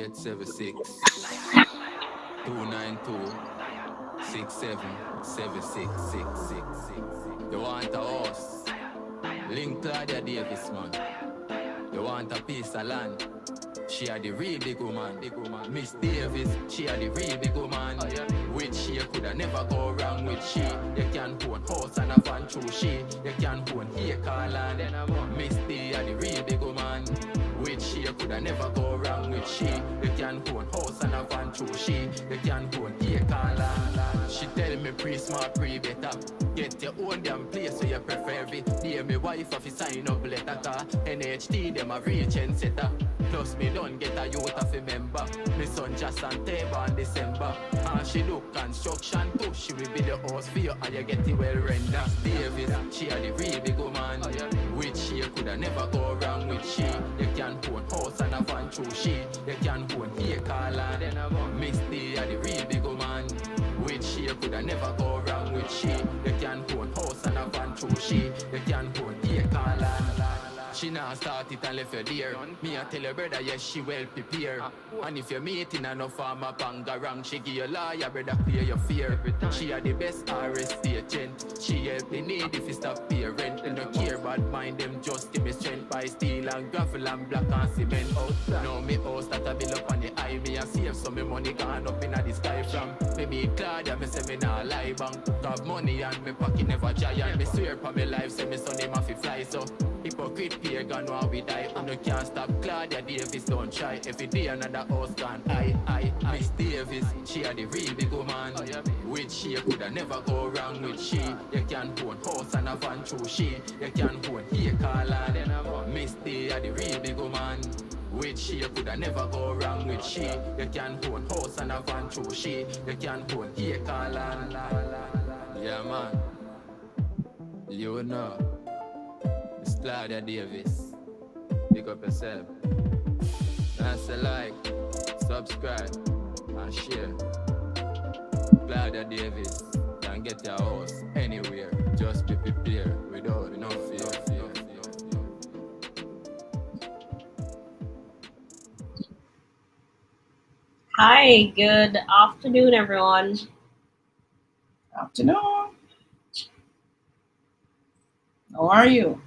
876 292 677666. You want a horse? Link Claudia Davis, man. You want a piece of land? She are the real big woman. Miss Davis, she are the real big woman. With she, you coulda never go wrong with she. You can own house and a van through she. You can own acre land. Miss D are the real big woman. With she, you coulda never go wrong with she. You can own house and a van through she. You can own acre land. She tell me pre-smart, pre-better. Get your own damn place so you prefer it. Dear me wife if you sign up letter car. NHT them a reach and setter. Plus me don't get a youth of a member. Me son just on table in December. And she do construction too. She will be the house for you and you get it well rendered. Davis, she are the real big woman. With she you coulda never go wrong with she. You can own house and a van through she. You can own acre land. Miss D are the real big woman. With she you coulda never go wrong with she. You can own house and a van through she. You can own acre land. She now start it and left you there. Me I tell your brother, yes, she well prepared. And if you're meeting and no farmer panga wrong, she give you lawyer, brother, clear your fear. She are the best RST agent. She help the need if you stop pay rent. They don't care about mind them, just give me strength by steel and gravel and black and cement. Now me house that I build up on the eye. Me I save some me money gone up in the sky from. Me meet Claudia, me say me nah lie bank. Have money and me pocket never giant. Me swear for me life, say me son him have to fly so. Hypocrite pagan while we die. You can't stop Claudia Davis, don't try. Every day another house gone. I Miss Davis, she are the real big woman. With she you coulda never go wrong with she. You can own house and a van through she. You can own acre land. Miss D are the real big woman. With she you coulda never go wrong with she. You can own house and a van through she. You can own acre land. Yeah man, you know. It's Claudia Davis. Pick up yourself. That's a like, subscribe, and share. Claudia Davis. Can get your house anywhere. Just be prepared without no fear. Hi, good afternoon, everyone. Afternoon. How are you?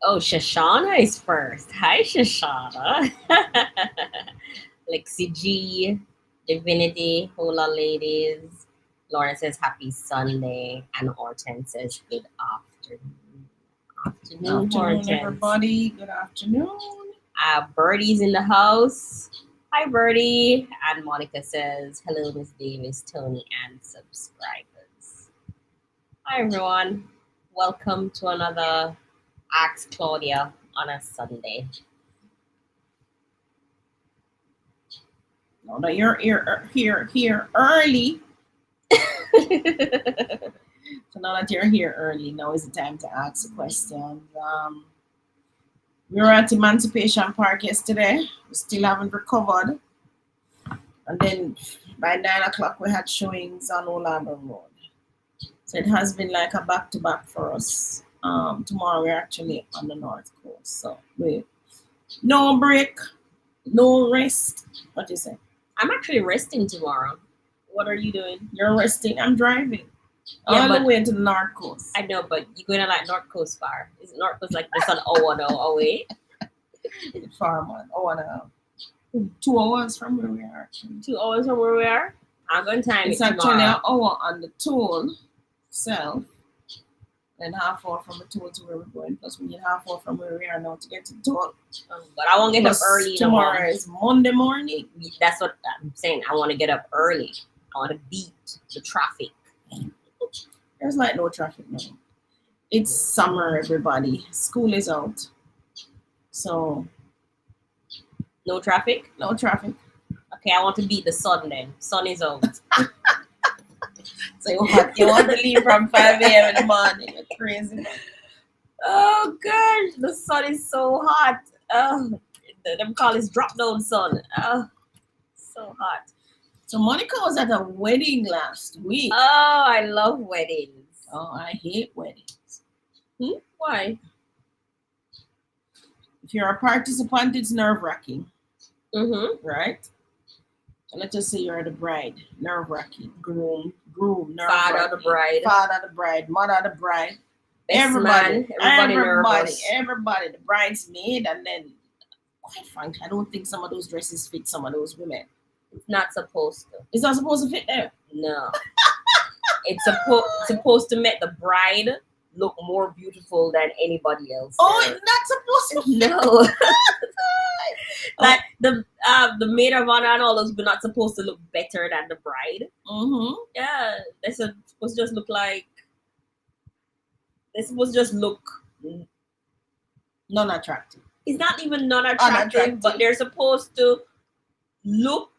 Oh, Shoshana is first. Hi, Shoshana. Lexi G, Divinity, Hola Ladies. Lauren says happy Sunday. And Hortense says good afternoon. Afternoon, Hortense. Everybody. Good afternoon. Birdie's in the house. Hi, Birdie. And Monica says, hello, Miss Davis, Tony, and subscribers. Hi, everyone. Welcome to another Ask Claudia on a Sunday. Now that you're here early. So now that you're here early, now is the time to ask the questions. We were at Emancipation Park yesterday. We still haven't recovered. And then by 9 o'clock we had showings on Orlando Road. So it has been like a back-to-back for us. Tomorrow we're actually on the North Coast. So we no break, no rest. What do you say? I'm actually resting tomorrow. What are you doing? You're resting. I'm driving. Yeah, All the way to the North Coast. I know, but you're going to like North Coast far. Is North Coast like just an hour now away? Far, man. Oh, no. 2 hours from where we are. Actually. 2 hours from where we are? I'm going to time it's it actually tomorrow. an hour on the toll itself. And half hour from the toll to where we're going. Plus, we need half hour from where we are now to get to the toll. But I won't get up early. Tomorrow is Monday morning. That's what I'm saying. I want to get up early. I want to beat the traffic. There's like no traffic now. It's summer, everybody. School is out. So. No traffic? No traffic. Okay, I want to beat the sun then. Sun is out. So you want to leave from 5 a.m. in the morning. You're crazy. Oh, gosh. The sun is so hot. Them call it drop down sun. So hot. So Monica was at a wedding last week. Oh, I love weddings. Oh, I hate weddings. Why? if you're a participant, it's nerve-wracking, Mm-hmm. right? So let's just say you're the bride, nerve-wracking. Groom, Father nerve-wracking. the bride. Father the bride, mother the bride. Best Everybody, man, everybody nervous. everybody, the bridesmaid, and then, quite frankly, I don't think some of those dresses fit some of those women. It's not supposed to. It's not supposed to fit them. No. It's supposed to make the bride look more beautiful than anybody else. Oh, it's not supposed to fit. No. Like the maid of honor and all those, but not supposed to look better than the bride. Mm-hmm. Yeah, they're supposed to just look like. They're supposed to just look. Non-attractive. It's not even non-attractive, Unattractive. but they're supposed to look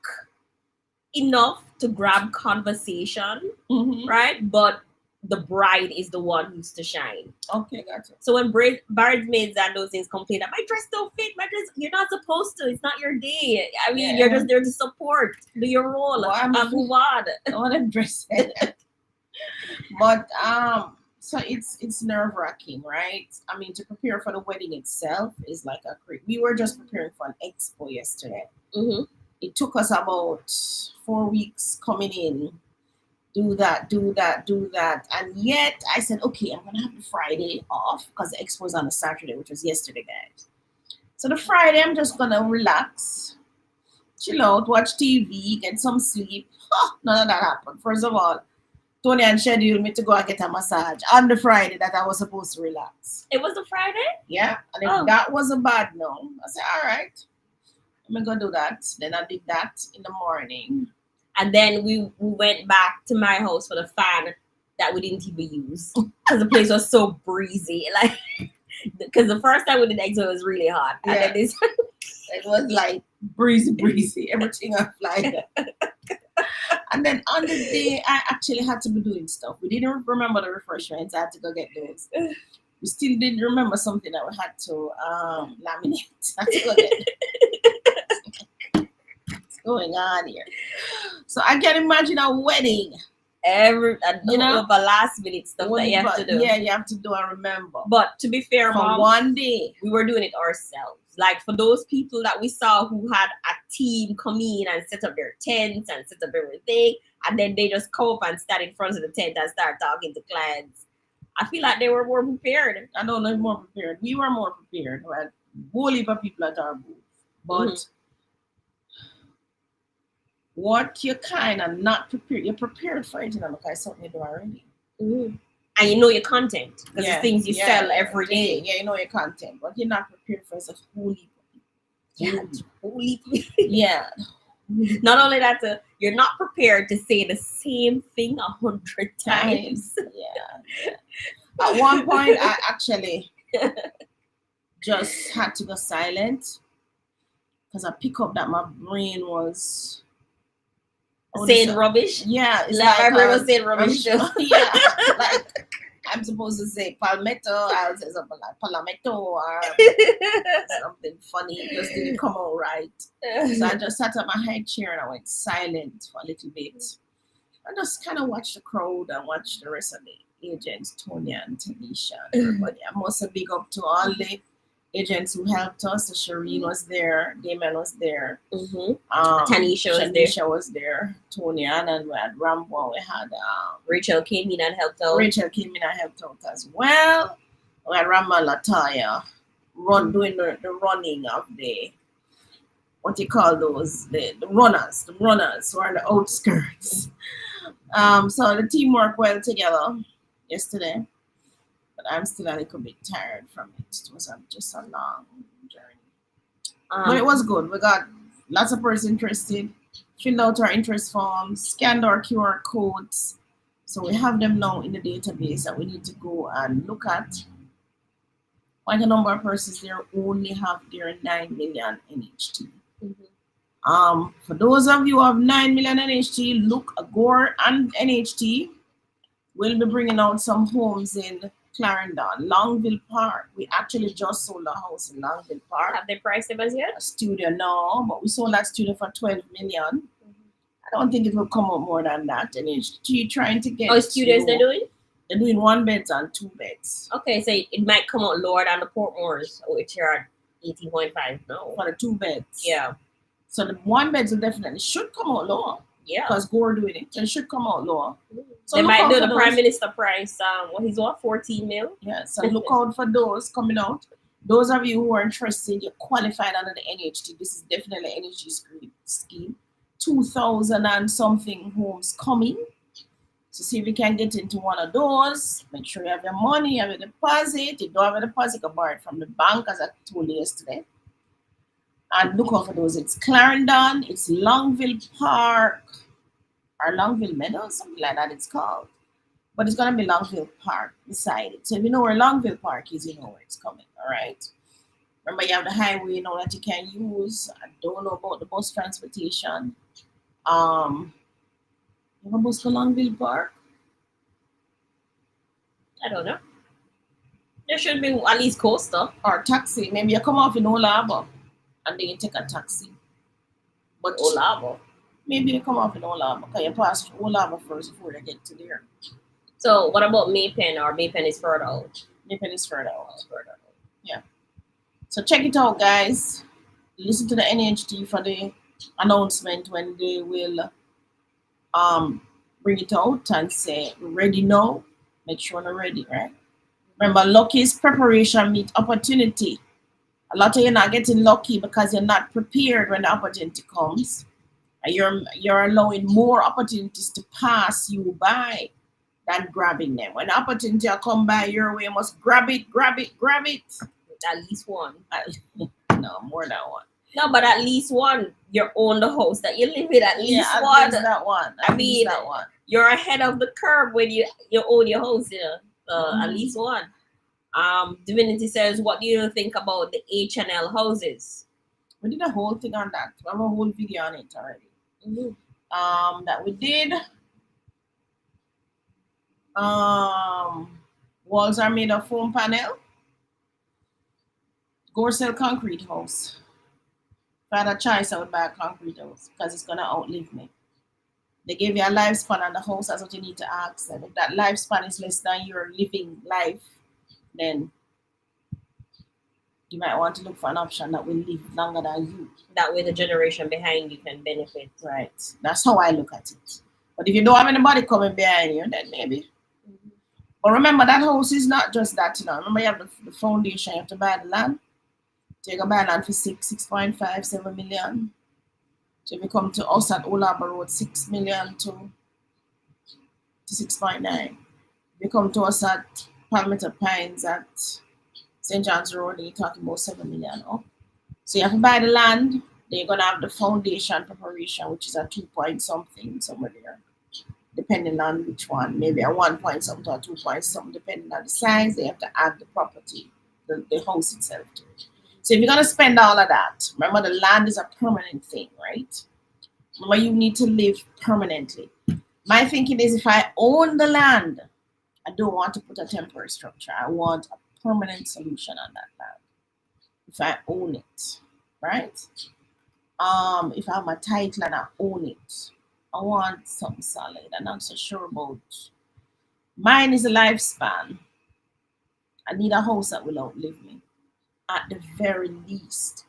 enough to grab conversation, Mm-hmm. right? But the bride is the one who's to shine. Okay, gotcha. So when bridesmaids and those things complain that my dress don't fit, you're not supposed to. It's not your day. I mean, Yeah. you're just there to support. Do your role. Well, I'm- Move on. I want to dress it. But so it's nerve-wracking, right? I mean, to prepare for the wedding itself is like a great. We were just preparing for an expo yesterday. Mm-hmm. It took us about 4 weeks coming in. Do that, and yet I said, okay, I'm gonna have the Friday off because the expo is on a Saturday, which was yesterday, guys. So the Friday, I'm just gonna relax, chill out, watch TV, get some sleep. None of that happened. First of all, Tony and scheduled me to go and get a massage on the Friday that I was supposed to relax. It was a Friday? Yeah, and if Oh. that was a bad no, I said, all right, I'm gonna do that. Then I did that in the morning. And then we went back to my house for the fan that we didn't even use because the place was so breezy. Like, because the first time we did expo, it was really hot. And Yeah. then this, It was like breezy, everything on fly. And then on the day, I actually had to be doing stuff. We didn't remember the refreshments. I had to go get those. We still didn't remember something that we had to laminate. I had to go get what's going on here? So I can imagine a wedding. you know, the last minute stuff that you have to do. Yeah, you have to do and remember. But to be fair, For Mom, one day. we were doing it ourselves. Like for those people that we saw who had a team come in and set up their tents and set up everything, and then they just come up and stand in front of the tent and start talking to clients. I feel like they were more prepared. I don't know, more prepared. We were more prepared. We had a whole heap of people at our booth. But what you kind of not prepared, you're prepared for it, you know, because something you do already. Mm-hmm. And you know your content because Yeah, it's things you yeah, sell every day. Yeah, you know your content, but you're not prepared for it. It's a whole heap of people. Yeah, holy. Yeah. Not only that, you're not prepared to say the same thing 100 times. Yeah. At one point, I actually just had to go silent because I pick up that my brain was Saying rubbish. Yeah, it's Like my brain was saying rubbish too. Yeah, like I'm supposed to say Palmetto. I'll say something like Palmetto or something funny. It just didn't come out right. So I just sat on my high chair and I went silent for a little bit. I just kind of watched the crowd and watched the rest of the agents, Tony and Tanisha and everybody. I must have big up to all the agents who helped us. So Shireen was there, Damon was there, Tanisha was there, Tony and we had Rambo, we had Rachel came in and helped out. As well. We had Rama Lataya doing the running of the what you call those, the runners who are on the outskirts. So the team worked well together yesterday. But I'm still a little bit tired from it. It was just a long journey. But it was good. We got lots of persons interested, filled out our interest forms, scanned our QR codes. So we have them now in the database that we need to go and look at. Quite a number of persons there only have their 9 million NHT. For those of you who have 9 million NHT, look, Gore and NHT will be bringing out some homes in Clarendon, Longville Park. We actually just sold a house in Longville Park. Have they priced them as yet? A studio, no, but we sold that studio for 12 million. I don't think it will come up more than that. And it's trying to get. Oh, studios they're doing? They're doing 1 beds and 2 beds. Okay, so it might come out lower than the Portmores, which are 18.5, no. for the 2 beds. Yeah. So the 1 beds will definitely should come out lower. Yeah. Because Gore doing it. So it should come out lower. So they look might out do for the Prime those. Minister price. He's what, 14 mil? Yeah, so look out for those coming out. Those of you who are interested, you're qualified under the NHT. This is definitely an energy scheme. 2,000 and something homes coming. So see if you can get into one of those. Make sure you have your money, you have a deposit. If you don't have a deposit, you can borrow it from the bank, as I told you yesterday. And look out for those. It's Clarendon, it's Longville Park, or Longville Meadow, something like that it's called. But it's going to be Longville Park beside it. So if you know where Longville Park is, you know where it's coming, all right? Remember, you have the highway, you know, that you can use. I don't know about the bus transportation. You have a bus for Longville Park? I don't know. There should be at least coaster. Or taxi. Maybe you come off in Old Harbour and then you take a taxi. But Old Harbour. maybe you come off in Old Harbour because you pass through Old Harbour first before they get to there. So what about Maypen, or Maypen is further out? Maypen is further out. Further out. Yeah. So check it out, guys. Listen to the NHT for the announcement when they will bring it out and say ready now. Make sure you're ready, right? Remember, lucky is preparation meet opportunity. A lot of you are not getting lucky because you're not prepared when the opportunity comes. And you're allowing more opportunities to pass you by than grabbing them. When the opportunity come by your way, you must grab it, grab it, grab it. At least one. No, more than one. No, but at least one. You own the house that you live in. At least at one. least that one. I mean, that one. You're ahead of the curve when you own your house, you know. So at least one. Divinity says, what do you think about the H&L houses? We did a whole thing on that. We have a whole video on it already. That we did. Walls are made of foam panel. Go sell concrete house. If I had a choice, I would buy a concrete house because it's gonna outlive me. They gave you a lifespan on the house. That's what you need to ask. And if that lifespan is less than your living life, then you might want to look for an option that will live longer than you. That way the generation behind you can benefit. Right. That's how I look at it. But if you don't have anybody coming behind you, then maybe. But remember, that house is not just that, you know. Remember, you have the foundation, you have to buy the land. So you can buy land for 6.5, 7 million. So if you come to us at Old Harbour Road, 6 million to 6.9. If you come to us at Palmetto Pines at St. John's Road, you're talking about 7 million up. So you have to buy the land, then you're going to have the foundation preparation, which is a 2 point something, somewhere there, depending on which one. Maybe a 1 point something or 2 point something, depending on the size. They have to add the property, the house itself to it. So if you're going to spend all of that, remember the land is a permanent thing, right? Remember, you need to live permanently. My thinking is if I own the land, I don't want to put a temporary structure. I want a permanent solution on that land. If I own it, right? If I have my title and I own it, I want something solid. I'm not so sure about. Mine is a lifespan. I need a house that will outlive me. At the very least,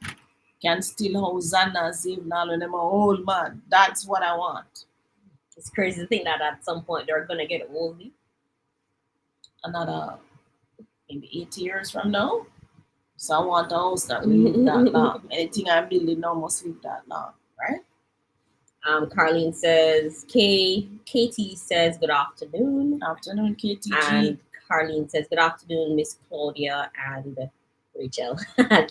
can still house Zana, Zivnal, when I'm an old man. That's what I want. It's crazy to think that at some point they're gonna get old. Another maybe 8 years from now. So I want a house that will live that long. Anything I'm building now must live that long, right? Carlene says, Katie says, good afternoon. Afternoon, KTG. And Carlene says, good afternoon, Miss Claudia and Rachel.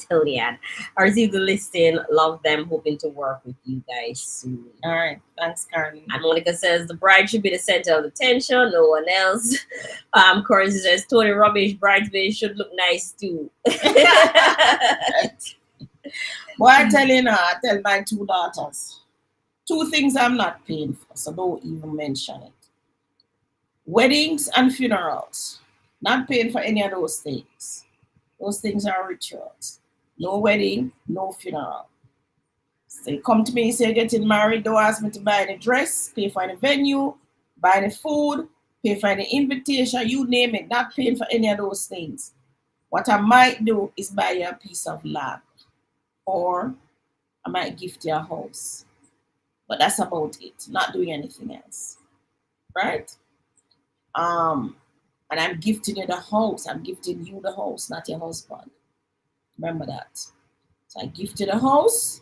Tony Ann. I received the listing. Love them. Hoping to work with you guys soon. All right. Thanks, Carlene. And Monica says, the bride should be the center of attention. No one else. Cory says, Tony rubbish. Bridesmaids should look nice too. Boy, I tell you now, I tell my 2 daughters. 2 things I'm not paying for, so don't even mention it. Weddings and funerals. Not paying for any of those things. Those things are rituals. No wedding, no funeral. So you come to me, say you're getting married, don't ask me to buy the dress, pay for the venue, buy the food, pay for the invitation, you name it. Not paying for any of those things. What I might do is buy you a piece of land or I might gift you a house. But that's about it. Not doing anything else. Right? And I'm gifting you the house. I'm gifting you the house, not your husband. Remember that. So I gifted a house.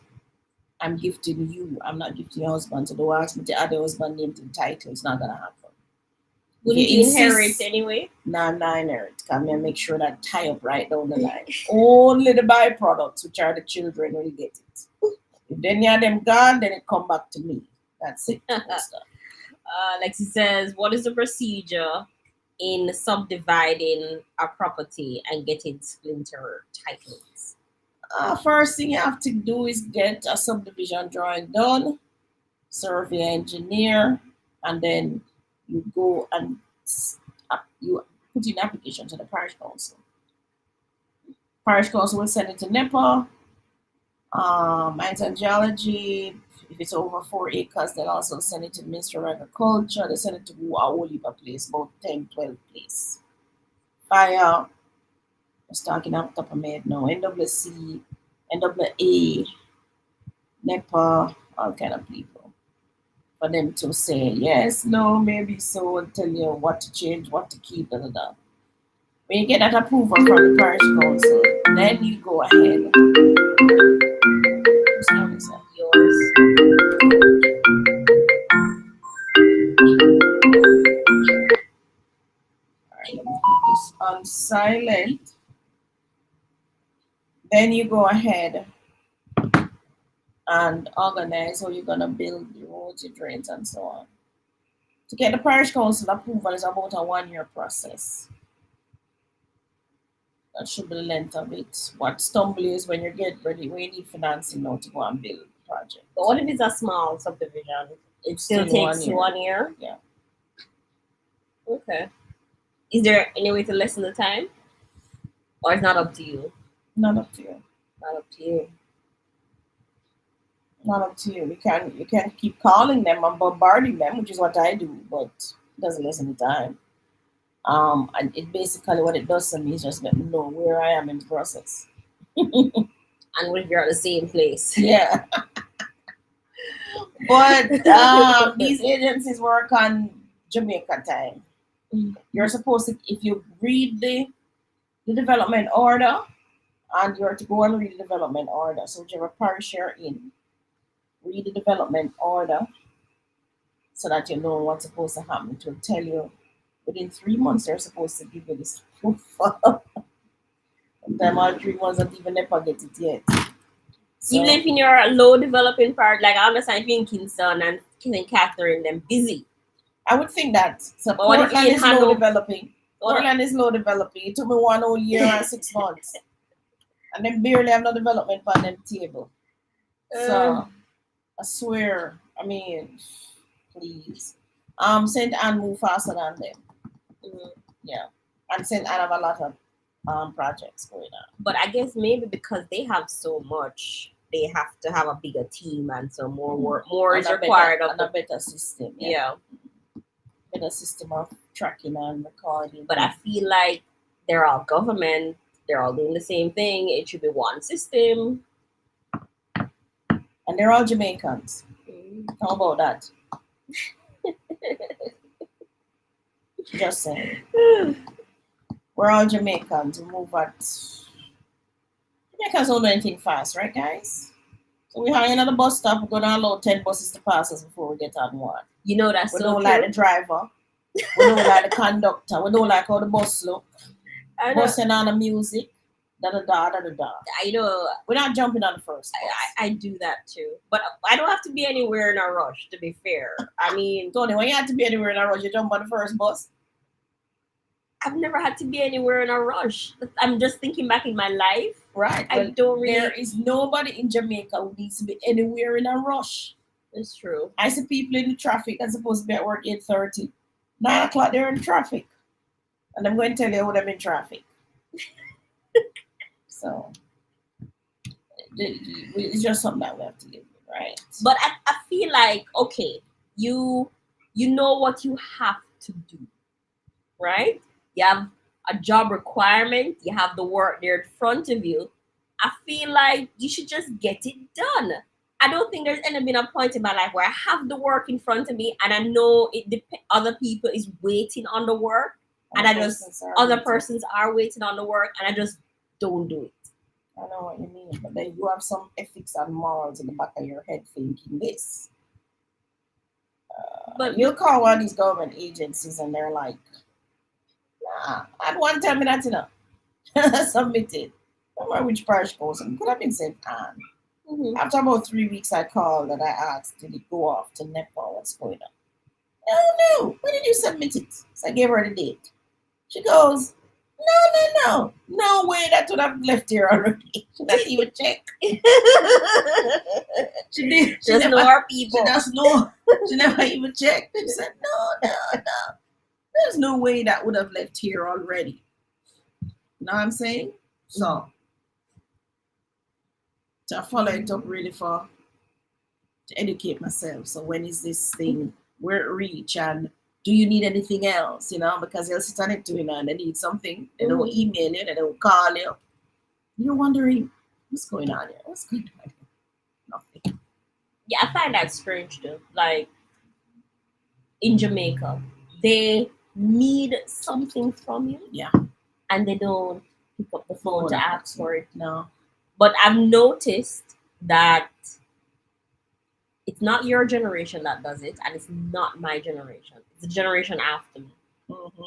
I'm gifting you. I'm not gifting your husband. So don't ask me to add the husband name to the title. It's not gonna happen. Wouldn't you inherit anyway? No, I'm not inherit. Come here, make sure that tie up right down the line. Only the byproducts, which are the children, will get it. If any of them gone, then it come back to me. That's it. Lexi says, what is the procedure in subdividing a property and getting splinter titles? First thing you have to do is get a subdivision drawing done, survey engineer, and then you go and you put in application to the parish council. Parish council will send it to NEPA, Mines and Geology. If it's over 4 acres, they'll also send it to the Ministry of Agriculture. They send it to a whole heap of place, about 10, 12 places. Fire, I was talking off the top of my head now, NWC, NWA, NEPA, all kind of people. For them to say yes, no, maybe so, and tell you what to change, what to keep, da da da. When you get that approval from the parish council, then you go ahead. Whose phone is that? Yours. Alright, let me put this on silent. Then you go ahead and organize how you're gonna build the roads, your drains, and so on. To get the parish council approval is about a 1-year process. That should be the length of it. What stumble is when you get ready, when you need financing now to go and build the project. But what if it's a small subdivision? It still takes 1 year? Yeah. Okay. Is there any way to lessen the time? Or it's not up to you? Not up to you. Not up to you. Not up to you. You can keep calling them and bombarding them, which is what I do, but it doesn't lessen the time. And it basically what it does to me is just let me know where I am in the process. And when you're at the same place. Yeah. But these agencies work on Jamaica time. You're supposed to, if you read the development order, and you're to go and read the development order. So whichever parish you're in, read the development order so that you know what's supposed to happen. It will tell you within 3 months they're supposed to give you this proof. Sometimes all 3 months don't even never get it yet. So, even if in your low developing part, like I understand if you're in Kingston and St. Catherine, them busy. I would think that. So But what if Portland you is handle- low developing. Portland is low developing. It took me 1 whole year and 6 months. And then barely have no development on them table. So I swear, I mean, please. St. Anne move faster than them. Yeah. And St. Anne have a lot of projects going on. But I guess maybe because they have so much, they have to have a bigger team and so more work, more And is a required better, of and the a better system. yeah. Better system of tracking and recording. But I feel like they're all government, they're all doing the same thing. It should be one system. And they're all Jamaicans. How about that? Just saying. We're all Jamaicans. We move at. Jamaicans don't do anything fast, right, guys? So we hang in at the bus stop. We're going to allow 10 buses to pass us before we get on one. You know that's We so don't true. like the driver. We don't like the conductor. We don't like how the bus look. I know. Busing on the music. Da da da da da da. I know. We're not jumping on the first bus. I do that too. But I don't have to be anywhere in a rush, to be fair. I mean, Tony, when you had to be anywhere in a rush, you jump on the first bus. I've never had to be anywhere in a rush. I'm just thinking back in my life. Right. I don't really. There is nobody in Jamaica who needs to be anywhere in a rush. It's true. I see people in the traffic that's supposed to be at work 8:30. 9 o'clock, they're in traffic. And I'm going to tell you how them in traffic. So, it's just something that we have to live with, right? But I feel like, okay, you know what you have to do, right? You have a job requirement. You have the work there in front of you. I feel like you should just get it done. I don't think there's ever been a point in my life where I have the work in front of me and I know other people is waiting on the work and other persons are waiting on the work and I just don't do it. I know what you mean, but then you have some ethics and morals in the back of your head thinking this. But you'll call one of these government agencies and they're like, nah, at one time that's enough. Submitted. I don't know which parish goes and could have been St. Anne. Mm-hmm. After about 3 weeks, I called and I asked, did it go off to Nepal? What's going on? No. When did you submit it? So I gave her the date. She goes, no. No way that would have left here already. She doesn't even check. She did. She doesn't know our people. She doesn't know. She never even checked. She said, no. There's no way that would have left here already. You know what I'm saying? So, to follow it up really to educate myself. So when is this thing, where it reach, and do you need anything else? You know, because they'll sit on it too, and they need something. They don't email you, they don't call you. You're wondering, what's going on here? What's going on here? Nothing. Yeah, I find that strange too. Like in Jamaica, they need something from you. Yeah. And they don't pick up the phone to ask for it. No. But I've noticed that it's not your generation that does it, and it's not my generation. It's the generation after me. Mm-hmm.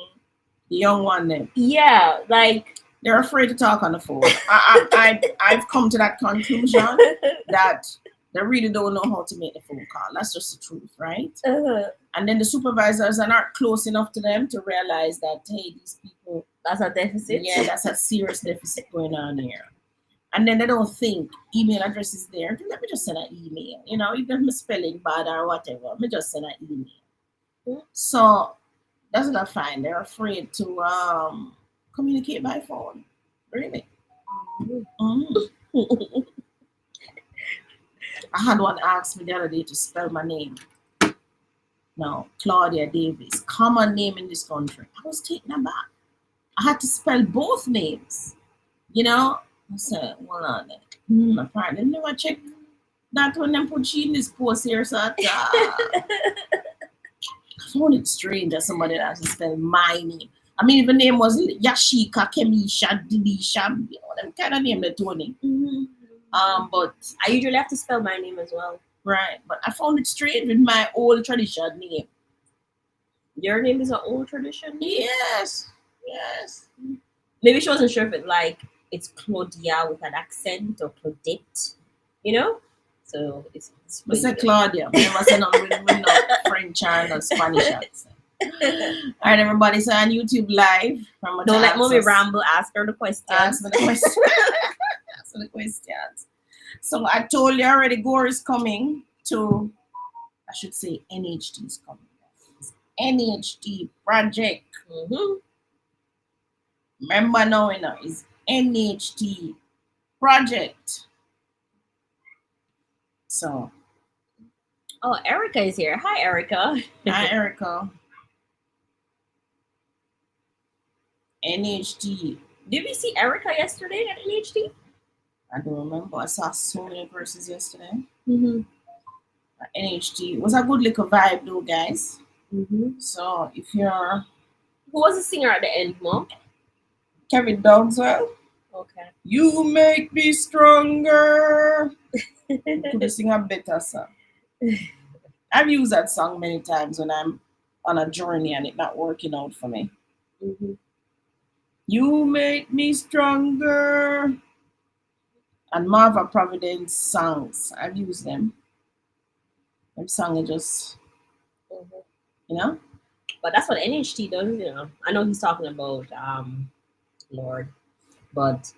The young one then. Yeah, like they're afraid to talk on the phone. I've come to that conclusion that they really don't know how to make the phone call. That's just the truth, right? And then the supervisors are not close enough to them to realize that, hey, these people, that's a deficit. Yeah, that's a serious deficit going on here. And then they don't think email address is there. Let me just send an email. You know, even my spelling bad or whatever, let me just send an email. Mm-hmm. So that's what I find. They're afraid to communicate by phone. Really. Mm-hmm. I had one ask me the other day to spell my name. No, Claudia Davis. Common name in this country. I was taken aback. I had to spell both names. You know? I said, hold on there. My partner never checked that when they put she in this post here. So I found it strange that somebody has to spell my name. I mean, if the name was Yashika, Kemisha, Didisha, you know, them kind of name they're Tony. Mm-hmm. But I usually have to spell my name as well. Right, but I found it strange with my old tradition name. Your name is an old tradition? Yes. Maybe she wasn't sure if it's Claudia with an accent or Claudette, you know? So it's I said Claudia. I must say not with no French or Spanish accent. All right, everybody. So on YouTube Live. Don't let mommy ramble. Ask her the questions. Ask me the questions. Ask me the questions. So I told you already, Gore is coming to, I should say NHT is coming. NHT project. Mm-hmm. Remember now, it's NHT project. So. Oh, Erica is here. Hi, Erica. Hi, Erica. NHT. Did we see Erica yesterday at NHT? I don't remember. I saw so many persons yesterday. Mm-hmm. NHT. It was a good little vibe though, guys. Mm-hmm. So if you're... Who was the singer at the end, Mom? Kevin Dogswell. Okay. You make me stronger. You could sing a better song. I've used that song many times when I'm on a journey and it's not working out for me. Mm-hmm. You make me stronger. And Marva Providence songs, I've used them. Them songs are just, you know? But that's what NHT does, you know. I know he's talking about Lord, but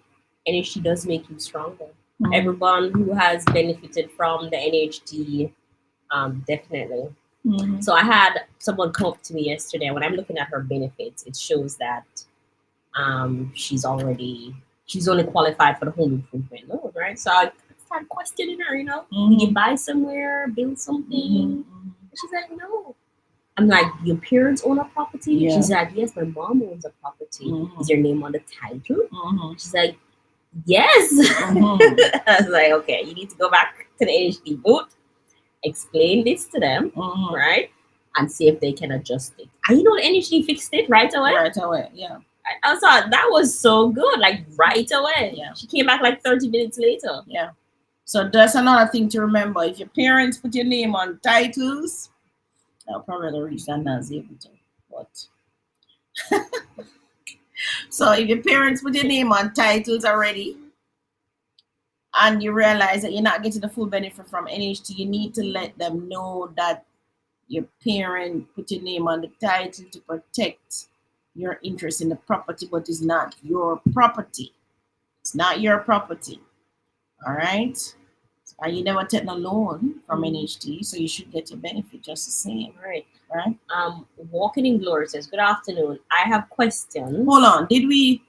NHT does make you stronger. Mm-hmm. Everyone who has benefited from the NHT, definitely. Mm-hmm. So I had someone come up to me yesterday. When I'm looking at her benefits, it shows that she's only qualified for the home improvement loan, right? So I started questioning her, you know, did you buy somewhere, build something? Mm-hmm. She's like, no. I'm like, your parents own a property? Yeah. She's like, yes, my mom owns a property. Mm-hmm. Is your name on the title? Mm-hmm. She's like, Yes. Mhm. I was like, okay, you need to go back to the NHD booth, explain this to them, Mhm. right? And see if they can adjust it. And you know, the NHD fixed it right away. Right away, yeah. I thought that was so good, like right away. Yeah. She came back like 30 minutes later. Yeah. So that's another thing to remember. If your parents put your name on titles, I'll probably reach that as able to. But so if your parents put your name on titles already and you realize that you're not getting the full benefit from NHT, you need to let them know that your parent put your name on the title to protect your interest in the property, but it's not your property. It's not your property. All right. And you never take a loan from NHT, so you should get your benefit just the same. Right. Right. Walking in Glory says, good afternoon. I have questions. Hold on. Did we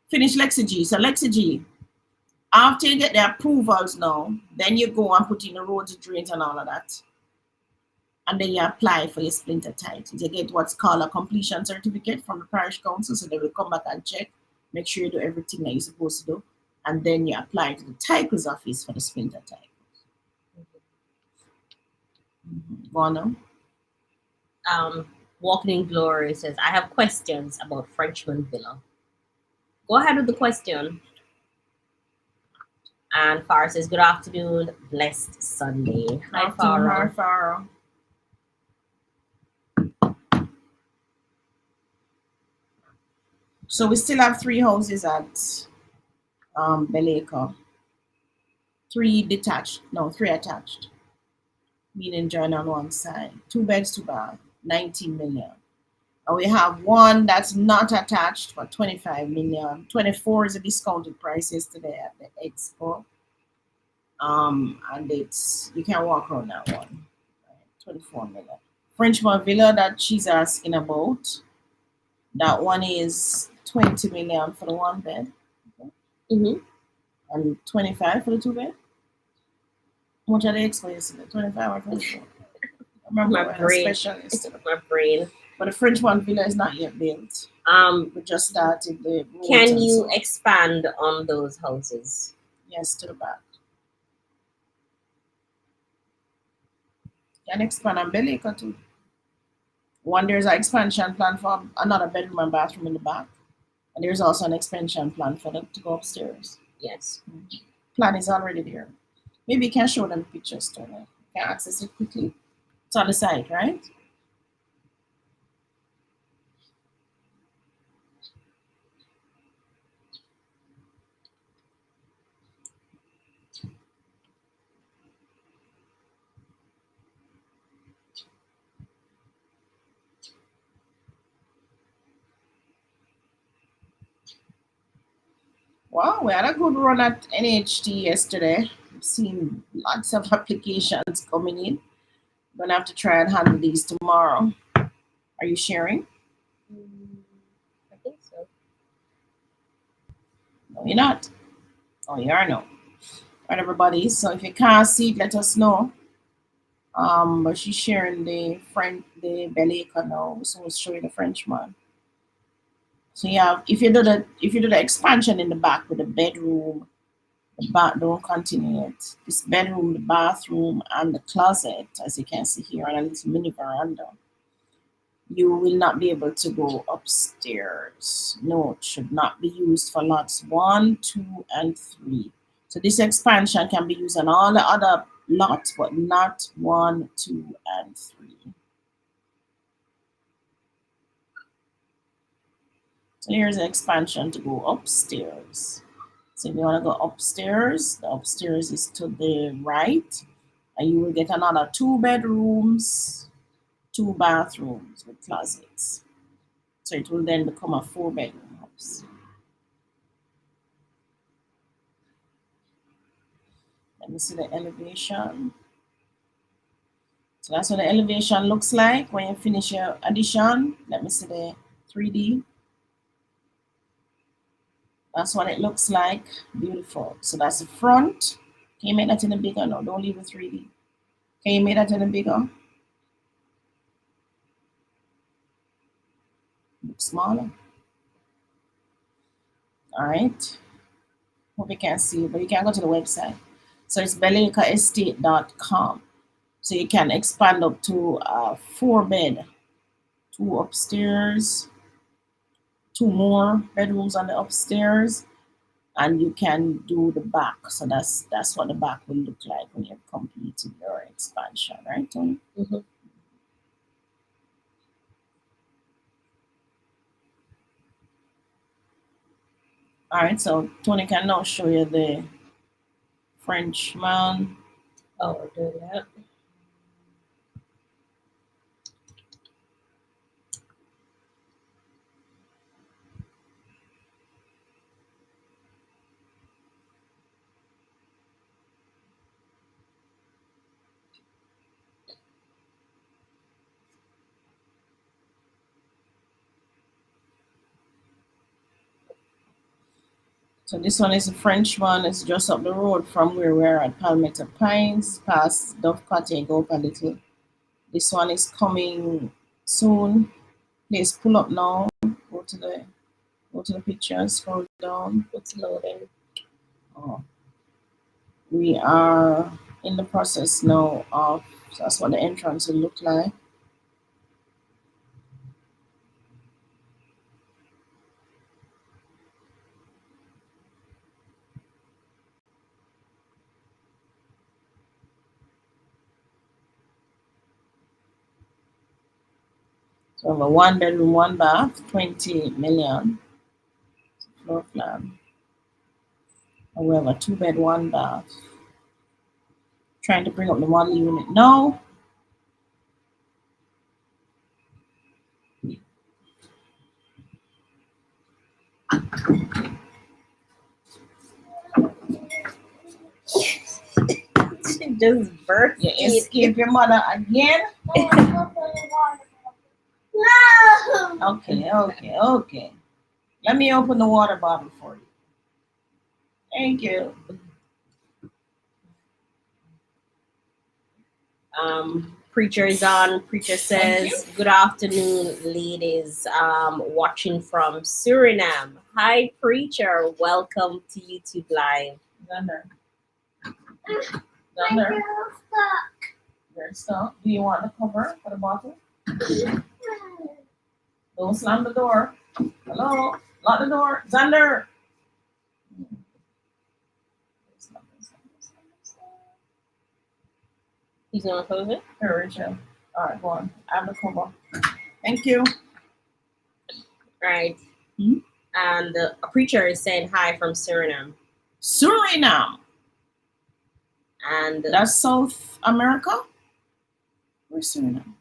finish Lexi G? So Lexi G, after you get the approvals now, then you go and put in the roads, drains, and all of that. And then you apply for your splinter title. You get what's called a completion certificate from the parish council. So they will come back and check, make sure you do everything that you're supposed to do. And then you apply to the titles office for the splinter title. Go on now. Walking in Glory says, I have questions about Frenchman Villa. Go ahead with the question. And Farah says, good afternoon, blessed Sunday. Hi, Farah. Hi, Farah. So we still have 3 houses at Belacre. 3 detached, no, 3 attached. Meaning join on one side. 2 beds, 2 baths, 19 million. And we have 1 that's not attached for 25 million. 24 is a discounted price yesterday at the Expo. And it's, you can walk around that one. Right? 24 million. Frenchman Villa that she's asking about. That one is 20 million for the 1 bed. Mm-hmm. And 25 for the 2 bed. How much are the Expo yesterday? 25 or 24? I remember My brain. My brain. But the Frenchman Villa is not yet built. We just started the. Can you expand on those houses? Yes, to the back. Can expand on Belacre too. One, there's an expansion plan for another bedroom and bathroom in the back. And there's also an expansion plan for them to go upstairs. Yes. Plan is already there. Maybe you can show them pictures too. You can access it quickly. It's on the site, right? Wow, we had a good run at NHT yesterday. I've seen lots of applications coming in. I'm going to have to try and handle these tomorrow. Are you sharing? I think so. No, you're not. Oh, you are no. All right, everybody. So if you can't see it, let us know. But she's sharing the Belacre now, so we'll show you the Frenchman. So you have, if you do the expansion in the back with the bedroom, the bath, don't continue it. This bedroom, the bathroom, and the closet, as you can see here, and a little mini veranda. You will not be able to go upstairs. No, it should not be used for lots 1, 2, and 3. So this expansion can be used on all the other lots, but not 1, 2, and 3. So here's the expansion to go upstairs. So if you want to go upstairs, the upstairs is to the right, and you will get another 2 bedrooms, 2 bathrooms with closets. So it will then become a 4-bedroom house. Let me see the elevation. So that's what the elevation looks like when you finish your addition. Let me see the 3D. That's what it looks like. Beautiful. So that's the front. Can you make that in a bigger? No, don't leave the 3D. Can you make that in a bigger? Look smaller. All right. Hope you can see, but you can go to the website. So it's bellecaestate.com. So you can expand up to 4-bed, 2 upstairs, 2 more bedrooms on the upstairs, and you can do the back. So that's what the back will look like when you've completed your expansion, right, Tony? Mm-hmm. All right, so Tony can now show you the Frenchman. Oh, we're doing that. So this one is a French one. It's just up the road from where we're at Palmetto Pines, past Dove Cottage, go up a little. This one is coming soon. Please pull up now. Go to the picture, scroll down. It's loading. Oh. We are in the process now of, so that's what the entrance will look like. So we have a 1-bedroom, 1 bath, 20 million floor plan. And we have a 2-bed, 1 bath. Trying to bring up the model unit now. She just burst. You escape your mother again? No. Okay. Let me open the water bottle for you. Thank you. Preacher is on. Preacher says, "Good afternoon, ladies. Watching from Suriname. Hi, Preacher. Welcome to YouTube Live." Thunder. You're stuck. Do you want the cover for the bottle? Don't slam the door. Hello? Lock the door. Xander. He's gonna close it. Here, Rachel. All right, go on. I have the cover. Thank you. Right. Hmm? And a preacher is saying hi from Suriname. Suriname. And That's South America? Where's Suriname?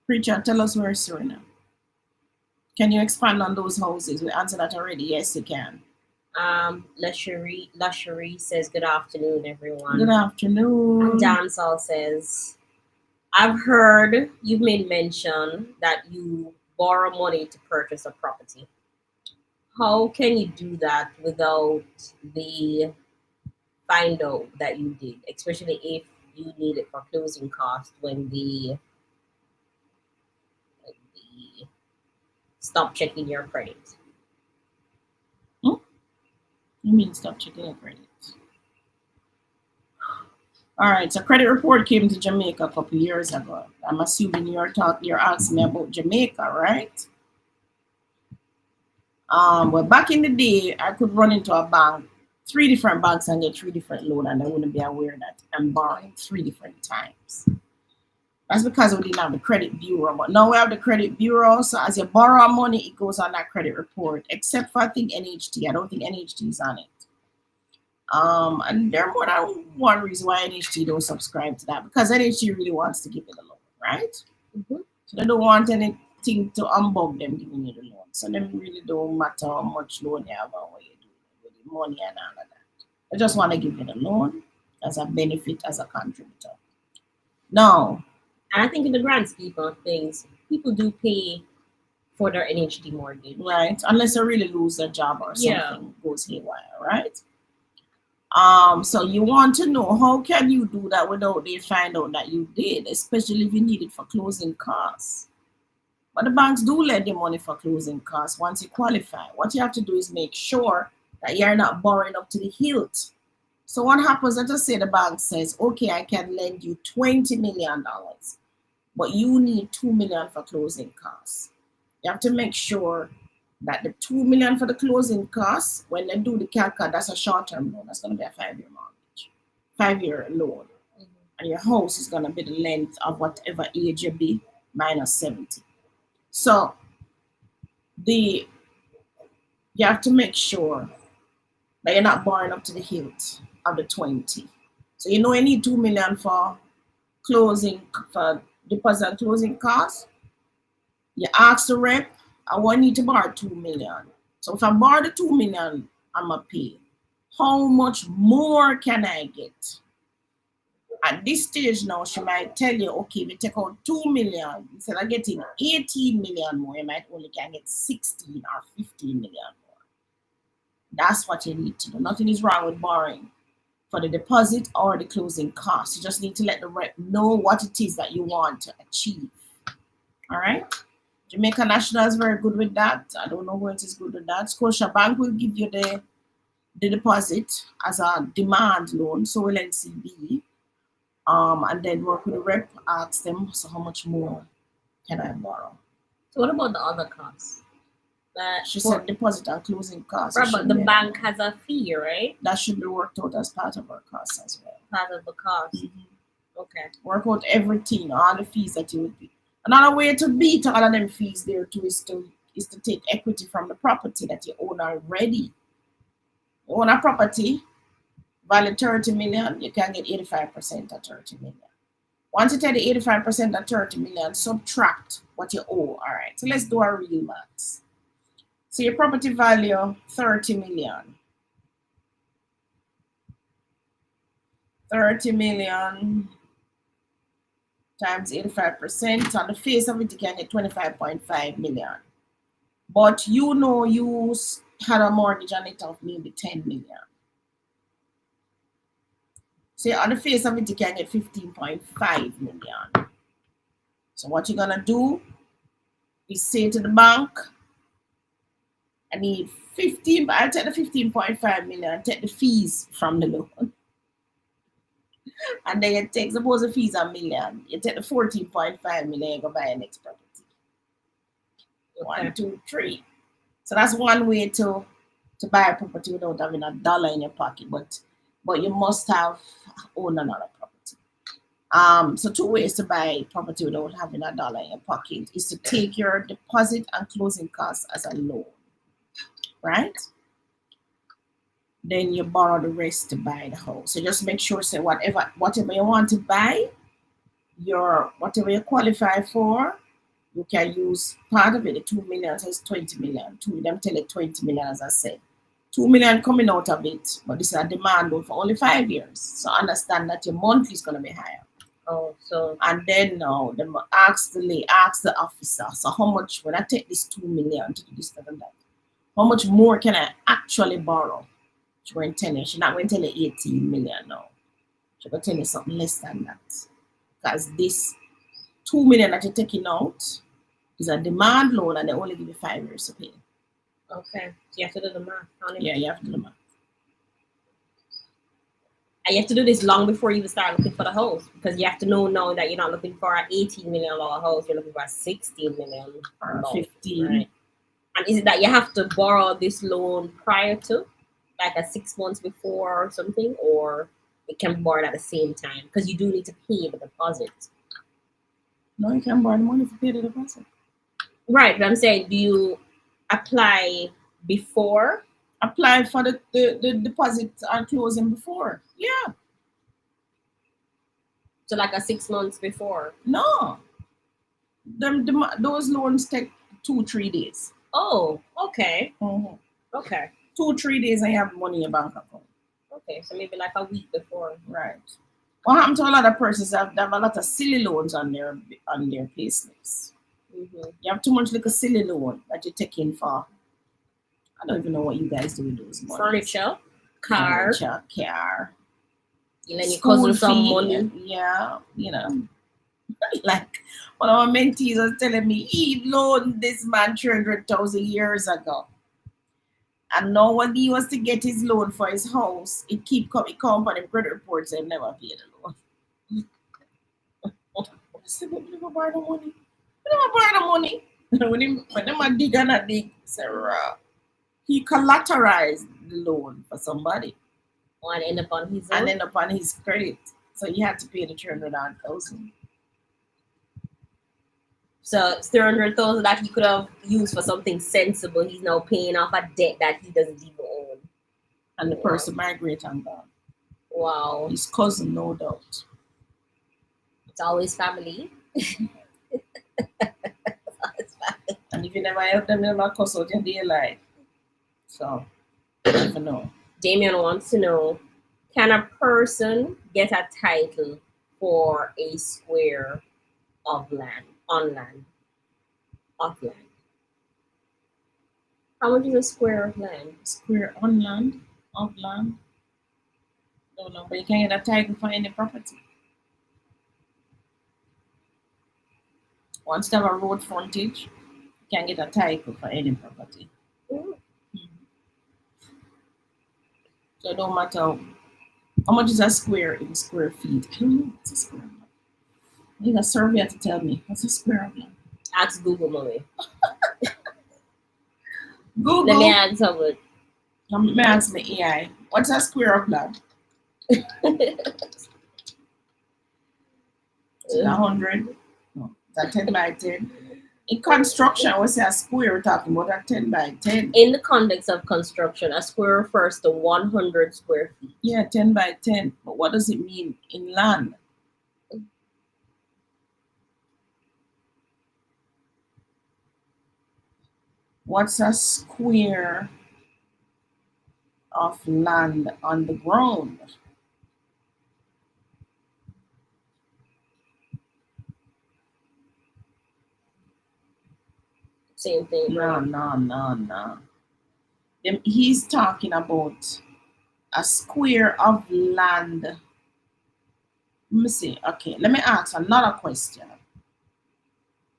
Preacher, tell us where Suriname. Can you expand on those houses? We answered that already. Yes, you can. Lasherie says, "Good afternoon, everyone." Good afternoon. Dancehall says, "I've heard you've made mention that you borrow money to purchase a property. How can you do that without the find out that you did, especially if you need it for closing costs when the stop checking your credit?" You mean stop checking your credit? All right, so credit report came to Jamaica a couple years ago. I'm assuming you're asking me about Jamaica, right? Well, back in the day, I could run into a bank, 3 different banks, and get 3 different loans, and I wouldn't be aware that I'm borrowing 3 different times. That's because we didn't have the credit bureau. But now we have the credit bureau, so as you borrow money, it goes on that credit report, except for I think NHT. I don't think NHT is on it. And there are more than one reason why NHT don't subscribe to that, because NHT really wants to give you the loan, right? Mm-hmm. So they don't want anything to unbug them giving you the loan. So them really don't matter how much loan you have or what you do with the money and all of that. They just want to give you the loan as a benefit as a contributor. Now, And I think in the grand scheme of things, people do pay for their NHD mortgage. right, unless they really lose their job or Yeah. something goes haywire, right? So you want to know how can you do that without they find out that you did, especially if you need it for closing costs. But the banks do lend you money for closing costs once you qualify. What you have to do is make sure that you're not borrowing up to the hilt. So what happens, let us say the bank says, okay, I can lend you $20 million, but you need $2 million for closing costs. You have to make sure that the $2 million for the closing costs, when they do the calculation, that's a short-term loan. That's going to be a 5-year mortgage, 5-year loan. And your house is going to be the length of whatever age you be, minus 70. So you have to make sure that you're not borrowing up to the hilt of the 20. So you know you need $2 million for deposit and closing costs. You ask the rep, I want you to borrow $2 million. So if I borrow the $2 million, I'm gonna pay. How much more can I get? At this stage now, she might tell you, okay, if you take out $2 million, instead of getting 18 million more, you might only can get 16 or 15 million more. That's what you need to do. Nothing is wrong with borrowing for the deposit or the closing costs. You just need to let the rep know what it is that you want to achieve. All right? Jamaica National is very good with that. I don't know who else is good with that. Scotiabank will give you the deposit as a demand loan, so will NCB. And then work with the rep, ask them, so how much more can I borrow? So what about the other costs? She said deposit and closing costs. Right, but the bank has a fee, right? That should be worked out as part of our costs as well. Part of the cost. Mm-hmm. Okay. Work out everything, all the fees that you would pay. Another way to beat all of them fees there too is to take equity from the property that you own already. You own a property, value 30 million, you can get 85% of 30 million. Once you take the 85% of 30 million, subtract what you owe. All right, so let's do our real maths. So your property value, 30 million. 30 million times 85%. On the face of it, you can get 25.5 million. But you know you had a mortgage on it of maybe 10 million. So on the face of it, you can get 15.5 million. So what you're gonna do is say to the bank, I need 15, but I'll take the 15.5 million, take the fees from the loan. And then you take, suppose the fees are $1 million, you take the 14.5 million, you go buy the next property. Okay. 1, 2, 3. So that's one way to buy a property without having $1 in your pocket, but you must have owned another property. So 2 ways to buy property without having $1 in your pocket is to take your deposit and closing costs as a loan, right? Then you borrow the rest to buy the house. So just make sure, say whatever you want to buy, whatever you qualify for, you can use part of it. The 2 million, so it's 20 million. Them tell it 20 million, as I said. 2 million coming out of it, but this is a demand loan for only 5 years. So understand that your monthly is going to be higher. Oh, so and then now them ask the officer. So how much when I take this 2 million to do this and that? How much more can I actually borrow? She's going to tell you. She's not going to tell you 18 million now. She's going to tell you something less than that. Because this 2 million that you're taking out is a demand loan and they only give you 5 years to pay. Okay. So you have to do the math. Yeah, you have to do the math. And you have to do this long before you even start looking for the house, because you have to know now that you're not looking for an $18 million house, you're looking for a $16 million or 15. Right? And is it that you have to borrow this loan prior to, like a 6 months before or something, or it can be borrowed at the same time? Because you do need to pay the deposit. No, you can borrow the money to pay the deposit. Right, but I'm saying, do you apply before? Apply for the deposit and closing before. Yeah. So like a 6 months before? No. Those loans take 2-3 days. Oh, okay. Mm-hmm. Okay. 2-3 days and you have money in your bank account. Okay, so maybe like a week before. Right. What happened to a lot of persons? They have a lot of silly loans on their pay slips. Mm-hmm. You have too much like a silly loan that you're taking for. I don't even know what you guys do with those money. Furniture, car. You lend your cousin some money. Yeah, you know. Like one of my mentees was telling me he loaned this man 300,000 years ago. And now when he was to get his loan for his house, it come on him credit reports and never paid the loan. I said, but we never borrow the money. We never borrow the money. when them a dig and a dig, Sarah, he collateralized the loan for somebody. And end up on his And own. end up on his credit. So he had to pay the 300,000. So it's 300,000 that he could have used for something sensible. He's now paying off a debt that he doesn't even own. And the person migrated and gone. Wow. His cousin, no doubt. It's always family. And if you never help them, they'll not cuss out your day life. So, you never know. Damien wants to know, can a person get a title for a square of land, on land, off land? How much is a square of land? Square on land, off land. Don't know, but you can get a title for any property. Once you have a road frontage, you can get a title for any property. Mm. So it don't matter how much is a square in square feet. I don't know what's a square of land. I need a surveyor to tell me what's a square of land. Ask Google, mommy. Google. Let me answer it. Let me ask my AI. What's a square of land? Is it 100? No. Is that 10 by 10? In construction, we say a square, we're talking about a 10 by 10. In the context of construction, a square refers to 100 square feet. Yeah, 10 by 10. But what does it mean in land? What's a square of land on the ground? Same thing. No. He's talking about a square of land. Let me see. Okay, let me ask another question.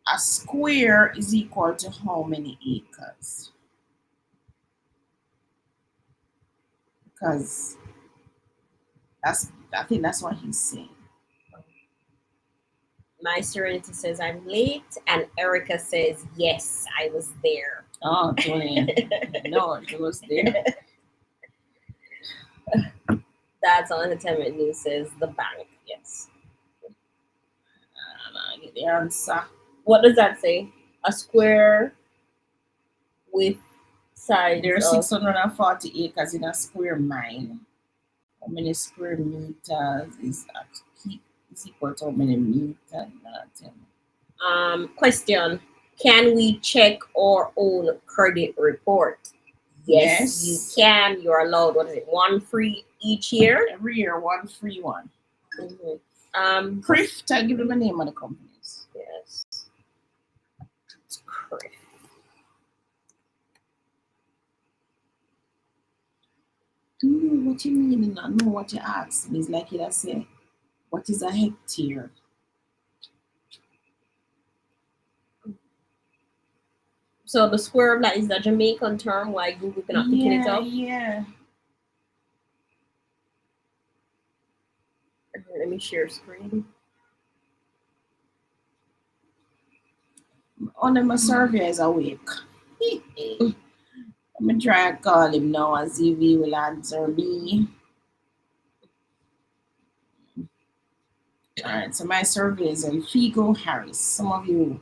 A square is equal to how many acres? Because I think that's what he's saying. My Serenity says I'm late, and Erica says yes, I was there. Oh, Tony. No, it was there. That's on Entertainment News says the bank. Yes. I get the answer. What does that say? A square with sides. There are of 640 acres in a square mile. How many square meters is equal to how many meters? Question. Can we check our own credit report? Yes, you can. You're allowed, what is it, one free each year? Every year, one free one. Mm-hmm. Crift, I'll give them the name of the companies. Yes. It's Crift. What you mean? I know what you asked me. It's like you say, what is a hectare? So the square of land is the Jamaican term. Why Google cannot pick it up? Yeah. Let me share screen. Only my surveyor is awake. I'm gonna try to call him now and see if he will answer me. Alright, so my survey is on Figo Harris. Some of you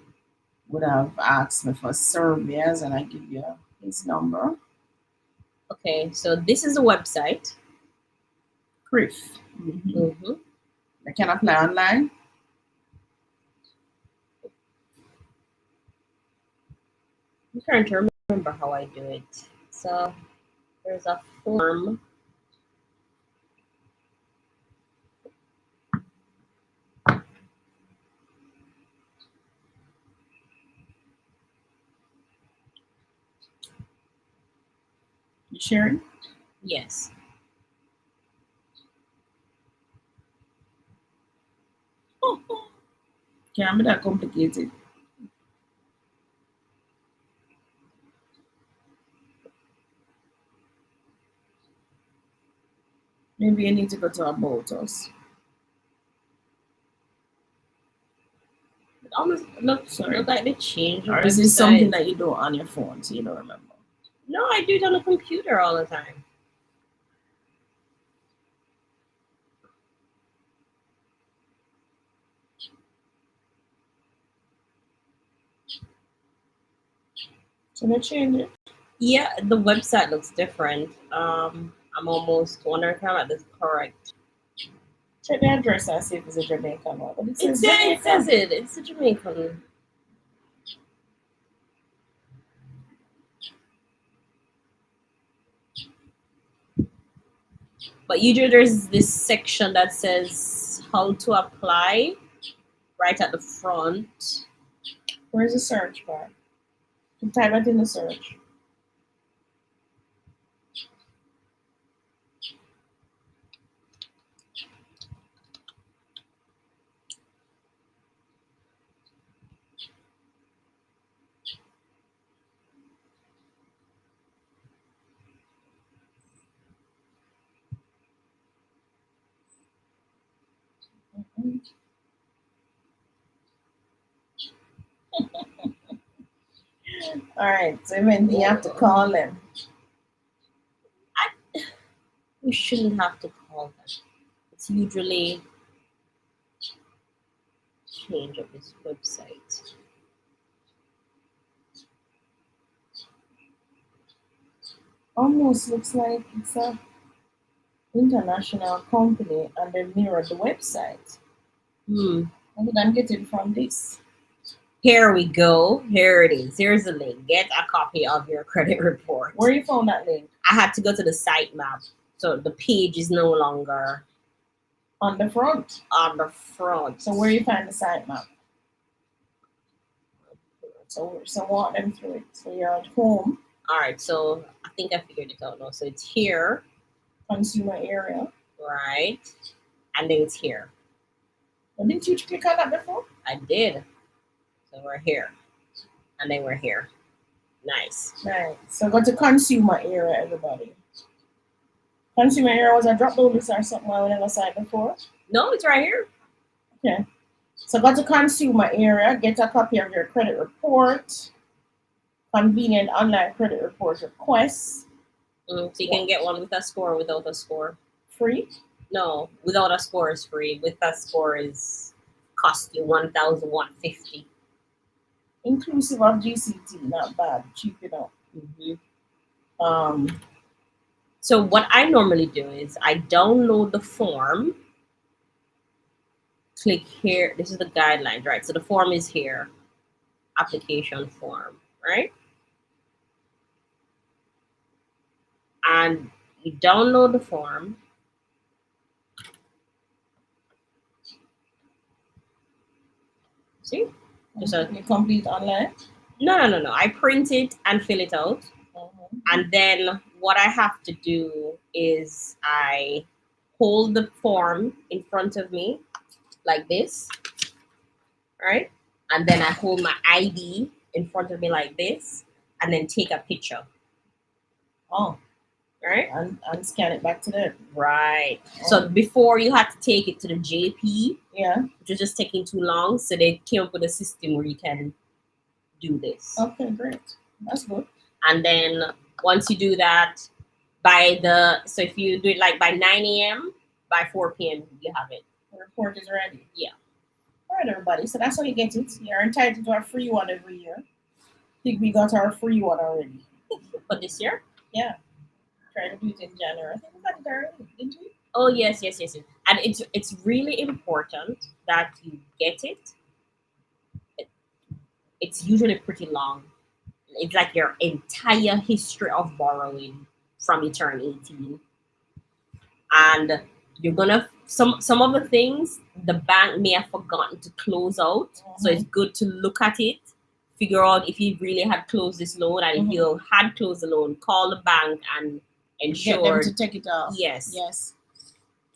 would have asked me for surveys, and I give you his number. Okay, so this is the website. Criff. I can apply online. I'm trying to remember how I do it. So there's a form. You sharing? Yes. Can't be that complicated. Maybe you need to go to About Us. It almost looks like they changed the Or is this website. something that you do on your phone so you don't remember? No, I do it on a computer all the time. So they change it. Yeah, the website looks different. I'm almost wondering if I'm at this correct. Check the address and see if it's a Jamaican one. But it It says it. It's a Jamaican. But usually there's this section that says how to apply right at the front. Where's the search bar? You type it in the search. All right, so then you have to call them. We shouldn't have to call them. It's usually change of this website. Almost looks like it's a international company and they mirrored the website. I think I'm getting from this. Here we go. Here it is. Here's the link. Get a copy of your credit report. Where you found that link? I had to go to the site map. So the page is no longer on the front. On the front. So where you find the site map? So walk them through it. So you're at home. All right. So I think I figured it out now. So it's here. Consumer area. Right. And then it's here. Well, didn't you click on that before? I did. So we're here. And then we're here. Nice. Nice. So go to consumer area, everybody. Consumer area was a drop down list or something I never saw it before? No, it's right here. Okay. So go to consumer area, get a copy of your credit report, convenient online credit report requests. So you can get one with a score, without a score. Free? No, without a score is free. With a score is cost you $1,150. Inclusive of GCT, not bad, cheap enough. So what I normally do is I download the form. Click here. This is the guidelines, right? So the form is here. Application form, right? And you download the form. See? Just you complete online? No. I print it and fill it out. And then what I have to do is I hold the form in front of me like this, right? And then I hold my ID in front of me like this, and then take a picture. Oh. Right? And scan it back to them. Right. Oh. So before you had to take it to the JP, yeah, which was just taking too long. So they came up with a system where you can do this. Okay, great. That's good. And then once you do that, so if you do it like by 9 a.m., by 4 p.m., you have it. The report is ready. Yeah. All right, everybody. So that's how you get it. You're entitled to a free one every year. I think we got our free one already. For this year? Yeah. Try to do it in January. I think we got it already, didn't we? Oh, yes. And it's really important that you get it. It's usually pretty long. It's like your entire history of borrowing from you turn 18. And you're gonna some of the things the bank may have forgotten to close out. So it's good to look at it, figure out if you really had closed this loan, and if you had closed the loan, call the bank and ensure get them to take it off. Yes.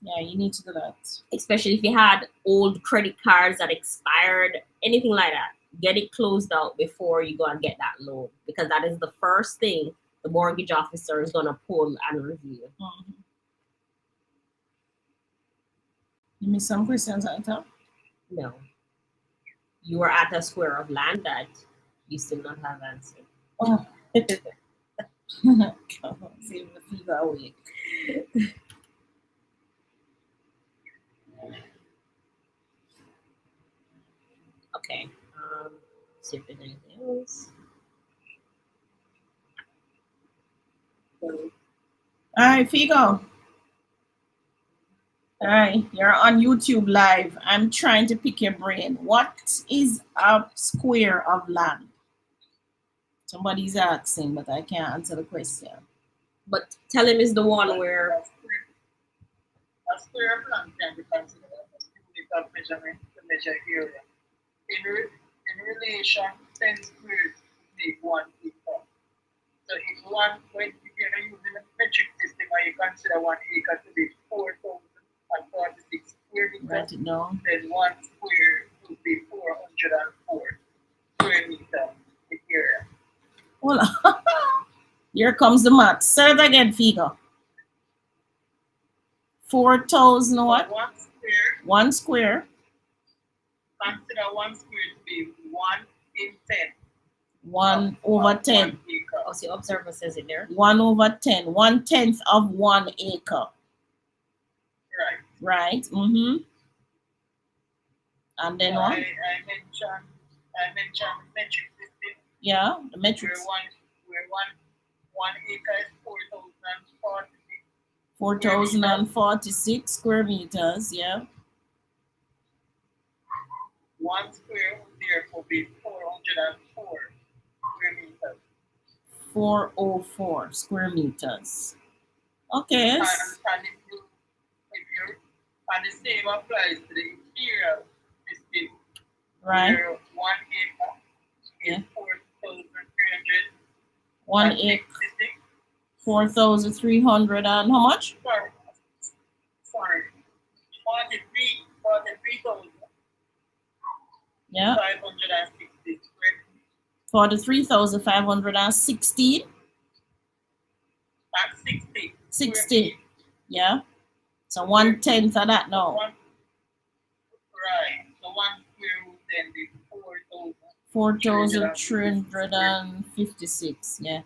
Yeah, you need to do that. Especially if you had old credit cards that expired, anything like that. Get it closed out before you go and get that loan, because that is the first thing the mortgage officer is going to pull and review. Give me some questions at the top. No. You are at a square of land that you still not have answered. Oh. Save the figure away. Okay. See if there's anything else. All right, Figo. All right, you're on YouTube live. I'm trying to pick your brain. What is a square of land? Somebody's asking, but I can't answer the question. But tell him it's the one where A square of land can be considered as a unit of measurement to measure area. In relation, 10 squares make 1 acre. So if when you're using a metric system and you consider 1 acre to be 4,046 square meters, Write it down. then 1 square would be 404 square meters in area. Hold on. Here comes the math. Say it again, Figo. 4,000 what? 1 square, 1 square. consider 1 square to be 1 in 10. 1 over 10. 1 acre. oh, see, observer says it there. 1 over 10. 1/10 of 1 acre. Right. Right? Mm-hmm. And then what? I mentioned metric system Yeah, the where metrics. one acre is 4,046. 4,046 square meters. Yeah. 1 square would therefore be 404 square meters. 404 square meters. Okay. And the same applies to the imperial system Right. where 1 acre Yeah. is 4,300. 1 acre. 4,300 and how much? Sorry. 43,560 Yeah. square. 43,516. That's 60. 60. Yeah. So 1/10 of that now. Right. So 1 square would then be 4,356. Yeah.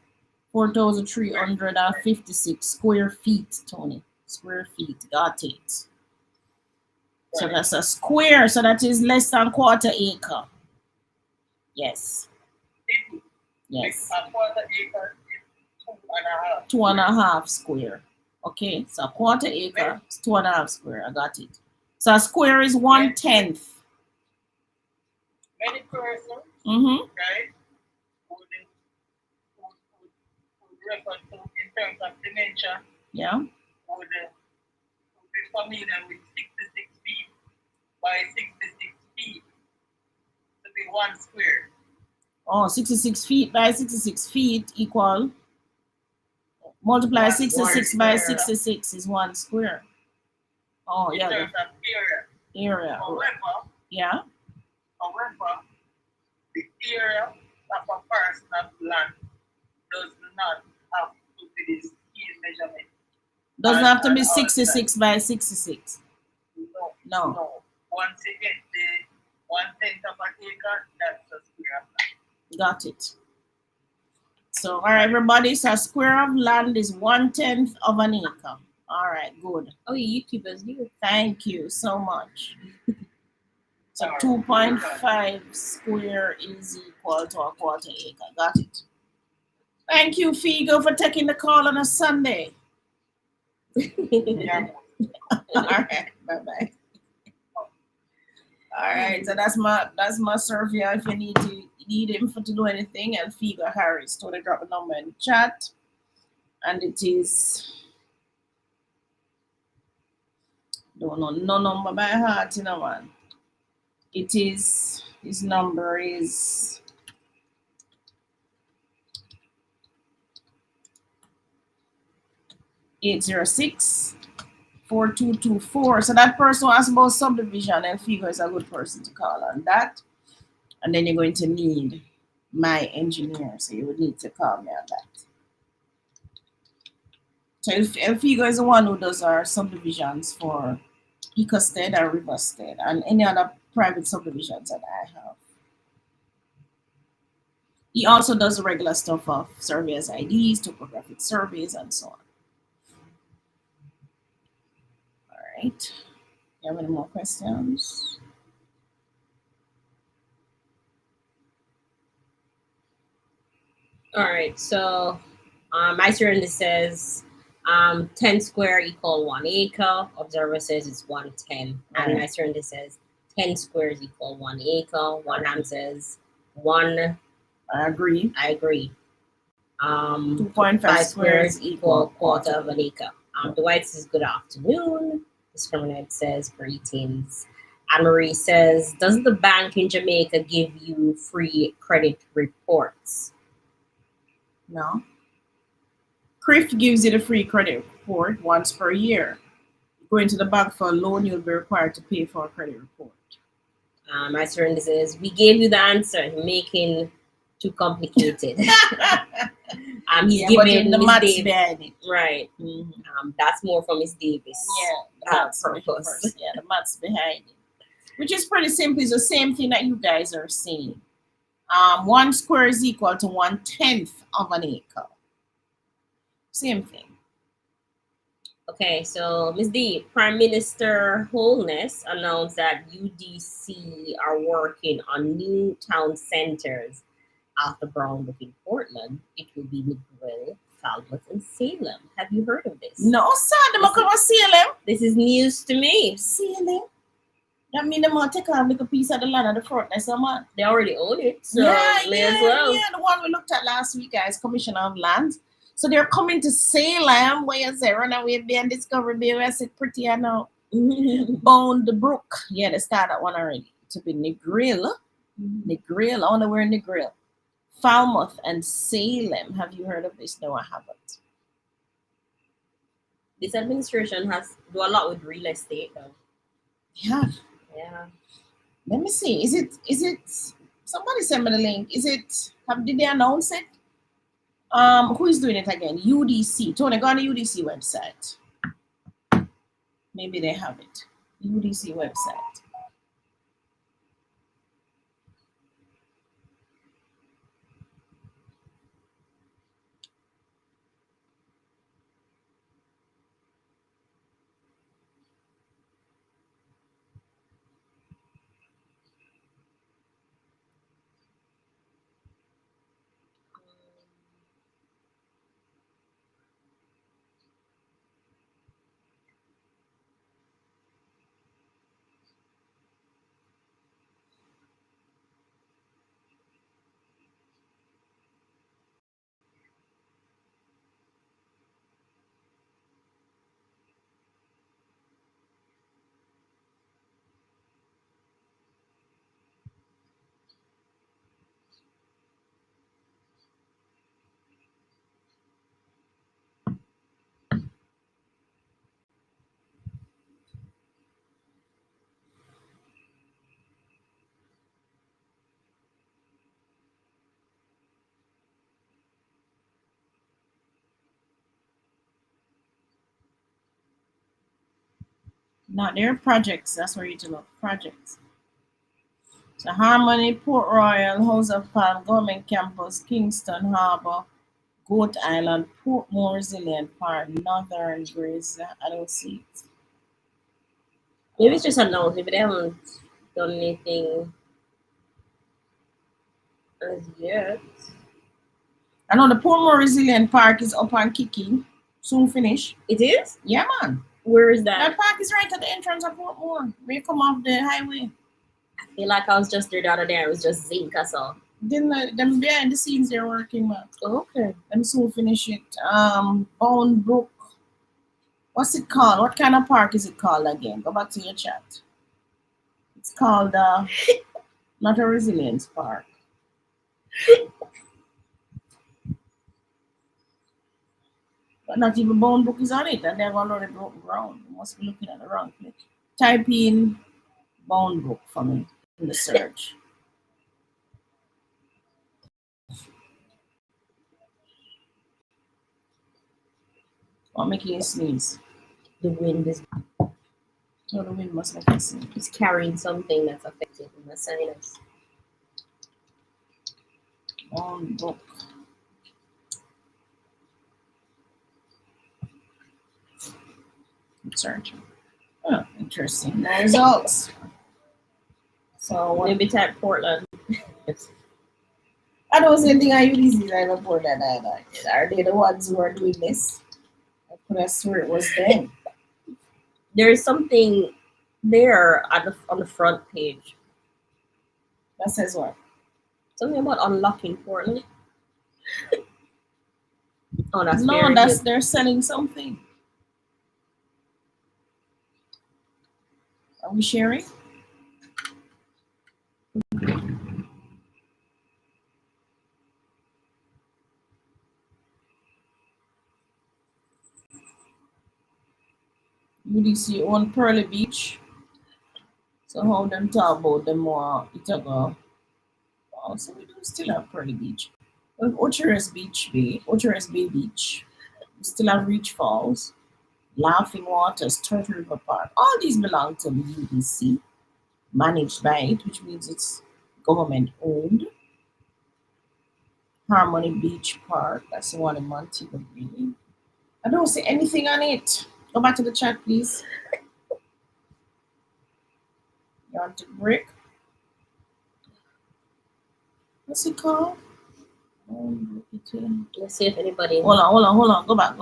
4,356 square feet, Tony. Square feet. Got it. So Right. that's a square. So that is less than quarter acre. Yes. Yes. A quarter acre is 2.5. 2.5 square. Okay. So a quarter acre is 2.5 square. I got it. So a square is 1/10. Many persons, Mm-hmm. right, would refer to in terms of dimension, Yeah. would be familiar with 66 feet by 66 feet to be 1 square. Oh, 66 feet by 66 feet equal. Multiply One 66 by square. 66 is 1 square. Oh, In yeah. terms of area. Area. Yeah. However, the area of a person of land does not have to be the scale measurement. Doesn't have to be And 66 by 66. No. Once you get the 1/10 of an acre, that's a square of land. Got it. So, all right, everybody. So, a square of land is 1/10 of an acre. All right, good. Oh, you YouTubers do. Thank you so much. So, 2.5 square is equal to a quarter acre. Got it. Thank you, Figo, for taking the call on a Sunday. Yeah. All right, bye-bye. All right, so that's my survey. If you need him for to do anything, and Figo Harris, totally drop the number in the chat, and it is don't know no number by heart, you know, man. It is his number is 806-4224. So that person who asks about subdivision, and Figo is a good person to call on that. And then you're going to need my engineer, so you would need to call me on that. So if Figo is the one who does our subdivisions for Ecosted and Riversted, and any other private subdivisions that I have. He also does the regular stuff of surveyors IDs, topographic surveys, and so on. All right. You have any more questions? All right. So my student says 10 square equal 1 acre. Observer says it's 110. And my student says 10 squares equal 1 acre. One hand says 1. I agree. 2.5 squares equal quarter of an acre. The White says good afternoon. Discriminate says greetings. Anne Marie says, does the bank in Jamaica give you free credit reports? No. CRIF gives you the free credit report once per year. Going to the bank for a loan, you'll be required to pay for a credit report. My friend says, we gave you the answer. You're making too complicated. He's giving the Miss maths Davis. behind it. Right. That's more for Miss Davis. Yeah, purpose. Yeah, the maths behind it. Which is pretty simple. It's the same thing that you guys are saying. 1 square is equal to 1/10 of an acre. Same thing. Okay, so Ms. D, Prime Minister Holness announced that UDC are working on new town centers after Brownbrook in Portland. It will be Negril, Falmouth, and Salem. Have you heard of this? No, sir. They might come and Salem. This is news to me. Salem. That means they might take a little piece of the land at the front. That's man. They already own it, so may as well. Yeah, the one we looked at last week, guys, Commissioner of Land. So they're coming to Salem, where you say run away be and discover be where it's pretty and now. Bound the Brook. Yeah, they started that one already. To be Negril. Negril. I wonder where Negril. Falmouth and Salem. Have you heard of this? No, I haven't. This administration has do a lot with real estate though. Yeah. Yeah. Let me see. Is it somebody send me the link? Did they announce it? Who is doing it again? UDC. Tony, go on the UDC website. Maybe they have it. UDC website. Now, there are projects. That's where you to look. Projects. So, Harmony, Port Royal, House of Palm, Government Campus, Kingston Harbor, Goat Island, Portmore Resilient Park, Northern Grace. I don't see it. Maybe it's just announced. Maybe they haven't done anything as yet. I know the Portmore Resilient Park is up and kicking. Soon finish. It is? Yeah, man. Where is that? That park is right at the entrance of Portmore. Where you come off the highway. I feel like I was just there the other day. It was just zinc I saw. Then them behind the scenes they're working, man. Okay. Them soon finish it. Bound Brook. What's it called? What kind of park is it called again? Go back to your chat. It's called not a resilience park. But not even Bound Brook is on it, and they've already broken ground. You must be looking at the wrong place. Type in Bound Brook for me in the search. What making you sneeze? The wind is. So the wind must make us. It's carrying something that's affecting the sinus. On book. Search. Oh, interesting. The results. So what? Maybe type Portland. I don't see anything I use I don't put that either. Are they the ones who are doing this? I could have sworn it was them. There's something there on the front page. That says what? Something about unlocking Portland. Oh, that's no, very that's good. they're selling something. Are we sharing? UDC on Pearly Beach. So how them talk about them more Itago. Oh, so we do still have Pearly Beach. We have Ocheres Bay Beach. We still have Reach Falls, Laughing Waters, Turtle River Park. All these belong to the UDC, managed by it, which means it's government owned. Harmony Beach Park, that's the one in Montego Bay. I don't see anything on it. Go back to the chat, please. You want to break? What's it called? Let's see if anybody. Hold on. Go back.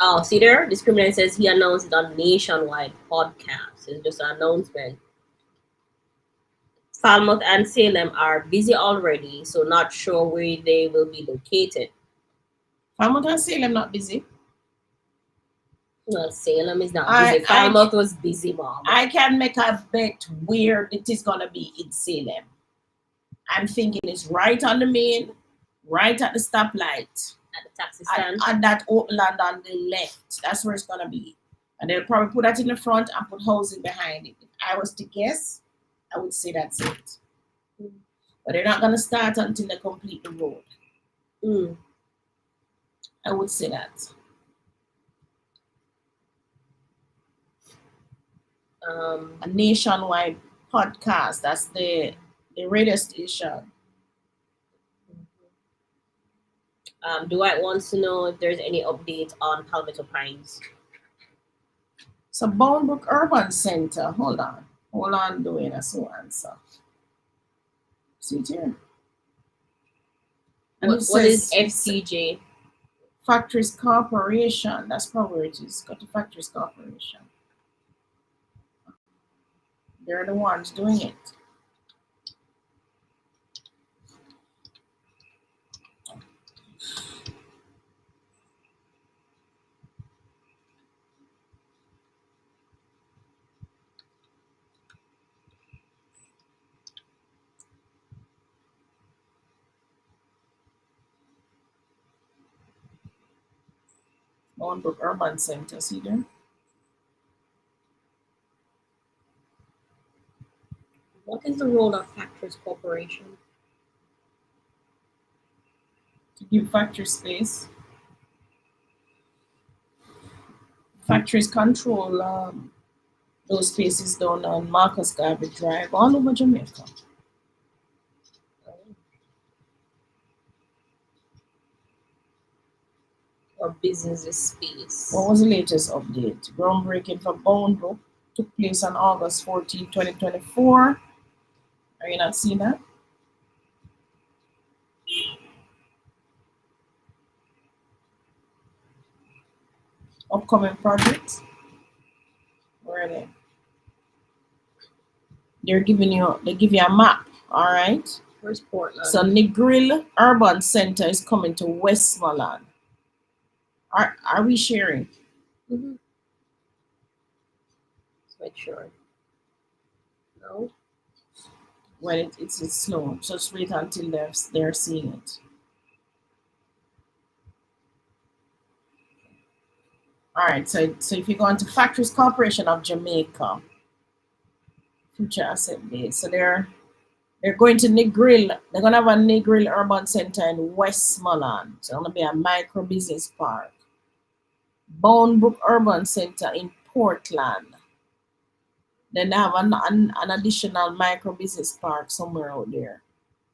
Oh, see there? Discriminator says he announced it on Nationwide podcast. It's just an announcement. Falmouth and Salem are busy already, so not sure where they will be located. Falmouth and Salem not busy. Well, Salem is not busy. Falmouth was busy, Mom. I can make a bet where it is gonna be in Salem. I'm thinking it's right on the main, right at the stoplight. At the taxi stand. At that open land on the left. That's where it's gonna be. And they'll probably put that in the front and put housing behind it. If I was to guess, I would say that's it. But they're not gonna start until they complete the road. I would say that. A Nationwide podcast. That's the radio station. Dwight wants to know if there's any update on Palmetto Pines. So Bonebrook Urban Center. Hold on, doing a so answer. See it here. And What is FCJ? Factories Corporation. That's probably where it is. Got the Factories Corporation. They're the ones doing it. Bonebrook Urban Center, see there? What is the role of Factories Corporation? To give factory space. Factories control those spaces down on Marcus Garvey Drive, all over Jamaica. Or business space. What was the latest update? Groundbreaking for Bonebrook took place on August 14, 2024. Are you not seeing that? Upcoming projects. Where are they? They give you a map, all right? Where's Portland? So Negril Urban Center is coming to Westmoreland. Are we sharing? Let's make sure. No. Well, it's slow. Just wait until they're seeing it. All right. So if you go into Factories Corporation of Jamaica, future asset base. So they're going to Negril. They're gonna have a Negril Urban Center in Westmoreland. So it's gonna be a micro business park. Boundbrook Urban Center in Portland. Then they have an additional micro business park somewhere out there.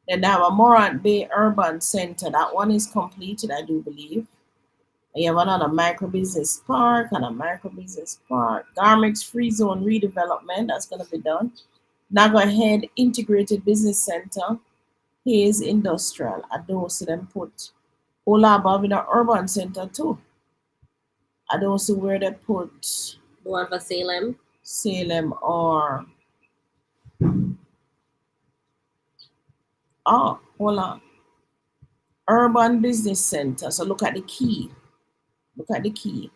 Then they have a Morant Bay Urban Center. That one is completed, I do believe. And you have another micro business park and a micro business park. Garmix Free Zone redevelopment, that's going to be done. Nago Head Integrated Business Center. Hayes Industrial. I don't see them put Olabov in an urban center too. I don't see where they put The one for Salem. Salem or oh, hold on. Urban Business Center. So look at the key. Look at the key.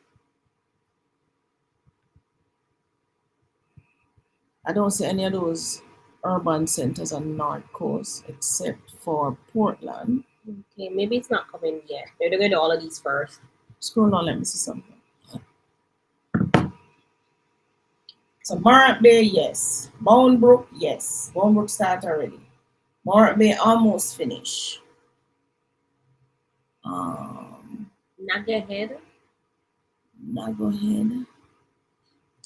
I don't see any of those urban centers on North Coast except for Portland. Okay, maybe it's not coming yet. Maybe they're going to do all of these first. Scroll on, let me see something. So Morant Bay, yes. Boundbrook, yes. Boundbrook start already. Morant Bay almost finished. Naga Head. Nago Head.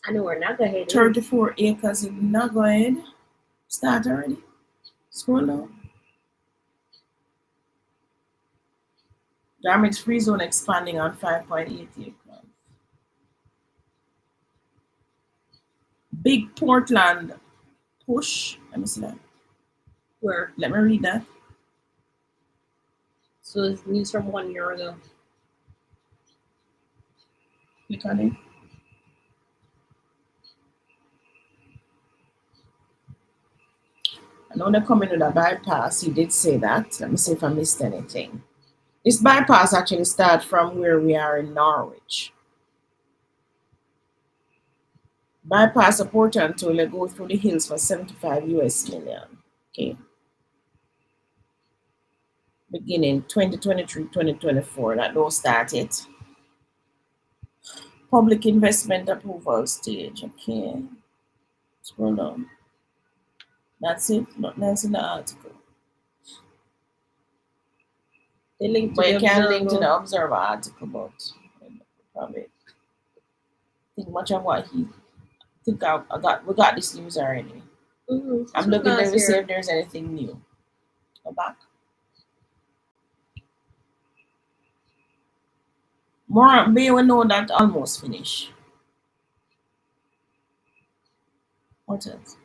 I know where Naga Head is. 34 acres in Nago Head. Start already. Scroll down. Garmix Free Zone expanding on 5.8 acres. Big Portland push. Let me see that. Where? Let me read that. So it's news from 1 year ago. Click on it. I know they're coming with a bypass. He did say that. Let me see if I missed anything. This bypass actually starts from where we are in Norwich. Bypass a port until they go through the hills for 75 US million. Okay. Beginning 2023, 2024. That don't start it. Public investment approval stage. Okay. Scroll down. That's it. Nothing else in the article. They link to But the you can link to Observer. the Observer article, but probably think much of what he think we got this news already. I'm looking there to see if there's anything new. Go back. Morant Bay, we know that almost finished. What else?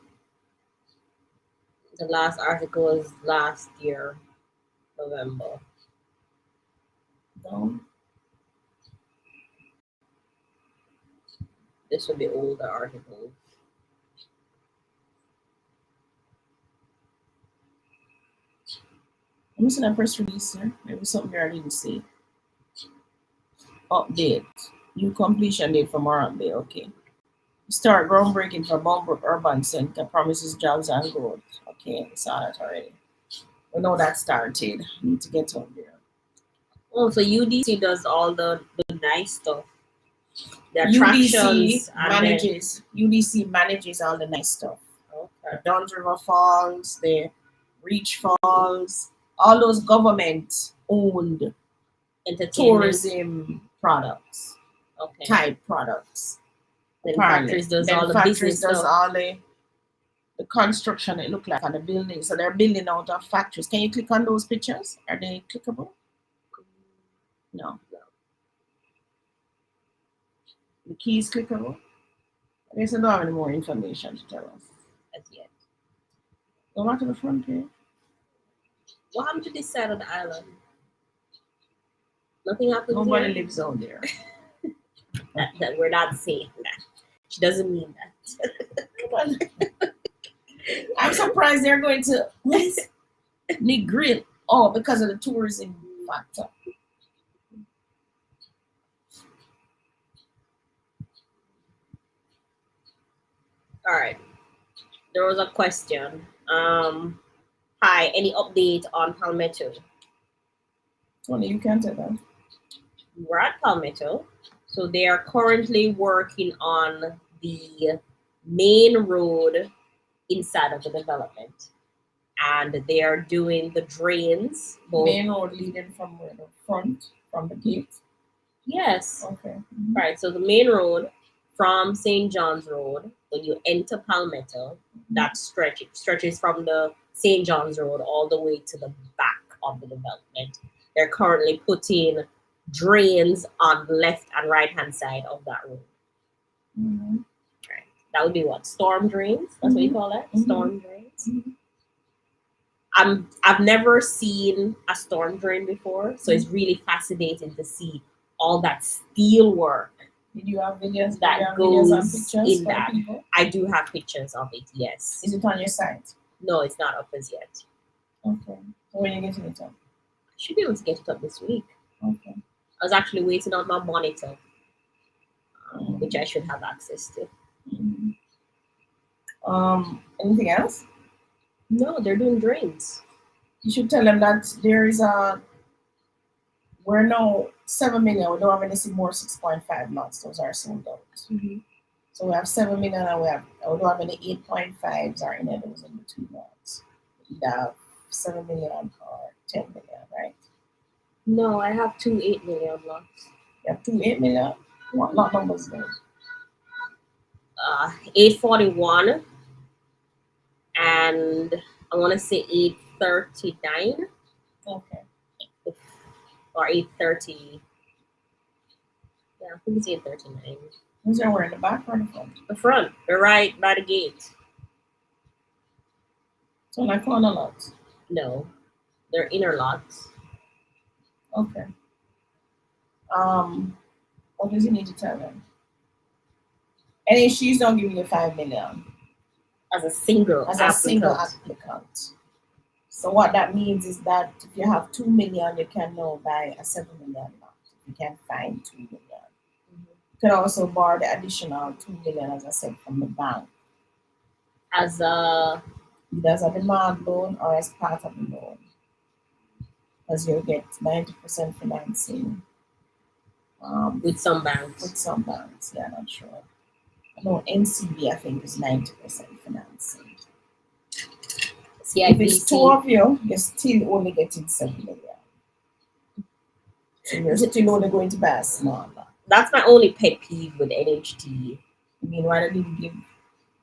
The last article was last year, November. Down. This would be older articles. I'm missing a press release here. Maybe something there I didn't see. Update. New completion date for Morant Bay. Okay. Start groundbreaking for Boundbrook Urban Center. Promises jobs and growth. Okay, we saw that already. We know that started. Need to get up there. Oh, so UDC does all the nice stuff. The attractions UDC manages all the nice stuff. Okay. The Duns River Falls, the Reach Falls, all those government owned Entertainment. tourism products, Okay. type products. Then Apparently. factories does Then all the factories business does stuff. all the construction, it look like, on the building. So they're building out of factories. Can you click on those pictures? Are they clickable? No. The key is clickable. I guess I don't have any more information to tell us. As yet. Go back to the front page. What happened to this side of the island? Nothing happens Nobody here? lives out there. that we're not saying that. She doesn't mean that. I'm surprised they're going to Negril. Oh, because of the tourism factor. All right. There was a question. Hi, any update on Palmetto? Tony, you can tell them. We're at Palmetto. So they are currently working on the main road inside of the development. And they are doing the drains. Both. Main road leading from where? The front, from the gate. Yes. Okay. Right. So the main road from St. John's Road, when you enter Palmetto, that stretches from the St. John's Road all the way to the back of the development. They're currently putting drains on the left and right hand side of that road. Mm-hmm. Right. That would be what? Storm drains? That's what you call that? Mhm. Storm drains. Mhm. I've never seen a storm drain before, so it's really fascinating to see all that steel work Did you have videos? that Did you have videos and goes pictures in for that. people? I do have pictures of it, yes. Is it on your site? No, it's not up as yet. Okay. So when you getting it up? I should be able to get it up this week. Okay. I was actually waiting on my monitor, which I should have access to. Mhm. Anything else? No, they're doing drains. You should tell them that there is we're now 7 million. We don't have any more 6.5 lots. Those are sold out. So we have 7 million and we don't have any 8.5s or any of those in between lots. We have 7 million or 10 million, right? No, I have 2 8 million lots. You have 2 8 million. What lot numbers those? 841 and I want to say 839 Okay. or 830. Yeah, I think it's 839. Those are where in the back or the front? The front, they're right by the gate. So like corner lots. No, they're inner lots. Okay. What does he need to tell them? And if she's not giving you 5 million As a single as applicant. a single applicant. So what that means is that if you have 2 million, you can now buy a 7 million lot. You can find 2 million. You can also borrow the additional 2 million, as I said, from the bank, As a either as a demand loan or as part of the loan. Because you'll get 90% financing with some banks. with some banks. Yeah, not sure. No, NCB, I think, is 90% financing. If it's 2 of you, you're still only getting 7 million. So you're still only going to buy a small lot. That's my only pet peeve with NHT. I mean, why don't you give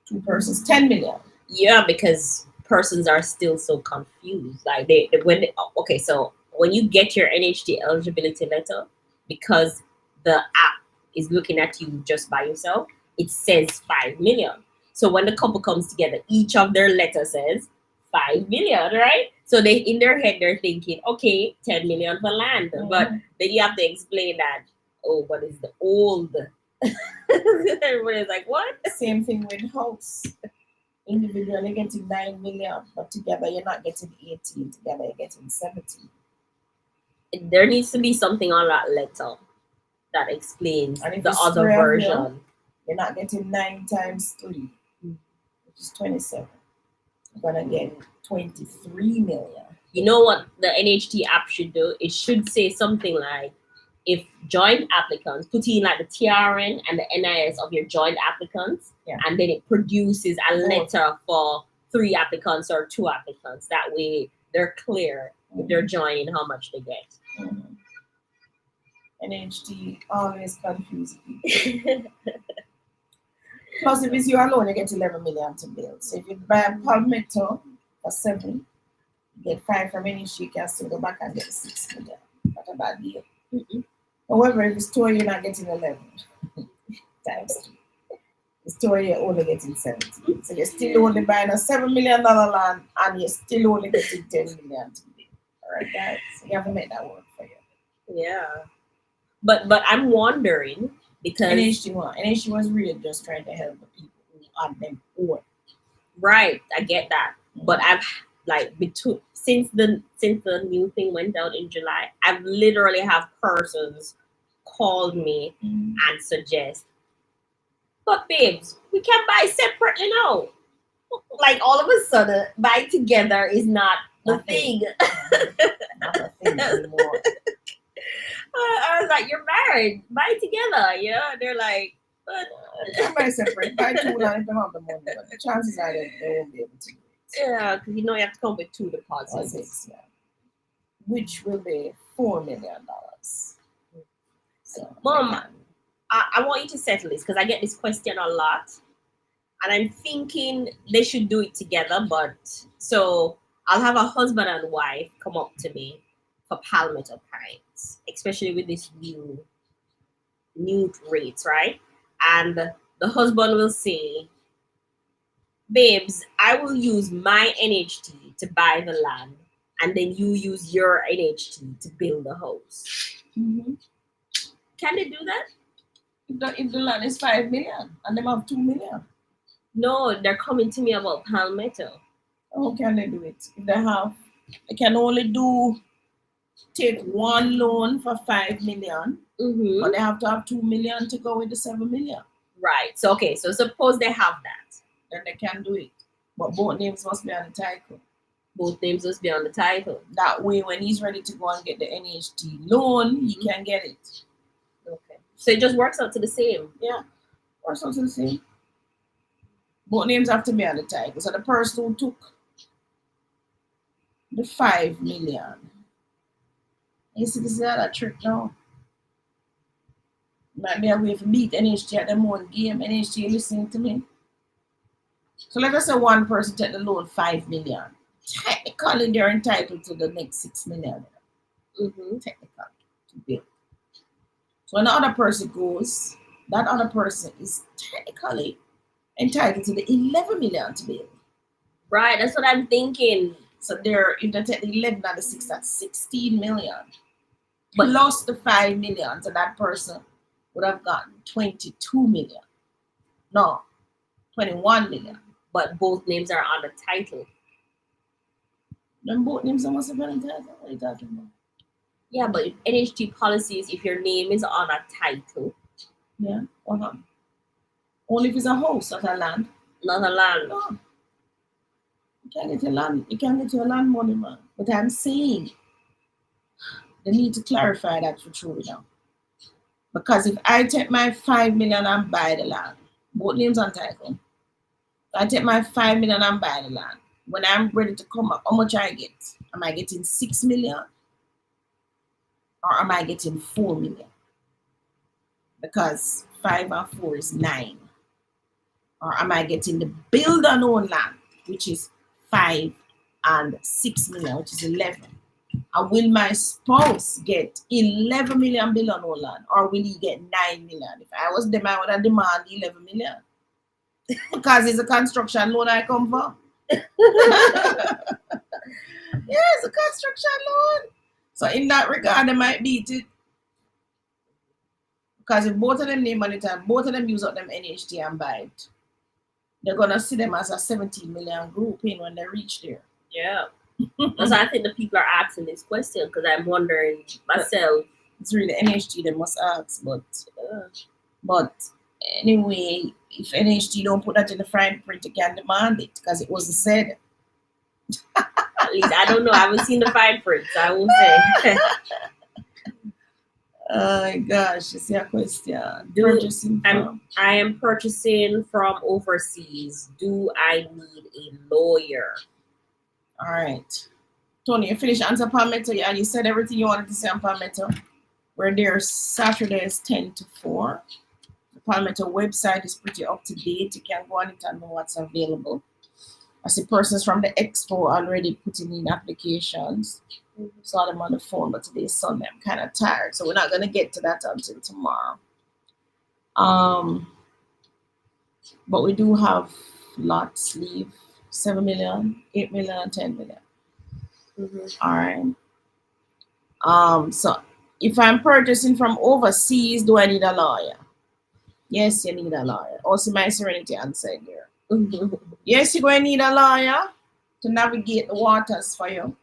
2 persons 10 million? Yeah, because persons are still so confused. Like okay, so when you get your NHT eligibility letter, because the app is looking at you just by yourself, it says 5 million. So when the couple comes together, each of their letter says 5 million, right? So they in their head they're thinking, okay, 10 million for land. But then you have to explain that, oh, but it's the old. Everybody's like, what? Same thing with house. Individually getting 9 million, but together you're not getting 18. Together you're getting 17. There needs to be something on that letter that explains And if the it's other 3 of you, version. you're not getting 9 times 3, which is 27. You're gonna get 23 million. You know what the NHT app should do? It should say something like, if joint applicants, put in like the TRN and the NIS of your joint applicants, Yeah. and then it produces a Both. letter for 3 applicants or 2 applicants. That way they're clear if they're joining how much they get. NHT always confuse people. Plus, if it's you alone, you get 11 million to build. So if you buy a Palmetto for 7, you get 5 from NHT, you can still go back and get 6 million. Not a bad deal. However, if it's 2, you're not getting 11 times 2. It's 2, you're only getting 17. So you're still only buying a $7 million land and you're still only getting 10 million to build. All right, guys? So you have to make that work for you. Yeah. But I'm wondering, because NHT was really just trying to help the people who are them poor. right, I get that. But I've like since the new thing went out in July, I've literally have persons called me and suggest, but babes, we can buy separately now. Like all of a sudden, buy together is not the thing. Not a thing anymore. I was like, you're married, buy together. Yeah, they're like, But buy separate, buy two land if they have the money, but the chances are that they won't be able to do it. Yeah, because you have to come with 2 Or deposits. 6, yeah. Which will be $4 million. So, Mom, I want you to settle this because I get this question a lot. And I'm thinking they should do it together. But so I'll have a husband and wife come up to me for Palmetto Pints, especially with this new rates, right? And the husband will say, babes, I will use my NHT to buy the land, and then you use your NHT to build the house. mm-hmm. Can they do that? If the land is 5 million and they have 2 million, No, they're coming to me about Palmetto. how can they do it? If they can only take one loan for 5 million, Mm-hmm. but they have to have 2 million to go with the 7 million. Right. So, okay. So, suppose they have that. Then they can do it. But both names must be on the title. Both names must be on the title. That way, when he's ready to go and get the NHT loan, he can get it. Okay. So, it just works out to the same. Yeah. Or something the same. Both names have to be on the title. So, the person who took the 5 million. You see, this is not a trick now. Might be a way to beat NHT at the own game. NHT listening to me. So let us say one person take the loan 5 million. Technically, they're entitled to the next 6 million. Mm-hmm. Technically, to build. So when the other person goes, that other person is technically entitled to the 11 million to build. Right. That's what I'm thinking. So if they take the 11 and the 6, that's 16 million. But plus the 5 million, so that person would have gotten 22 million. No, 21 million. But both names are on the title. Then both names must have been entitled. What are you talking about? Yeah, but NHT policies, if your name is on a title. Yeah, only if it's a house, not a land. Not a land. No. You can't get your land. You can't get your land money, man. But I'm saying they need to clarify that for true now. Because if I take my 5 million and buy the land, both names on title. I take my 5 million and buy the land. When I'm ready to come up, how much I get? Am I getting 6 million? Or am I getting 4 million? Because 5 and 4 is 9. Or am I getting the build and own land, which is 5 and 6 million, which is 11? And will my spouse get 11 million build and own land? Or will he get 9 million? If I was them, I would have demanded 11 million. Because it's a construction loan I come for. Yeah, it's a construction loan. So in that regard, they might beat it. Because if both of them name on it and both of them use up them NHT and buy it, they're going to see them as a 17 million group in when they reach there. Yeah. That's why I think the people are asking this question, because I'm wondering myself. It's really NHT they must ask, but anyway, if NHT don't put that in the fine print, you can demand it because it wasn't said. At least I don't know. I haven't seen the fine print, so I won't say. Oh my gosh, you see a question. I am purchasing from overseas. Do I need a lawyer? All right. Tony, you finished answer Palmetto, yeah, and you said everything you wanted to say on Palmetto. We're there Saturdays 10 to 4. The Palmetto website is pretty up to date. You can go on it and know what's available. I see persons from the Expo already putting in applications. Saw them on the phone, but today's Sunday. I'm kind of tired, so we're not going to get to that until tomorrow. But we do have lots leave. 7 million, 8 million, 10 million. All right. So if I'm purchasing from overseas, do I need a lawyer? Yes, you need a lawyer. Also, my Serenity answered here. Yes, you're going to need a lawyer to navigate the waters for you.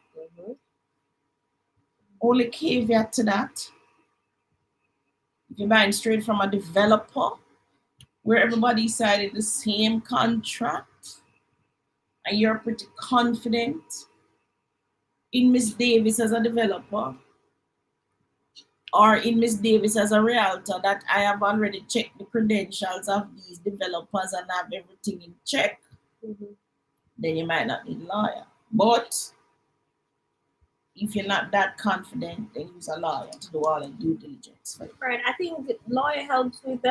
Only caveat to that, if you're buying straight from a developer where everybody signed the same contract and you're pretty confident in Miss Davis as a developer, or in Miss Davis as a realtor that I have already checked the credentials of these developers and have everything in check, then you might not need a lawyer. But if you're not that confident, then use a lawyer to do all the due diligence for you. Right. I think lawyer helps with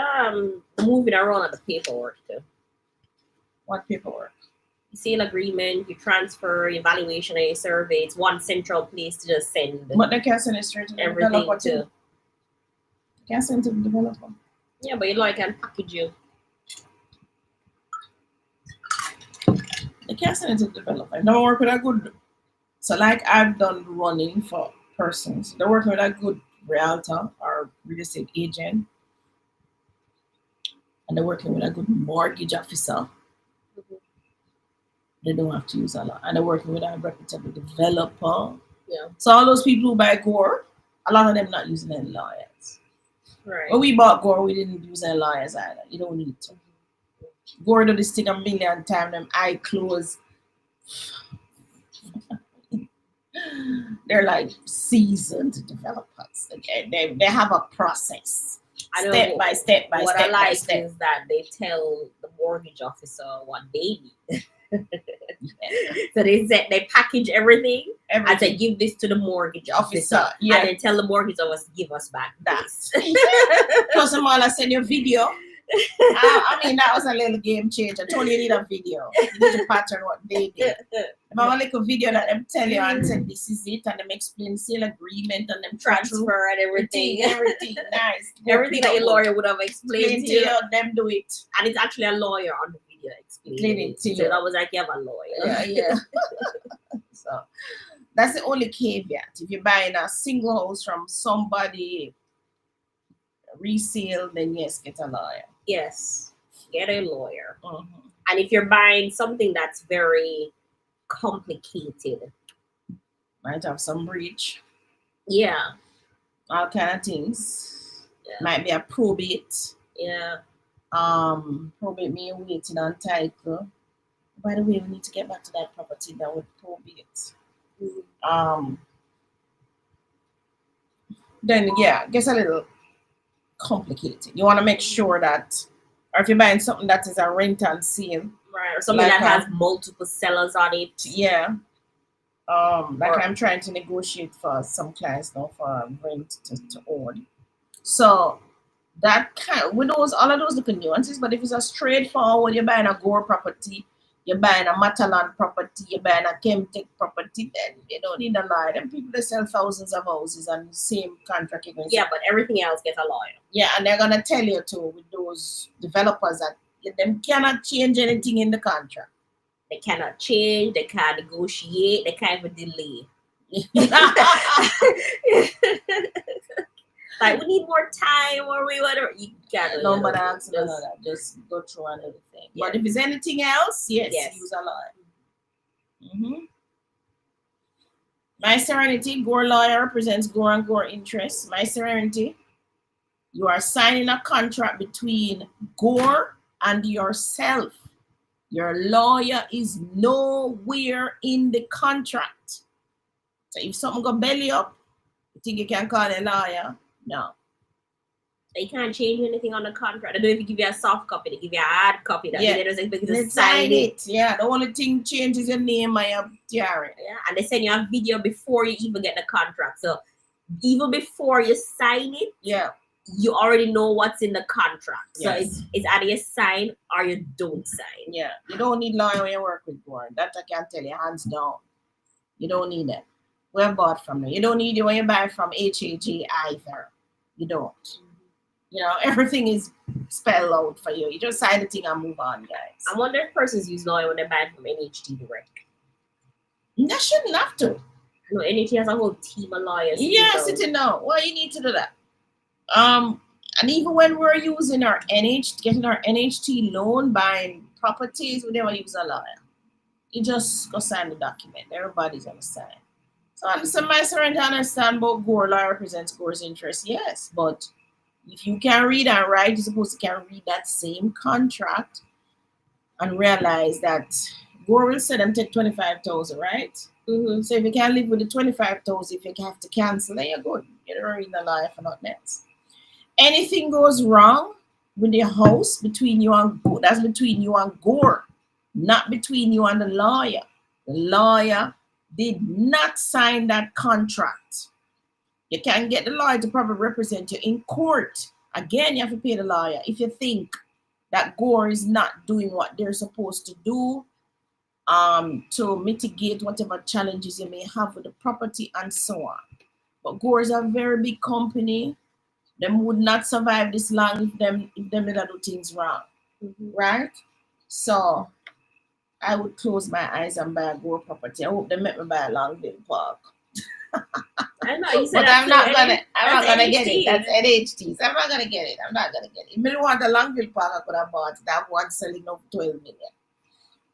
moving around of the paperwork too. What paperwork? You seal agreement, you transfer, your valuation, and your survey. It's one central place to just send But they can send it straight to the everything developer too. to. They can send it to the developer. Yeah, but your lawyer can package you. They can send it to the developer. Don't work with a good. So like I've done running for persons. They're working with a good realtor or real estate agent. And they're working with a good mortgage officer. They don't have to use a lot. And they're working with a reputable developer. Yeah. So all those people who buy Gore, a lot of them not using any lawyers. Right. When we bought Gore, we didn't use any lawyers either. You don't need to. Gore do this thing a million times, them eye close. They're like seasoned developers. They have a process. Step by step by what step I like by step. is that they tell the mortgage officer what they need. So they package everything and they give this to the mortgage officer. Yeah. And then tell the mortgage officer give us back That. this. Plus, I'm all send you a video. I mean, that was a little game changer. Tony, you need a video. You need to pattern what they did. I like a video that them tell you and said this is it, and them explain sale agreement and them Transfer and everything. Everything nice. Everything that your lawyer would have explained to you. Them do it. And it's actually a lawyer on the video explaining it. So that was like you have a lawyer. Yeah. So that's the only caveat. If you're buying a single house from somebody resale, then yes, get a lawyer. Yes, get a lawyer. And if you're buying something that's very complicated, might have some breach. Yeah. All kind of things. Yeah. Might be a probate. Yeah. Probate mean waiting on title. By the way, we need to get back to that property that with probate. Then yeah, gets a little complicated. You want to make sure that, or if you're buying something that is a rent and sale, right, or something like that has multiple sellers on it. Yeah. Like I'm trying to negotiate for some clients now for rent to own. So that with those all of those little nuances, but if it's a straightforward, you're buying a Gore property, you're buying a Matalan property, you're buying a Chemtech property, then you don't need a lawyer. Them people they sell thousands of houses and the same contract. Yeah, but everything else gets a lawyer. Yeah, and they're gonna tell you too with those developers that them cannot change anything in the contract. They cannot change, they can't negotiate, they can't even delay. Like we need more time or we whatever. You gotta nobody asks about that. Just go through another thing. Yeah. But if it's anything else, yes. Use a lawyer. My Serenity, Gore lawyer represents Gore and Gore interests. My Serenity, you are signing a contract between Gore and yourself. Your lawyer is nowhere in the contract. So if something go belly up, you think you can call a lawyer? No. They can't change anything on the contract. I don't know if you give you a soft copy, they give you a hard copy. That they just expect you to sign it. Yeah, the only thing changes your name and your tiara. Yeah, and they send you a video before you even get the contract. So even before you sign it, you already know what's in the contract. So it's either you sign or you don't sign. Yeah, you don't need lawyer when you work with Gore. That I can tell you, hands down. You don't need it. We have bought from them. You don't need it when you buy from HAG either. You don't. You know, everything is spelled out for you. You just sign the thing and move on, guys. I wonder if persons use lawyer when they buy from NHT direct. They shouldn't have to. No, NHT has a whole team of lawyers. Yeah, sitting down. Well, you need to do that. And even when we're using our getting our NHT loan, buying properties, we never use a lawyer. You just go sign the document. Everybody's gonna sign. So my surrender understand about Gore lawyer represents Gore's interest, yes, but if you can read and write, you're supposed to can read that same contract and realize that Gore will say them take 25,000, right? Mm-hmm. So if you can live with the 25,000, if you have to cancel, then you're good. You're in the life and nothing else. Anything goes wrong with your house between you and Gore, that's between you and Gore, not between you and the lawyer. The lawyer did not sign that contract. You can get the lawyer to probably represent you in court. Again, you have to pay the lawyer. If you think that Gore is not doing what they're supposed to do, to mitigate whatever challenges you may have with the property and so on. But Gore is a very big company. Them would not survive this long if them did do things wrong. Mm-hmm. Right? So I would close my eyes and buy a Gore property. I hope they make me buy a Longville Park. I know you said But I'm not gonna get NHT. it. That's NHTs. I'm not gonna get it. I'm not gonna get it. If I want a Longville Park, I could have bought that one selling of 12 million.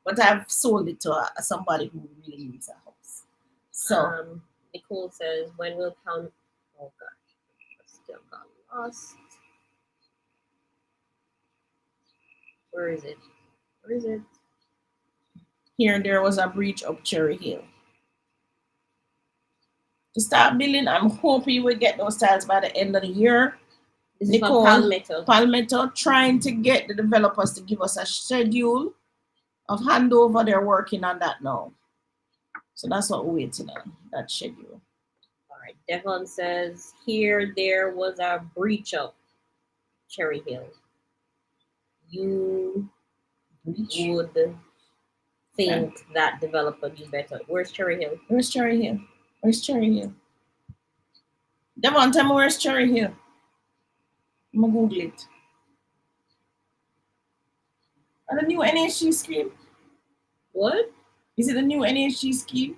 But I've sold it to somebody who really needs a house. So Nicole says, when will count? Oh gosh, still got lost. Where is it? Where is it? here there was a breach of Cherry Hill. To start building, I'm hoping you will get those tiles by the end of the year. This Nicole, is from Palmetto, trying to get the developers to give us a schedule of handover. They're working on that now. So that's what we're waiting on, that schedule. All right. Devon says, here there was a breach of Cherry Hill. You would think that developer do better. Where's Cherry Hill? Where's Cherry Hill? Where's Cherry Hill? Devon, tell me where's Cherry Hill? I'm gonna Google it. Are the new NHG scheme? What? Is it the new NHG scheme?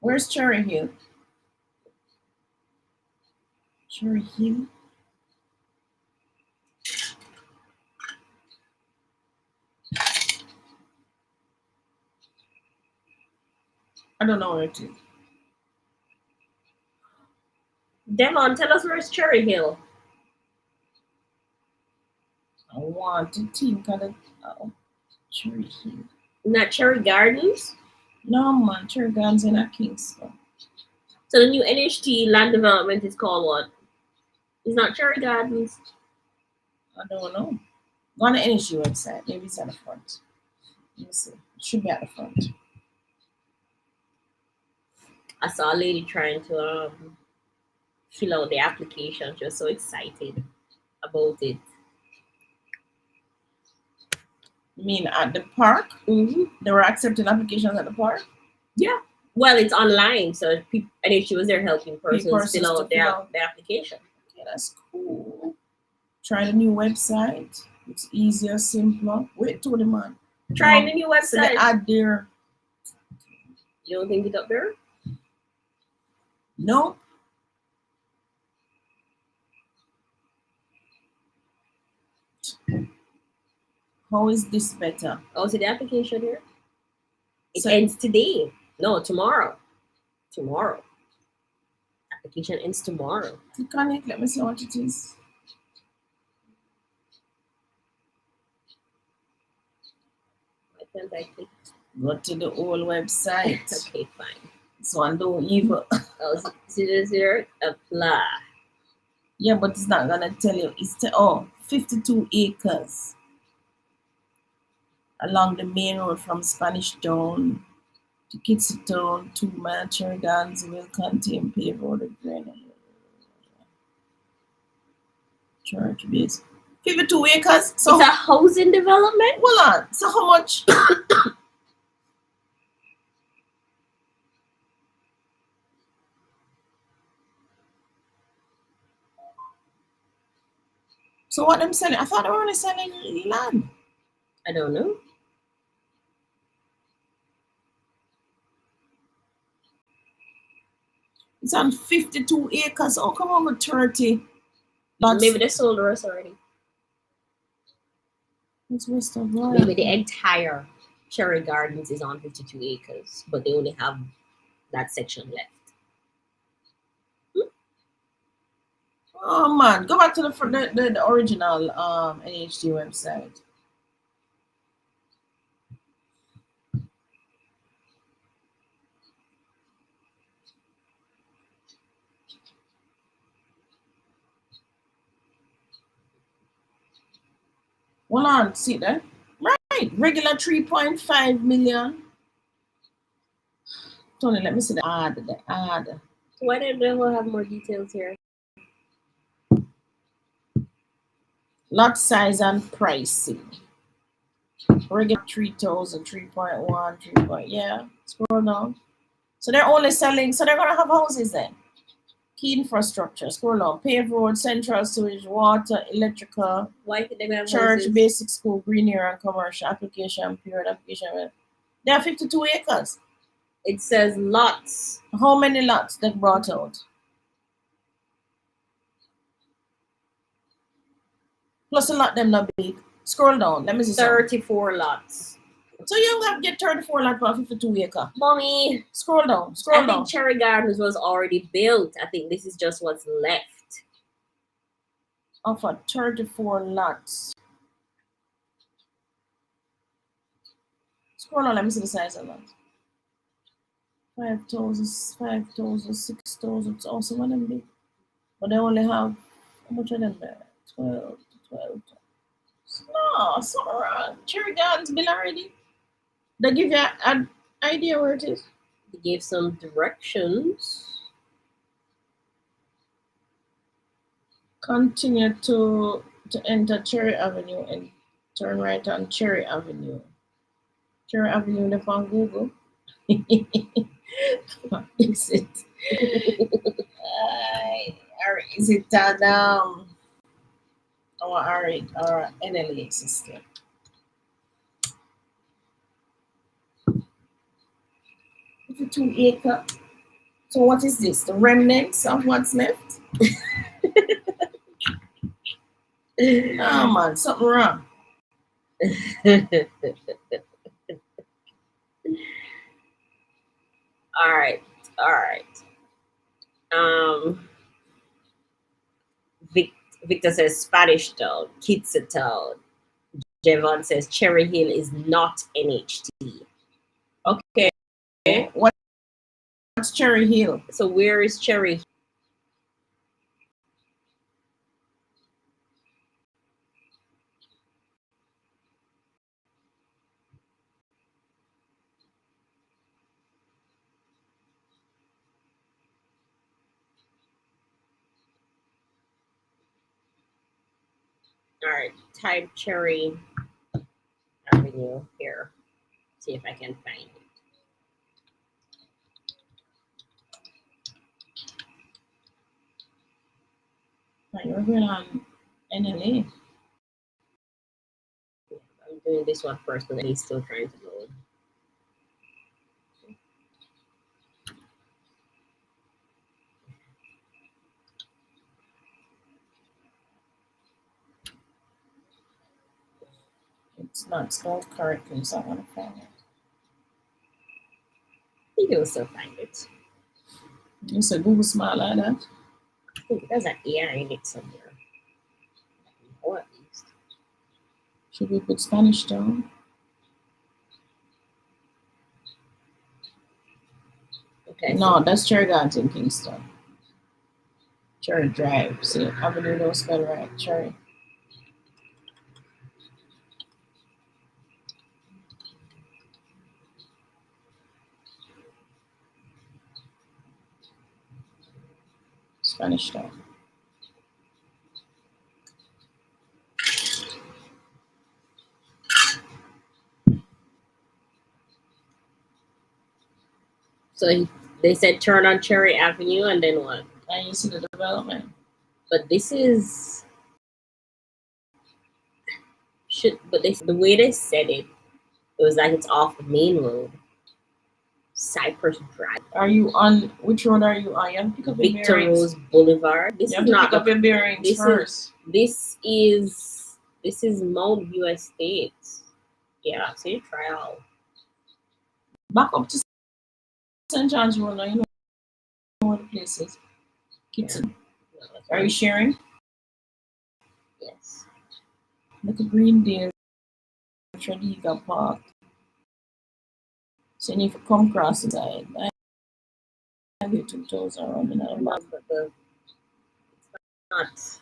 Where's Cherry Hill? Cherry Hill? I don't know where it is. Devon, tell us where's Cherry Hill. I want to think of it. Oh, Cherry Hill. Not Cherry Gardens? No, man. Cherry Gardens in a Kingston. So the new NHT land development is called what? It's not Cherry Gardens. I don't know. Go on the NHG website. Maybe it's at the front. Let me see. It should be at the front. I saw a lady trying to fill out the application. She was so excited about it. You mean at the park? Mm-hmm. They were accepting applications at the park? Yeah. Well, it's online, so NHG was there helping persons fill out their application. Okay, that's cool. Try the new website. It's easier, simpler. Wait till the man. Try the new website. So they add there. You don't think it's up there? No. How is this better? Oh, so the application here? It So- ends today. No, tomorrow. Tomorrow. Application ends tomorrow. Click on it. Let me see what it is. Why can't I click? Go to the old website. Okay, fine. This one don't even. Oh, 0 apply. Yeah, but it's not gonna tell you. It's 52 acres along the main road from Spanish Town to Kitsiltown to Cherry Gardens will contain paved road and drainage. Church base. 52 acres. So It's a housing development? hold on. So how much? So what I'm selling? I thought they were only selling land. I don't know. It's on 52 acres. Oh, come on with 30. Lots. Maybe they sold the rest already. It's west of Royal. Maybe the entire Cherry Gardens is on 52 acres, but they only have that section left. Oh man, go back to the original NHD website. Hold on, see that? Right, regular 3.5 million. Tony, let me see the ad. Why don't they have more details here? Lot size and pricing. Regular 3,000, 3.1, 3. Yeah, scroll down. So they're only selling, so they're gonna have houses then. Key infrastructure, scroll down. Paved road, central sewage, water, electrical, Why did they have church, houses? basic school, green area and commercial, application, period, application. They have 52 acres. It says lots. How many lots they brought out? Plus a lot them not big. Scroll down. Let me see. 34 lots. So you have to get 34 lots for 52 acre. Mommy. Scroll down. I think Cherry Gardens was already built. I think this is just what's left. For 34 lots. Scroll on, let me see the size of that. 5,000, 5,000, 6,000. Oh, some of them big. But they only have, how much of them there? 12. No, something wrong. Cherry Gardens bill already. They give you an idea where it is. They gave some directions. Continue to enter Cherry Avenue and turn right on Cherry Avenue. Cherry Avenue up on Google. What is it? Is it our NLA system? It's a 2 acre. So what is this? The remnants of what's left? Oh man, something wrong. All right. Victor says Spanish Town, Kitsa Town. Javon says Cherry Hill is not NHT. Okay. What's Cherry Hill? So where is Cherry Hill? All right, type Cherry Avenue here. See if I can find it. You're going on NLA. I'm doing this one first, and then he's still trying to load. It's not spelled correctly, so I want to find it. You'll still find it. You said Google Smart like that? I think it has an AI in it somewhere. Or at least. Should we put Spanish down? Okay. No, that's Cherry Gardens in Kingston. Cherry Drive. See, Avenue don't spell right. Cherry. Spanish Town. So they said turn on Cherry Avenue, and then what? And you see the development. But this is the way they said it, it was like it's off the main road. Cypress Drive. Are you on which road are you on? You have to pick up your Victor bearings. Rose Boulevard. This You is have to not pick up your bearings first. This is Mount View Estate. Yeah, so you try out. Back up to St. John's Road now, you know what the place is. Kitson. Yeah. No, Are you sharing? Yes. Look at Greendale, Tradiga Park. So if you come across the side, I have your 2,000 around in that map. But it's not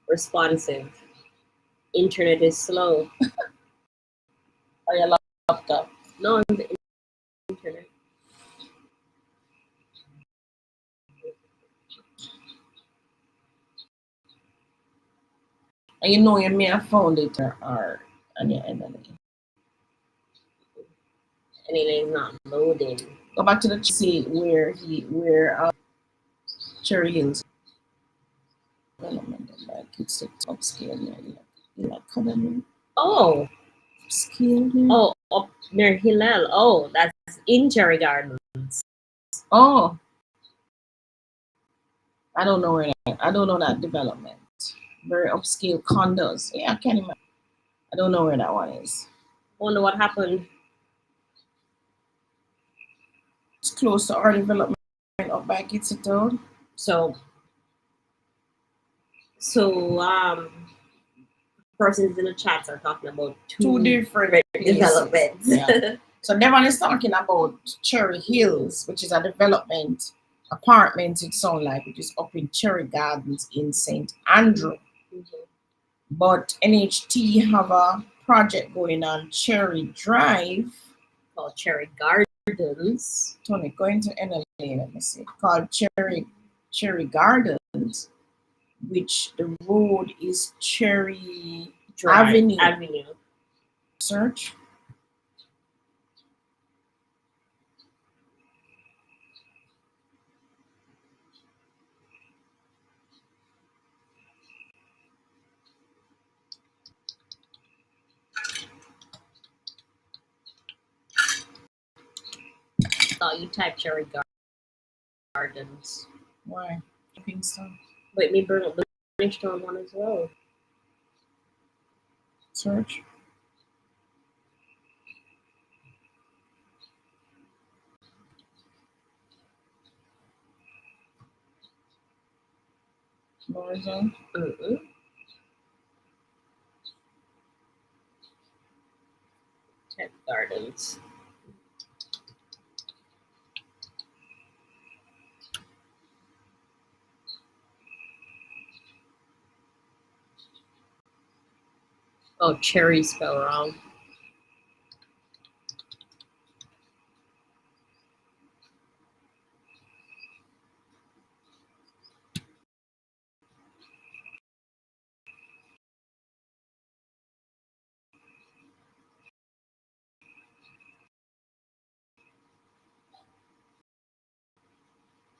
responsive. internet is slow. Or your laptop? No, on the internet. And you know you may have found it or on your end of it. Anything's not loading. Go back to the see where Cherry Hills development like it's upscale there. You like coming Oh, upscale there. oh, up near Hillel. Oh, that's in Cherry Gardens. Oh, I don't know that development. Very upscale condos. Yeah, I can't imagine. I don't know where that one is. Wonder what happened. It's close to our development up by Kitsito. So persons in the chats are talking about Two different places. developments. Yeah. So Devon is talking about Cherry Hills, which is a development, apartments it sounds like, which is up in Cherry Gardens in St. Andrew. But NHT have a project going on Cherry Drive. Called Cherry Gardens. Tony, going to NLA, let me see. Called Cherry Gardens, which the road is Cherry Avenue. Search. Oh, you type Cherry Gardens. Why? Kingston. Wait, me bring up the Stone one as well. Search. Horizon. Type Gardens. Oh, cherry spell wrong.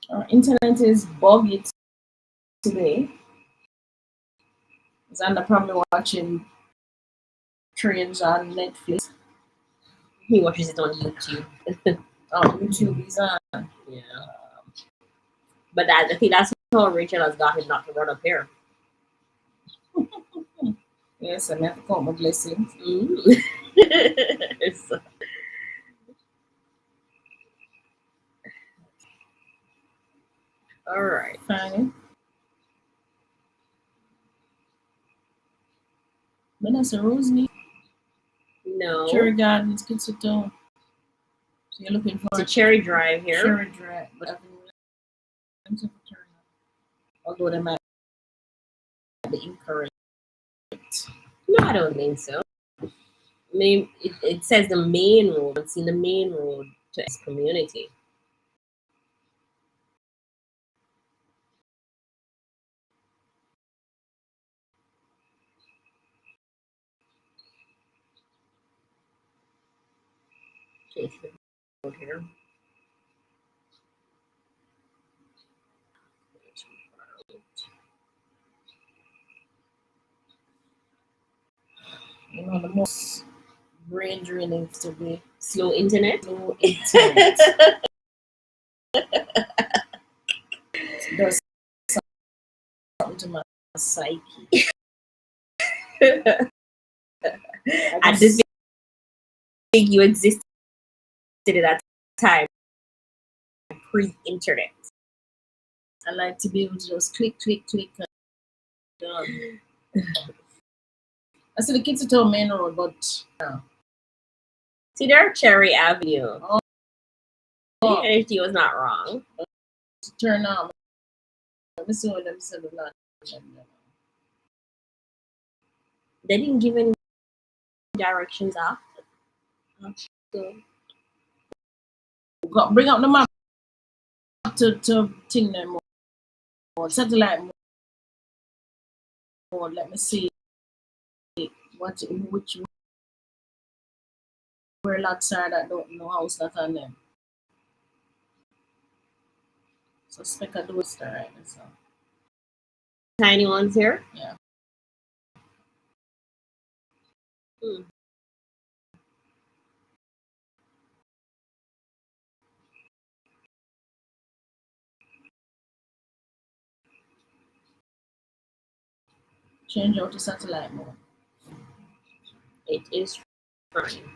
Our internet is buggy today. Xander probably watching trains on Netflix. He watches it on YouTube. Oh, YouTube is on. Yeah. But I think that's how Rachel has got him not to run up here. Yes, I have to count my blessings. All right. Fine. Vanessa Rosemary. No. Cherry Gardens, Kitsito. So you're looking for it's a Cherry Drive here. Cherry Drive, but although they might be incorrect. No, I don't think so. I mean, it says the main road. I've seen the main road to this community. Here. You know, the most brain draining to be Slow internet. Slow internet. Does something to my psyche. I just think you existed at that time pre-internet. I like to be able to just click, and done. I see the Kitsito main road, but see there, Cherry Avenue. Oh. Energy was not wrong. Turn on. Let me see what them said. They didn't give any directions after. So, Bring up the map to thing them more. Satellite more. Let me see which where lots are that don't know house that on them. So speck of those right so. tiny ones here. Yeah. Change out to satellite mode. It is trying.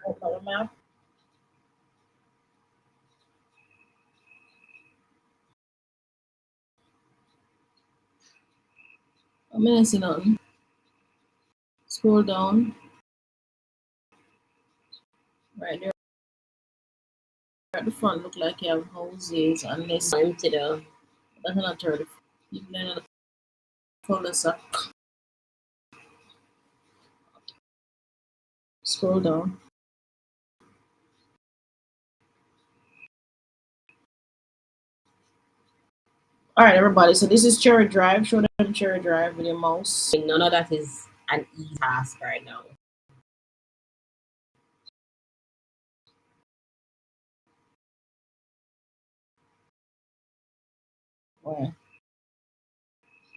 Open the map. I'm gonna see nothing. Scroll down. Right there at the front look like you have houses unless Into the that's not 30. People in the cul-de-sac. Scroll down. Alright everybody, so this is Cherry Drive. Show them Cherry Drive with your mouse. none of that is an easy task right now. Where?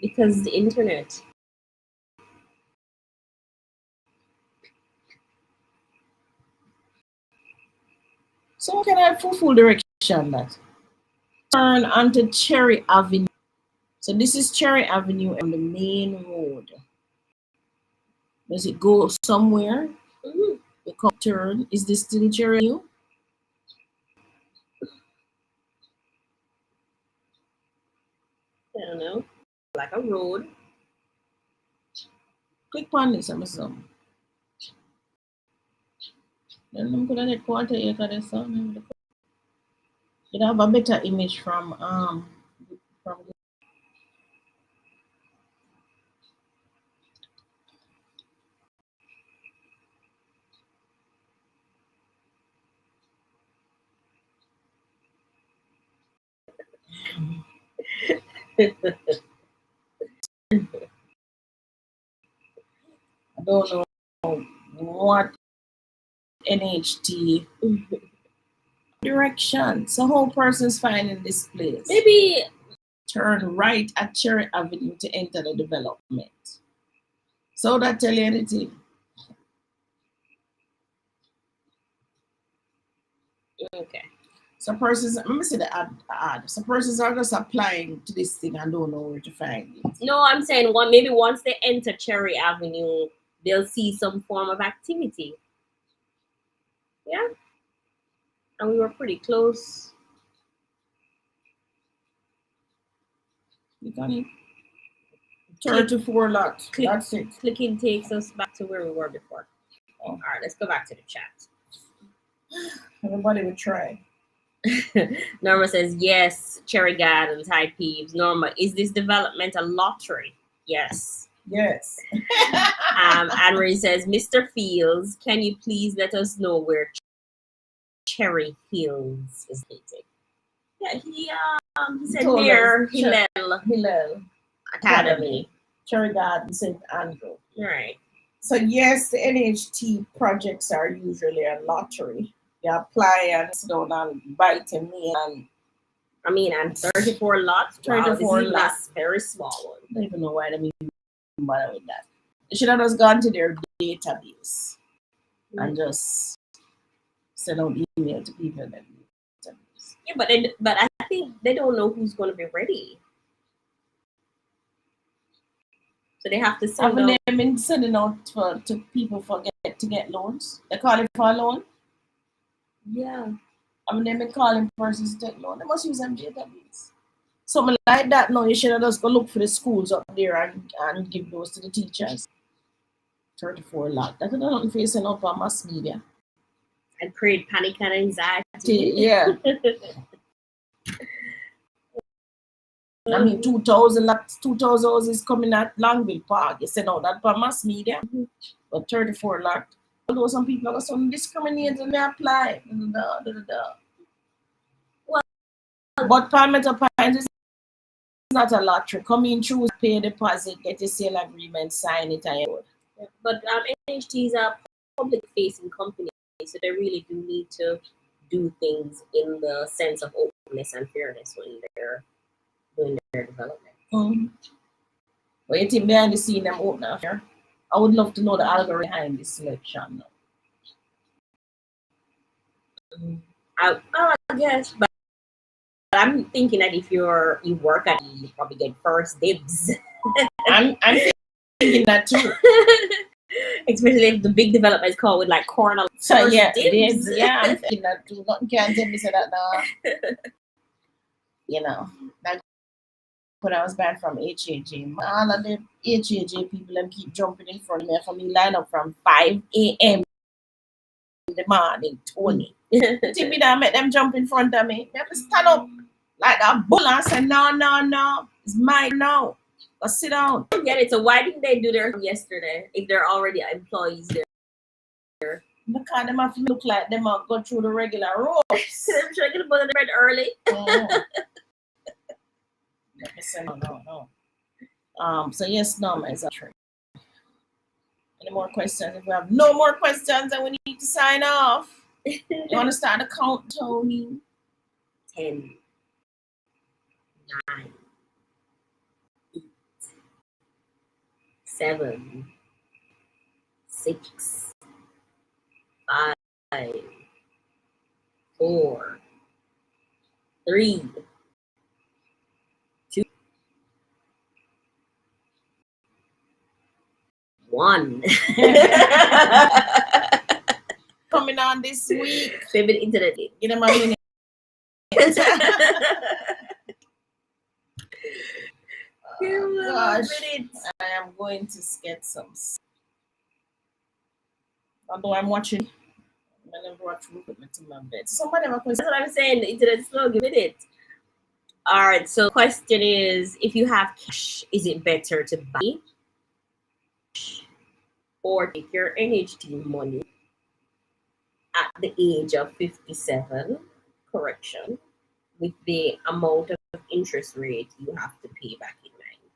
Because the internet. So what can I have full direction that? Turn onto Cherry Avenue. So this is Cherry Avenue on the main road. Does it go somewhere? Mm-hmm. The cup turn. Is this still Cherry Avenue? I don't know. Like a road. Click on this, I'm some. Then I'm gonna get quarter acre there, so you have a better image from I don't know what NHT direction. So whole person's finding this place. Maybe Turn right at Cherry Avenue to enter the development. So that tell you anything. okay. So persons, let me see the ad. So persons are just applying to this thing and don't know where to find it. No, I'm saying maybe once they enter Cherry Avenue, they'll see some form of activity. Yeah. And we were pretty close. You got it. 34 lots. That's it. Clicking takes us back to where we were before. Oh. All right, let's go back to the chat. Everybody would try. Norma says, yes, Cherry Gardens, hi peeps. Norma, is this development a lottery? Yes. Yes. Anne-Marie says, Mr. Fields, can you please let us know where Cherry Hills is located? Yeah, he said near Hillel Academy. Cherry Garden, St. Andrew. Right. So yes, the NHT projects are usually a lottery. You apply and sit down and bite a meal and 34 lots. 34 wow, lots. Very small one. I don't even know why they bother with that. They should have just gone to their database and just send out email to people in the database. Yeah, but I think they don't know who's going to be ready. So they have to send Haven't they been sending out to people to get loans? They call it for a loan? Yeah. They've been calling persons to take loan. They must use them database. Something like that now, you should have just go look for the schools up there and give those to the teachers. 34 lot. That's not facing up on mass media. And create panic and anxiety. Yeah. I mean, 2,000 houses coming at Longville Park. You say, no, that for mass media. But 34 lot. Although some people are some discriminated and they apply. Well, but Palmetto Pines is not a lottery. Come in, choose, pay a deposit, get a sale agreement, sign it, and you're good. But NHTs are public-facing companies, so they really do need to do things in the sense of openness and fairness when they're doing their development. But you think behind the scene, them open up here? I would love to know the algorithm behind this selection. I guess, but I'm thinking that if you work at it, you probably get first dibs. I'm thinking that too. Especially if the big developments call with like corner. So yeah, dibs. Yeah, I'm thinking that too. Nothing can tell me say that now. You know, like when I was back from HAJ, all of the HAJ people them keep jumping in front of me for me line up from 5 a.m. in the morning, Tony. Tell me that make them jump in front of me. They have to stand up like a bull and say, no, it's mine now. Let's sit down. I don't get it. So why didn't they do their yesterday if they're already employees there? Because them have to look like them have go through the regular ropes. I'm sure I could have put the bread early. No. So yes, no, is a trick. Any more questions? If we have no more questions, then we need to sign off. You want to start the count, Tony? 10, 9, 8, 7, 6, 5, 4, 3, 2, 1. Coming on this week. Favorite internet. Give them a minute. Gosh, I am going to get some. Although I'm watching, I never watch movement in my bed. Somebody have a question. That's what I'm saying. The internet is slow. Give it. All right. So, the question is: if you have cash, is it better to buy or take your NHT money at the age of 57? Correction, with the amount of interest rate you have to pay back in mind.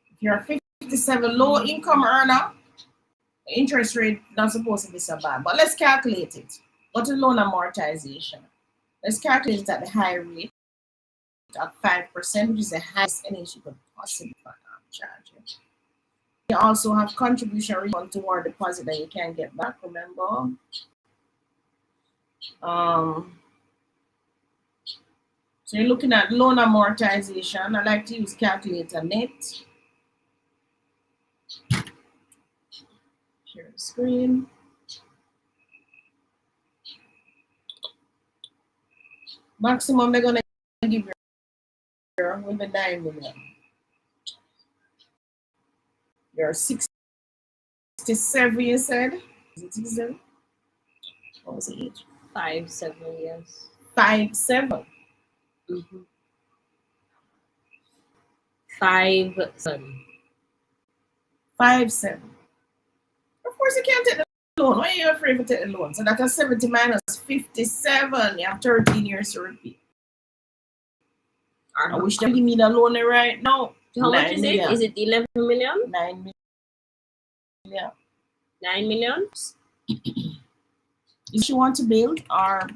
If you're a 57 low income earner, the interest rate not supposed to be so bad. But let's calculate it. Go to loan amortization. Let's calculate it at the high rate of 5%, which is the highest energy you could possibly charge it. You also have contribution refund toward deposit that you can get back, remember? So you're looking at loan amortization. I like to use calculator net. Share the screen. Maximum they're gonna give you will be 9 million. You're 67, you said? Is it 67? What was the age? 5-7 years. 5-7. 5-7. 5-7. Of course, you can't take the loan. Why are you afraid to take the loan? So that's 70 minus 57. You have 13 years to repeat. I wish they give me the loan right now. How much is it? Is it 11 million? 9 million. 9 million? If you want to build, or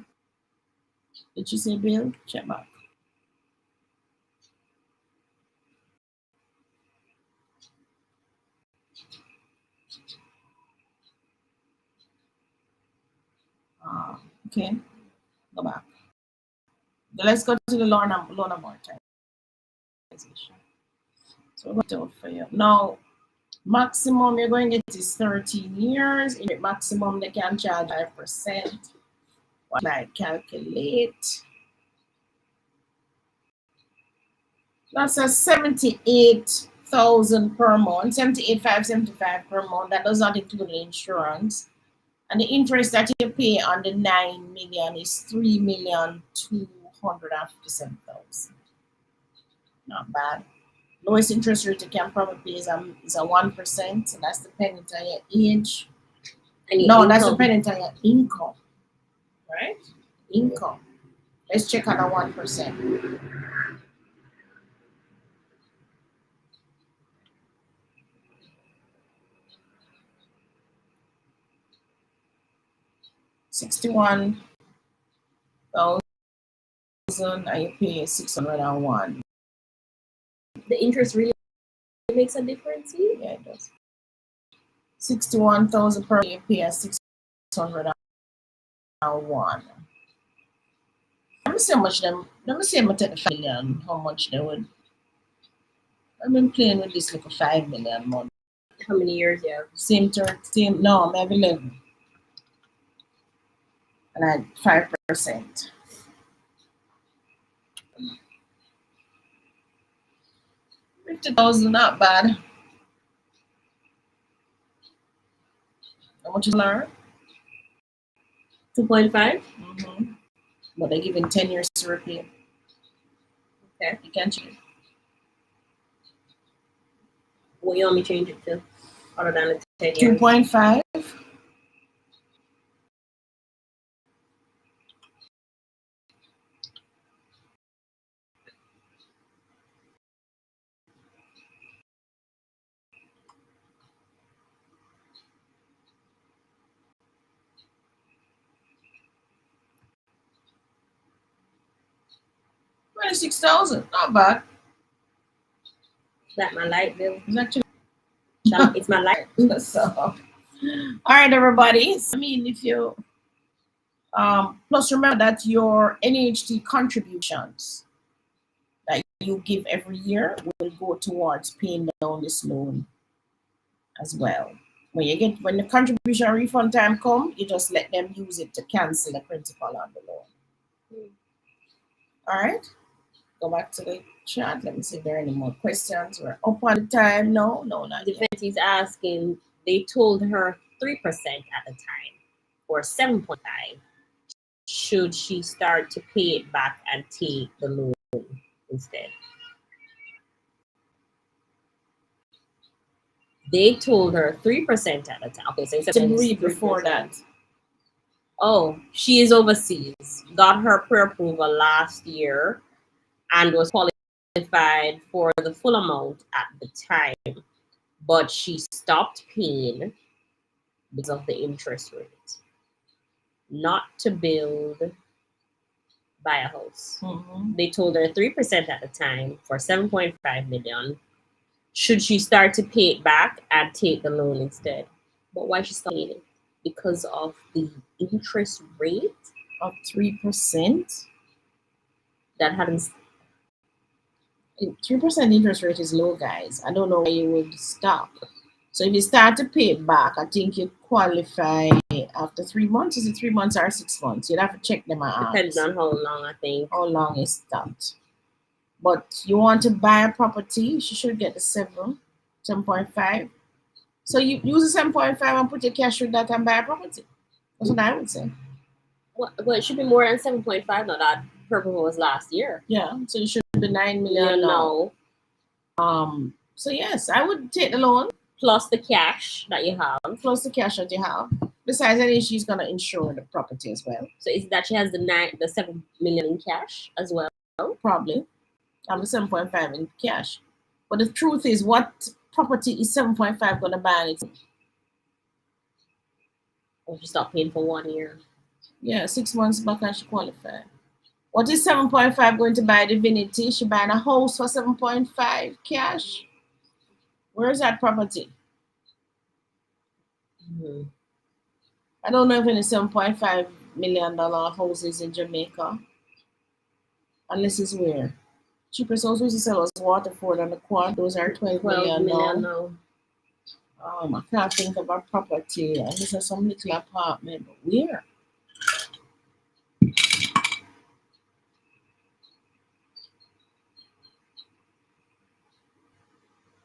did you say build? Check back. Okay, go back. Let's go to the loan amortization. So we're going to for you. Now, maximum you're going to get is 13 years. In the maximum, they can charge 5%. What I calculate. That's a 78,000 per month, 78,575 per month. That does not include the insurance. And the interest that you pay on the 9 million is 3,200,000 $457,000. Not bad. Lowest interest rate you can probably pay is a 1%. So that's dependent on your age. And your No, income. that's dependent on your income. Right? Income. Let's check on a 1%. $61,000 and you pay 601. The interest really makes a difference here? Yeah, it does. 61,000 per year, pay 601. Let me see how much them. Let me see how much the 5 million. How much they would. I've been playing with this like a 5 million month. How many years you have? Same 13. No, maybe 11. And I had 5%. $50,000, not bad. How much you learn? 2.5? Mm-hmm. But they're giving 10 years to repay. Okay. You can change. What you want me to change it to? Other than the 10 years? 2.5. $26,000, not bad. Is that my light bill? It's actually It's my light. so. All right, everybody. I mean, if you plus remember that your NHT contributions that you give every year will go towards paying down this loan as well. When the contribution refund time comes, you just let them use it to cancel the principal on the loan. All right. Go back to the chat. Let me see if there are any more questions. We're up on the time. No, not yet. Defense is asking, they told her 3% at the time, or 7.5. Should she start to pay it back and take the loan instead? They told her 3% at the time. Okay, so To read before that. Oh, she is overseas. Got her pre-approval last year and was qualified for the full amount at the time, but she stopped paying because of the interest rate. Not to buy a house. Mm-hmm. They told her 3% at the time for 7.5 million. Should she start to pay it back and take the loan instead? But why she stopped paying it? Because of the interest rate of 3%. That hadn't. 3% interest rate is low, guys. I don't know why you would stop. So if you start to pay it back, I think you qualify after 3 months. Is it 3 months or 6 months? You'd have to check them out. Depends on how long, I think. How long is stopped. But you want to buy a property, you should get the 7.5. So you use the 7.5 and put your cash with that and buy a property. That's what I would say. Well, it should be more than 7.5 now. That purple was last year. Yeah, so you should be 9 million now. So yes, I would take the loan. Plus the cash that you have. Plus the cash that you have. Besides, I think she's gonna insure the property as well. So is that she has the 7 million in cash as well? Probably. I have 7.5 in cash. But the truth is, what property is 7.5 gonna buy? Or she stopped paying for 1 year. Yeah, 6 months back and she qualified. What is 7.5 going to buy Divinity? She buying a house for 7.5 cash. Where is that property? Mm-hmm. I don't know if any $7.5 million houses in Jamaica. Unless it's where. Cheapest house we used to sell was Waterford and the Quad. Those are 12 million now. I can't think of a property. I just have some little apartment. But where?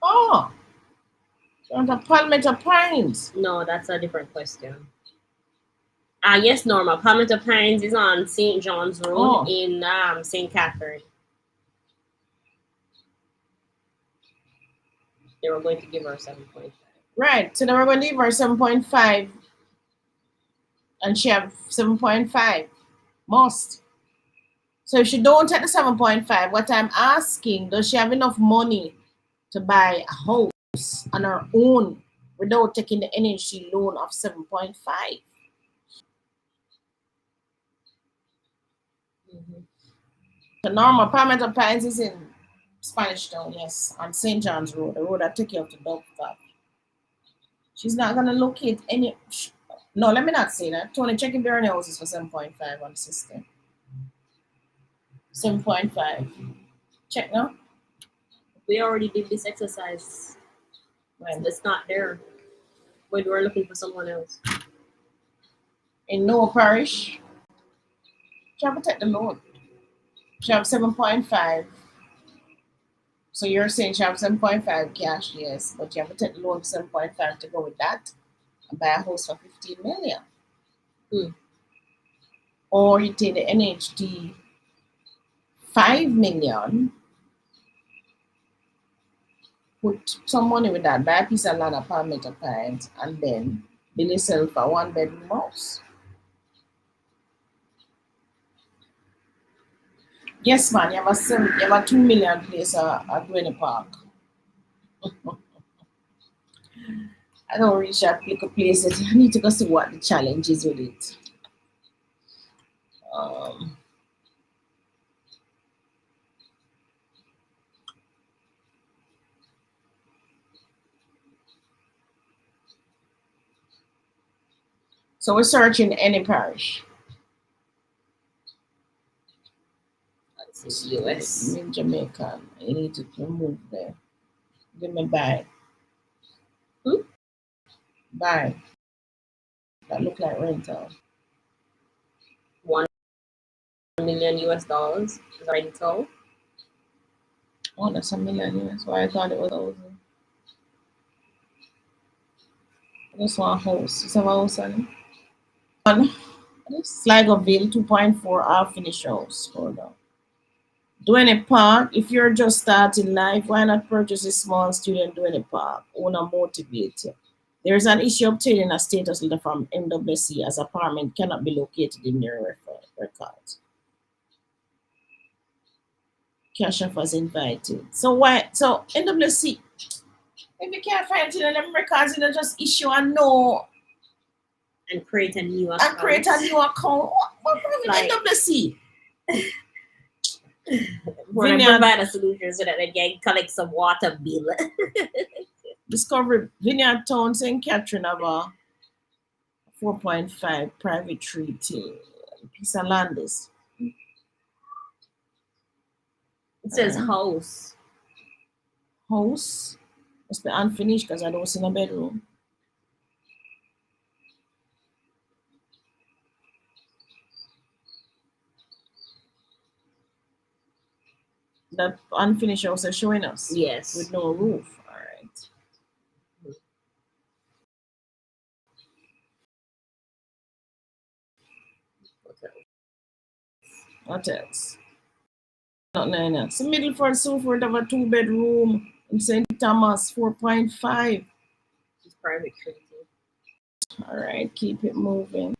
Oh, on the Palmetto Pines. No, that's a different question. Yes, Norma. Palmetto Pines is on St. John's Road Oh. in St. Catherine. They were going to give her 7.5. Right. So they were going to give her 7.5. And she have 7.5. Must. So if she don't take the 7.5, what I'm asking, does she have enough money to buy a house on her own without taking the NHD loan of 7.5? Mm-hmm. The normal Palmetto Pines is in Spanish Town, yes, on St. John's Road, the road that take you up to Dovecot. She's not gonna locate any. No, let me not say that. Tony, check if there are any houses for 7.5 on the system. 7.5. Check now. We already did this exercise. When? It's not there. When we're looking for someone else. In no parish. She have to take the loan. She have 7.5. So you're saying she have 7.5 cash, yes, but you have to take the loan 7.5 to go with that and buy a house for 15 million. Hmm. Or you take the NHD 5 million, put some money with that, buy a piece of land at Palmetto Pines, and then build yourself a 1-bedroom house. Yes, man, you have a 2 million place at Gwinnett Park. I don't reach that little place yet. I need to go see what the challenge is with it. So we're searching any parish. That's in US. In Jamaica. You need to move there. Give me buy. Buy. That look like rental. $1 million US is rental. Oh, that's $1 million US. Why I thought it was 1,000. Just one house. Just have a house on it. This Sligoville 2.4 half finished house. Hold on. Duane Park, if you're just starting life, why not purchase a small studio in Duane Park? Wanna motivate you. There is an issue obtaining a status letter from MWC as apartment cannot be located in your records. Cash offers invited. So why? So MWC, if you can't find it in them records, you know, just issue a no and create a new account. And create a new account. What wrong with MWC? We're gonna provide a solution so that they can collect some water bill. Discovery Vineyard Town St. Catherine have a 4.5 private treaty. Piece of land is. It says house. House? Must be unfinished because I don't see no bedroom. That unfinished house is showing us? Yes. With no roof. All right. What else? Nothing else. So Middleford, Salford have a 2-bedroom in St. Thomas, 4.5. It's private treaty. All right, keep it moving.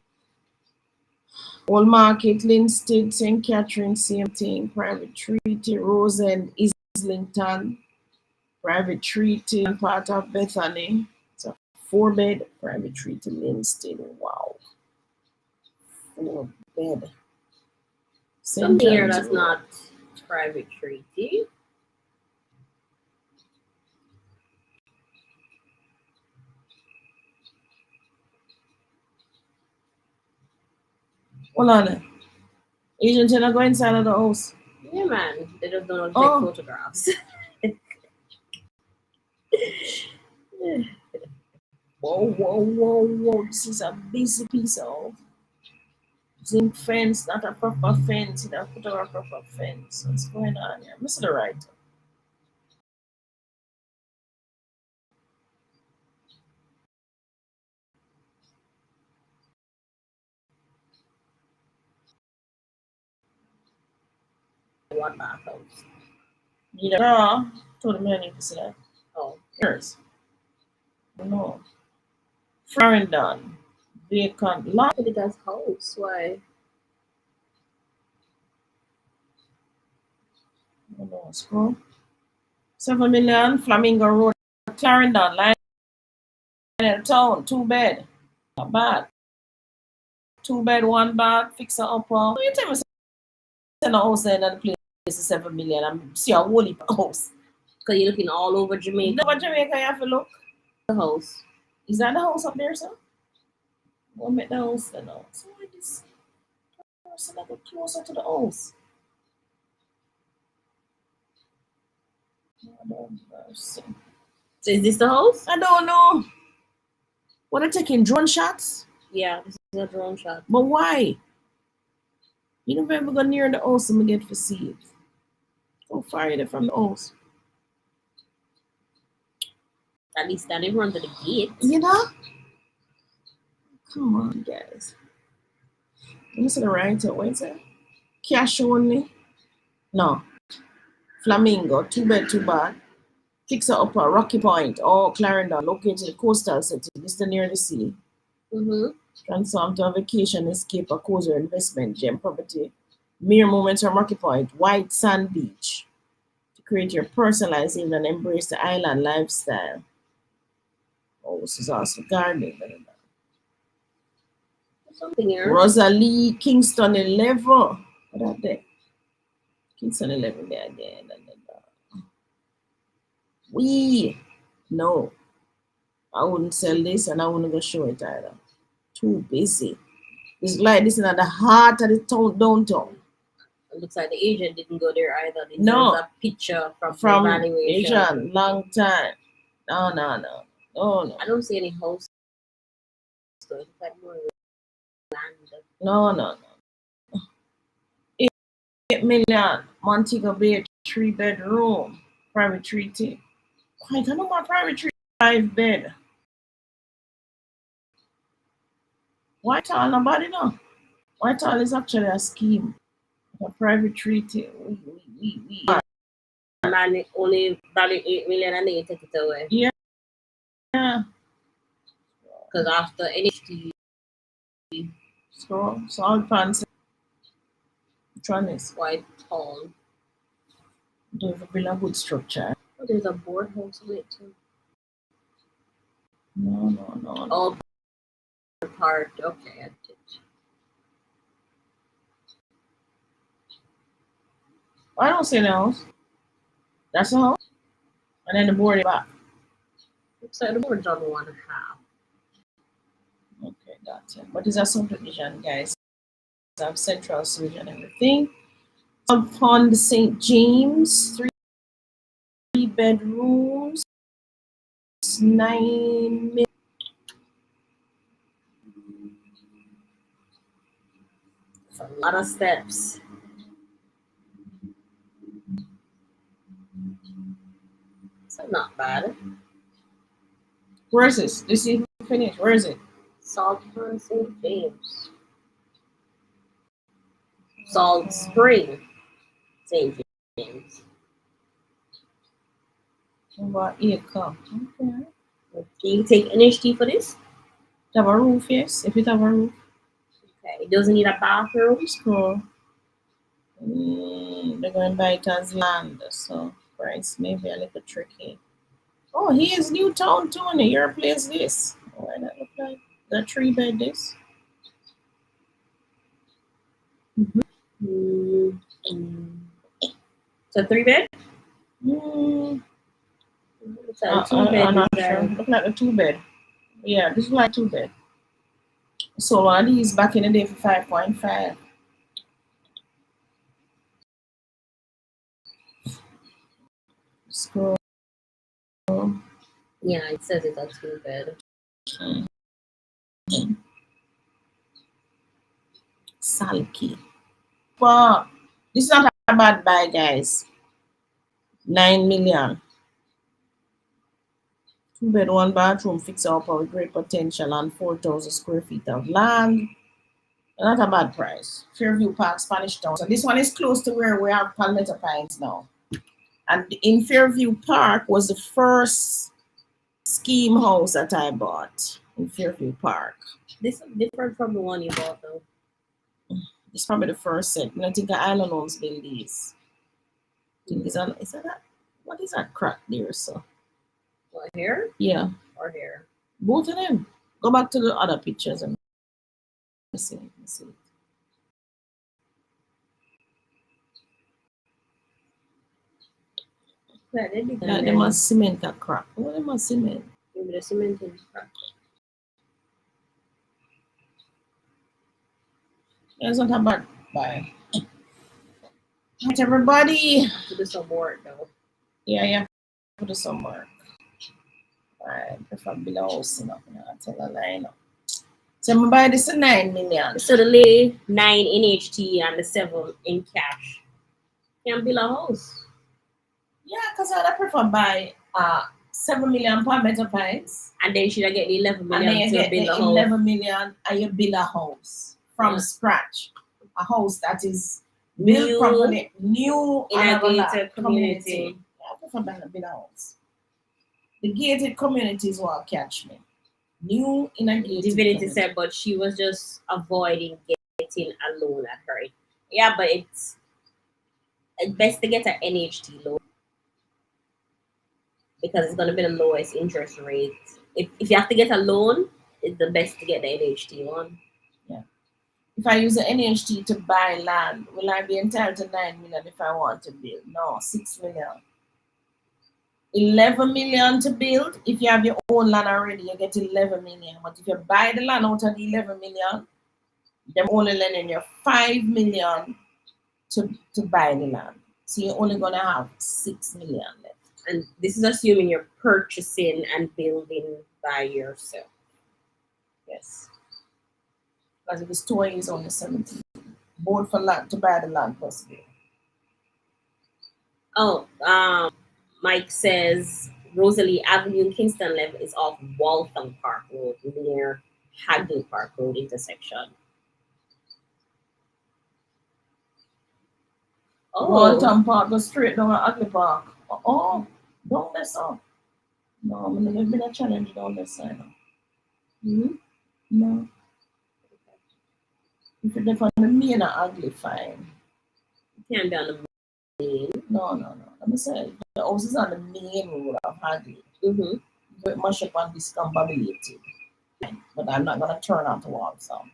Old Market, Linstead, St. Catherine, same thing. Private treaty. Rose End, Islington, private treaty. And part of Bethany. It's a 4-bed private treaty. Linstead. Wow. 4-bed. Something here that's not private treaty. Hold on. Agent, you're not going inside of the house. Yeah, man. They just don't take photographs. Whoa. This is a busy piece of zinc fence, not a proper fence. You don't put a proper fence. What's going on here? Mr. The right. one bath house. You know, told me I need to see that. Oh, Yours. No. Farringdon. Vacant lot. look at that house. Why? No, scroll. 7 million. Flamingo Road. Clarendon. Line in town. 2 bed. Not bad. 2 bed, 1 bath. Fix it up. You tell me send a house in the place is 7 million. I'm see a whole heap of house. Because you're looking all over Jamaica. Over Jamaica, you have to look. The house. Is that the house up there, sir? We'll make the house then now. So why this person I go closer to the house? Lord mercy. So is this the house? I don't know. What are taking drone shots? Yeah, this is a drone shot. But why? You never ever go near the house and get for see it. How far are you from the house? At least that didn't run to the gate. You know? Come on, guys. Let me see the right up. What is it? Cash only? No. Flamingo, 2 bed, 2 bath. Fixer upper, Rocky Point, or Clarendon, located in the coastal city. This is the near the sea. Mm-hmm. Transform to a vacation escape, a cozy investment, gem property. Mere moments from Rocky Point, white sand beach. To create your personalized evening and embrace the island lifestyle. Oh, this is also gardening. Something here. Rosalie, Kingston 11. What are they? Kingston 11 there again. No. I wouldn't sell this and I wouldn't go show it either. Too busy. It's like this is at the heart of the town, downtown. It looks like the agent didn't go there either. They No. sent a picture from the evaluation. Asian, long time. No. I don't see any house. So it's like more land. No. 8 million. Montego Bay, 3 bedroom. Private treaty. I don't know my private treaty. 5 bed. Whitehall, nobody know. Whitehall is actually a scheme. A private treaty. Man only value 8 million and they take it away. Yeah. Because after NHT, So all pants. Which one is? Whitehall. Don't have a good structure. Oh, there's a board house in it too. No. Oh, part. Okay, I did. I don't see the house. That's the house. And then the board back. Looks like the board's on 1.5. Okay, gotcha. But it's a subdivision, guys. I have central sewage and everything. Upon the St. James, 3 bedrooms, 9 million. It's a lot of steps. So not bad. Where is this? This is finished. Where is it? Salt Pond, St. James. Salt Spring, St. James. About acre. Okay. Can you take NHT for this? Have a roof, yes. If it have a roof. Okay. It doesn't need a bathroom. Scroll. They're going to buy it as land, so price may be a little tricky. Oh, here's Newtown, Tony. Your place this. Why that look like the 3 bed this? So 3 bed? It's a 2 bed. I'm not sure. Look like a 2 bed. Yeah, this is like 2 bed. So one of these back in the day for 5.5. Scroll. Yeah, it says it's a 2 bed. Salky. Wow, this is not a bad buy, guys. 9 million. 2 bed, 1 bathroom, fix up with great potential on 4,000 square feet of land. Not a bad price. Fairview Park, Spanish Town. So this one is close to where we have Palmetto Pines now. And in Fairview Park was the first scheme house that I bought in Fairview Park. This is different from the one you bought though. It's probably the first set. I think Island Homes build these. I think is that what is that crack there, so? What, here Yeah. or here? Both of them. Go back to the other pictures and let's see. Yeah, they'd be Like they must cement that crack. What they must cement? Maybe the cement is cracked. It's not a bad buy. Right, everybody. To do some work though. Yeah. Put it somewhere. Alright, if I build a house, I'll tell a line up. So I'm buy this at 9 million. So the lay 9 in HT and the 7 in cash. Can build a house. Yeah, because I prefer buy 7 million Palmetto Pines. And then should I get the 11 And then million you to get build the a house? 11 million and you build a house from scratch. A house that is built properly, new in a gated community. Yeah, I prefer build a house. The gated community is what catch me. New in a gated Divinity community. said, but she was just avoiding getting a loan at her. Yeah, but it's best to get an NHT loan because it's going to be the lowest interest rate. If you have to get a loan, it's the best to get the NHT one. Yeah. If I use the NHT to buy land, will I be entitled to 9 million if I want to build? No, 6 million. 11 million to build. If you have your own land already, you get 11 million. But if you buy the land out of the 11 million, they're only lending you 5 million to buy the land. So you're only going to have 6 million left. And this is assuming you're purchasing and building by yourself. Yes. Because if the store is only 17. Board for land to buy the land possibly. Oh, Mike says Rosalie Avenue in Kingston Level is off Waltham Park Road near Hagley Park Road intersection. Oh, Waltham Park goes straight down at Hagley Park. Oh, don't mess up. No, I've never been a challenge down this side. Mm-hmm. No. If you're there on the main or Hagley, fine. You can't be on the main. No. Let me say, the house is on the main road of Hagley. Mm-hmm. But much up on discombobulated. But I'm not going to turn onto Waltham.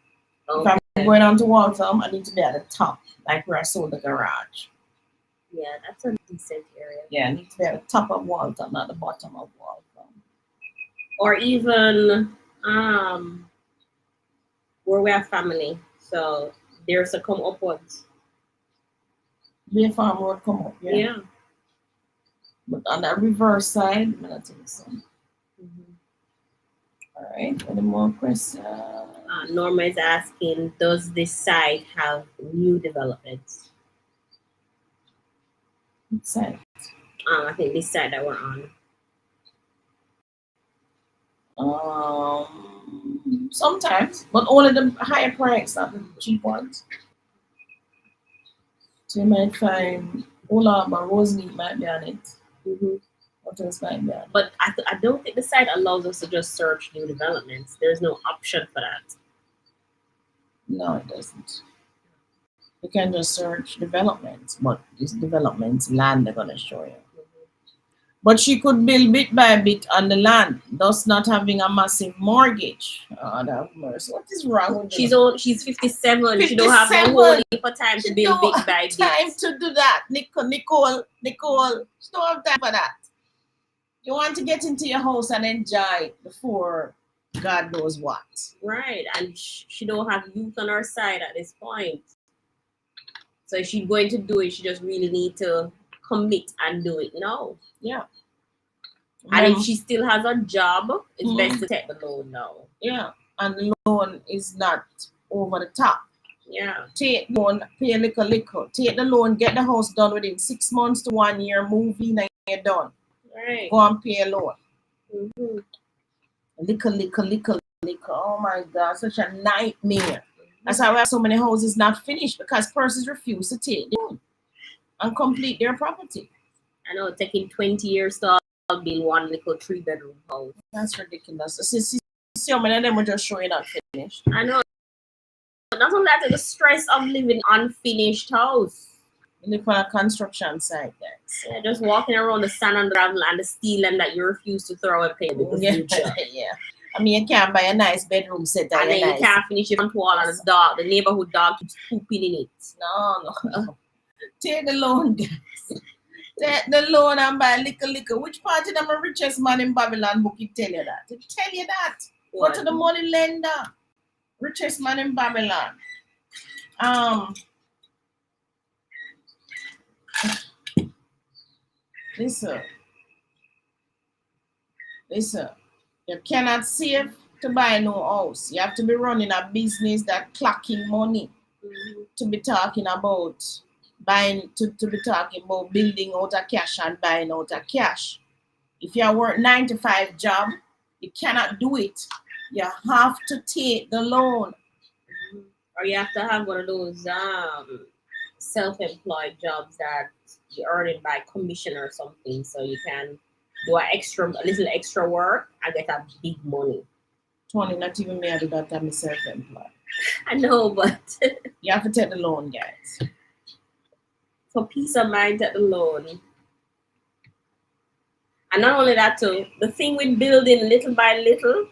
Okay. If I'm going onto Waltham, I need to be at the top, like where I sold the garage. Yeah, that's a decent area. Yeah, I need to be at the top of Waltham, not the bottom of Waltham. Or even where we have family. So there's a come upwards. Bay Farm Road come up, Yeah. But on the reverse side, I'm not think so. Mm-hmm. All right, any more questions? Norma is asking, does this site have new developments? Which side? I think this side that we're on. Sometimes, but only the higher price, not the cheap ones. So you might find Ola or Rosemead might be on it. Mm-hmm. What else might be on it? But I don't think the site allows us to just search new developments. There's no option for that. No, it doesn't. You can just search developments, but this development's land they're gonna show you. But she could build bit by bit on the land, thus not having a massive mortgage. Oh, that mercy. What is wrong with her? She's 57. She don't have a whole heap of time to build bit by bit. Time to do that, Nicole. She don't have time for that. You want to get into your house and enjoy it before God knows what. Right, and she don't have youth on her side at this point. So if she's going to do it, she just really need to commit and do it now. Yeah. And if she still has a job, it's best to take the loan now. Yeah, and the loan is not over the top. Yeah. Take the loan, pay a little. Take the loan, get the house done within 6 months to 1 year, move in and you're done. Right. Go and pay a loan. Mm-hmm. Little. Oh my God, such a nightmare. That's why we have so many houses not finished because persons refuse to take them and complete their property. I know it's taking 20 years to build one little 3-bedroom house. That's ridiculous. See how many of them were just showing not finished. I know. Not only that, the stress of living unfinished house. You live on a construction site, guys. Yeah, just walking around the sand and gravel and the steel and that you refuse to throw away in the future. Yeah. I mean, you can't buy a nice bedroom set. And then you can't finish your front wall and the neighborhood dog keeps pooping in it. No. Take the loan, guys. Take the loan and buy liquor. Which part of them are richest man in Babylon book it tell you that? It tell you that. What? Go to the money lender. Richest man in Babylon. Listen. You cannot save to buy no house. You have to be running a business that clocking money to be talking about buying, to be talking about building out a cash and buying out a cash. If you work 9-to-5 job, you cannot do it. You have to take the loan. Or you have to have one of those self-employed jobs that you're earning by commission or something, so you can do a little extra work and get a big money. Tony, not even me, I do that time self-employed. I know, but you have to take the loan, guys. For peace of mind, take the loan. And not only that too, the thing with building little by little,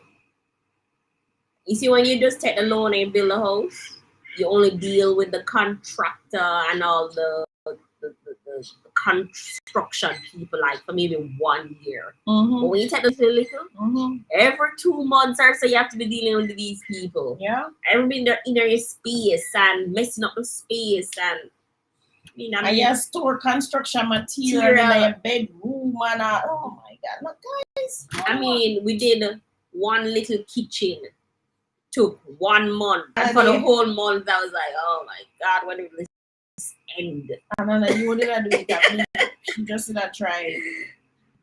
you see, when you just take the loan and build a house, you only deal with the contractor and all the construction people, like for maybe 1 year. But when you take the little, every 2 months or so, you have to be dealing with these people. Yeah. Everybody in your space and messing up the space and and you store construction material in your bedroom and oh my God, look guys. I mean, we did one little kitchen. Took 1 month. And for the whole month, I was like, oh my God, when will this end? And then you didn't do it. You just didn't try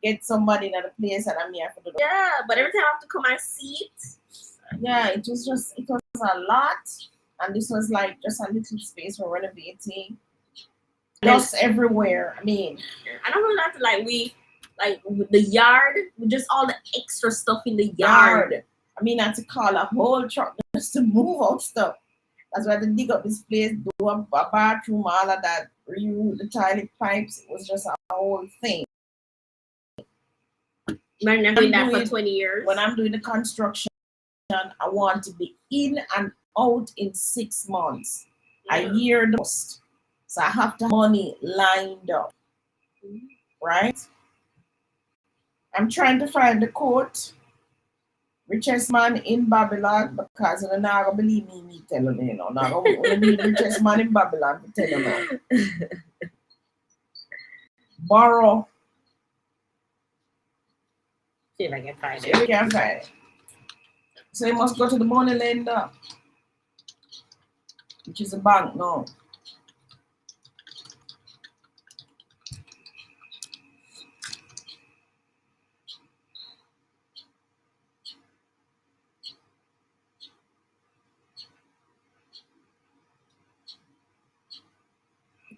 get somebody in the place and I'm here for the Yeah, but every time I have to come and see it. Yeah, it was a lot. And this was like just a little space for renovating. Dust everywhere. I mean, I don't know that the yard, with just all the extra stuff in the yard. I mean, I had to call a whole truck just to move out stuff. That's why they dig up this place, do a bathroom, all of that, reroute the toilet pipes. It was just a whole thing. Imagine I'm doing that for 20 years. When I'm doing the construction, I want to be in and out in 6 months. A year the most. So I have to have money lined up. Right? I'm trying to find the quote. Richest man in Babylon, because you're not going to believe me telling you, Not going to be the richest man in Babylon to tell you. Borrow. See if I can find it. You can't find it. So you must go to the money lender, which is a bank now.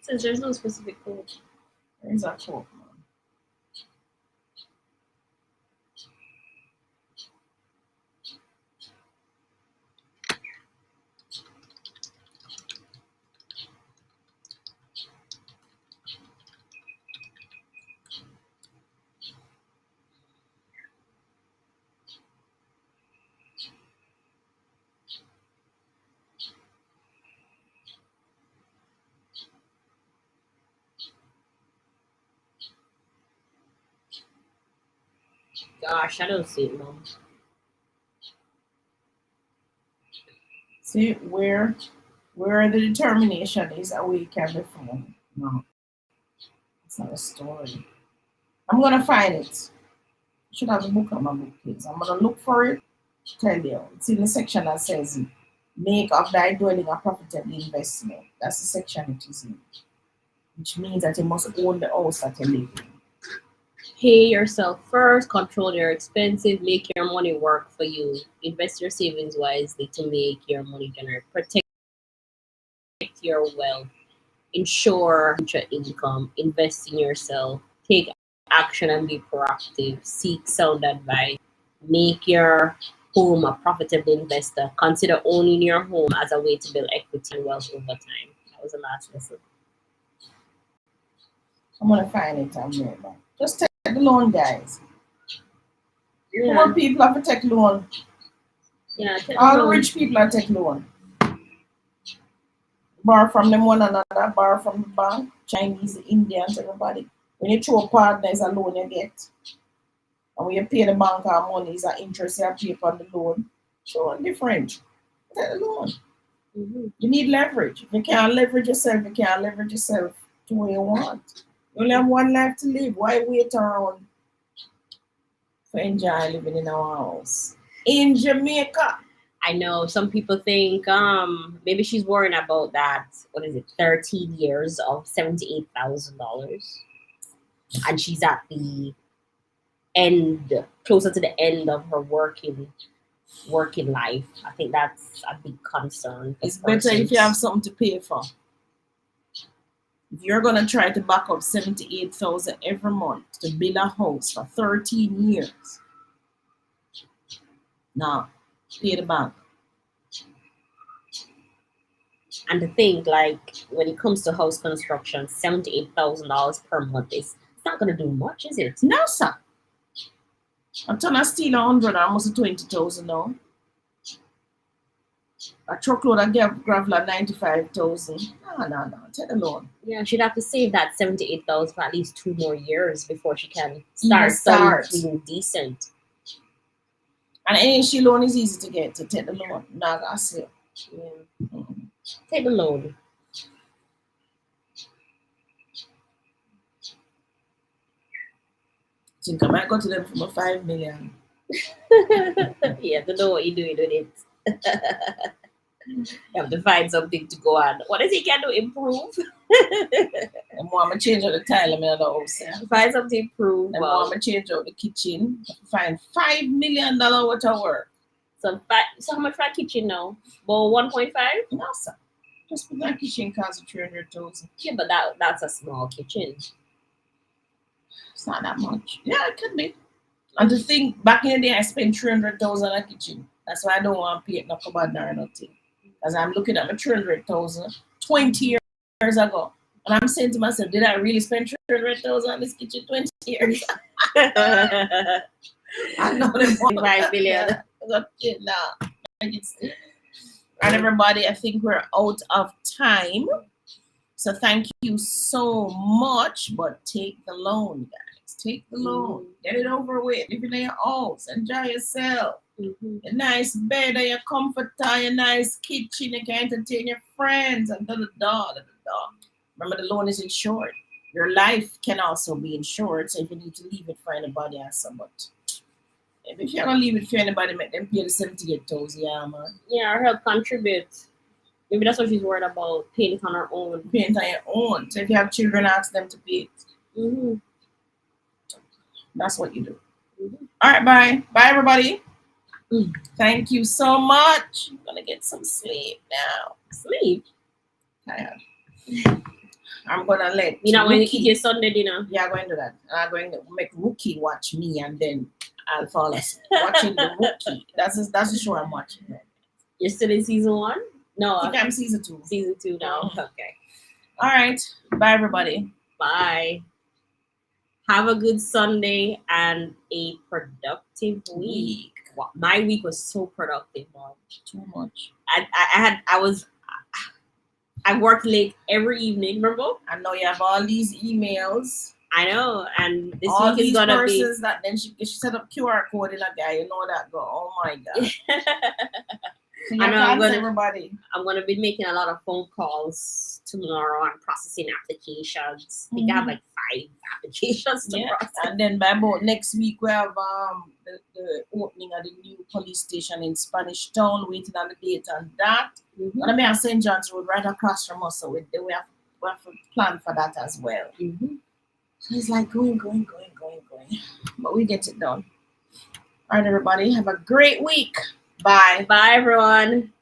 Since there's no specific code. There is a quote, man. Gosh, I don't see it, Mom. See where the determination is away can be found. No, it's not a story. I'm gonna find it. I should have a book on my bookcase. I'm gonna look for it. Tell you, it's in the section that says make of thy dwelling a profitable investment. That's the section it is in, which means that you must own the house that you live in. Pay yourself first, control your expenses, make your money work for you. Invest your savings wisely to make your money generate. Protect your wealth, ensure future income, invest in yourself, take action and be proactive, seek sound advice, make your home a profitable investor, consider owning your home as a way to build equity and wealth over time. That was the last lesson. I'm gonna find it. I'm right back. Just take the loan, guys. Yeah, Poor people have to take loan. yeah. Take All the the loan. rich people are take loan. Borrow from them one another, borrow from the bank, Chinese, Indians, everybody. When you throw a partner, it's a loan you get. And when you pay the bank our money, it's an interest you pay for the loan. So different. Take the loan. Mhm. You need leverage. If you can't leverage yourself, you can't leverage yourself to where you want. You only have one life to live. Why wait around for enjoy living in our house? In Jamaica. I know some people think maybe she's worrying about that. What is it? 13 years of $78,000, and she's at the end, closer to the end of her working life. I think that's a big concern. For It's better if you persons. have something to pay for. If you're gonna try to back up 78,000 every month to build a house for 13 years, now pay the bank. And to think, like, when it comes to house construction, $78,000 per month is it's not gonna do much, is it? No, sir. A ton of steel 100, almost 20,000 now. A truckload of gravel at 95,000. No. Take the loan. Yeah, she'd have to save that 78,000 for at least 2 more years before she can Even start start. something decent. And any issue loan is easy to get to take the loan. Now I say. Yeah. Take the loan. Think I might go to them for my 5 million. Yeah, to know what you're doing with it. You have to find something to go on. What is it can do? Improve? And more I'm change out the tile in the house. Yeah. Find something to improve. And more I'm change out the kitchen. Find $5 million worth of work. So how much for a kitchen now? About 1.5? No, sir. Just put that kitchen cost 300,000. Yeah, but that's a small kitchen. It's not that much. Yeah, it could be. And to think, back in the day, I spent 300,000 on a kitchen. That's why I don't want to pay it no cupboard or nothing. Because I'm looking at my 300,000 20 years ago. And I'm saying to myself, did I really spend 300,000 on this kitchen 20 years? I know them 5 million. Nah. And everybody, I think we're out of time. So thank you so much. But take the loan, guys. Take the loan. Get it over with. Live in your house. Enjoy yourself. Mhm. A nice bed, your comforter, your nice kitchen. You can entertain your friends. And da-da-da. Remember, the loan is insured. Your life can also be insured. So if you need to leave it for anybody else, but if you're going to leave it for anybody, make them pay the 78,000, yeah, man. Yeah, or help contribute. Maybe that's what she's worried about, paying it on her own. Pay it on your own. So if you have children, ask them to pay it. Mm-hmm. That's what you do. Mm-hmm. All right, bye. Bye, everybody. Mm. Thank you so much. I'm going to get some sleep now. Sleep. Tired. I'm going to let You know, when you Rookie- eat your Sunday dinner. Yeah, I'm going to do that. I'm going to make Rookie watch me and then I'll fall asleep. Watching the Rookie. That's the show I'm watching. You're still in season 1? No, I think I'm season 2. season 2 now. Oh. Okay. All right. Bye, everybody. Bye. Have a good Sunday and a productive week. Wow, my week was so productive, Mom. Too much. I worked late every evening, remember? I know you have all these emails. I know, and this all week is these gonna persons that then she set up QR code in a guy. You know that girl. Oh my god. So I know, I'm gonna- everybody. I'm gonna be making a lot of phone calls tomorrow and processing applications. I think I have like 5 applications to Yeah. process. And then by about next week we have the opening of the new police station in Spanish Town, waiting on the date on that. Mhm. And I mean St. John's Road right across from us, so we have to plan for that as well. Mhm. So it's like going. But we get it done. All right, everybody, have a great week. Bye. Bye, everyone.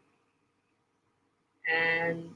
And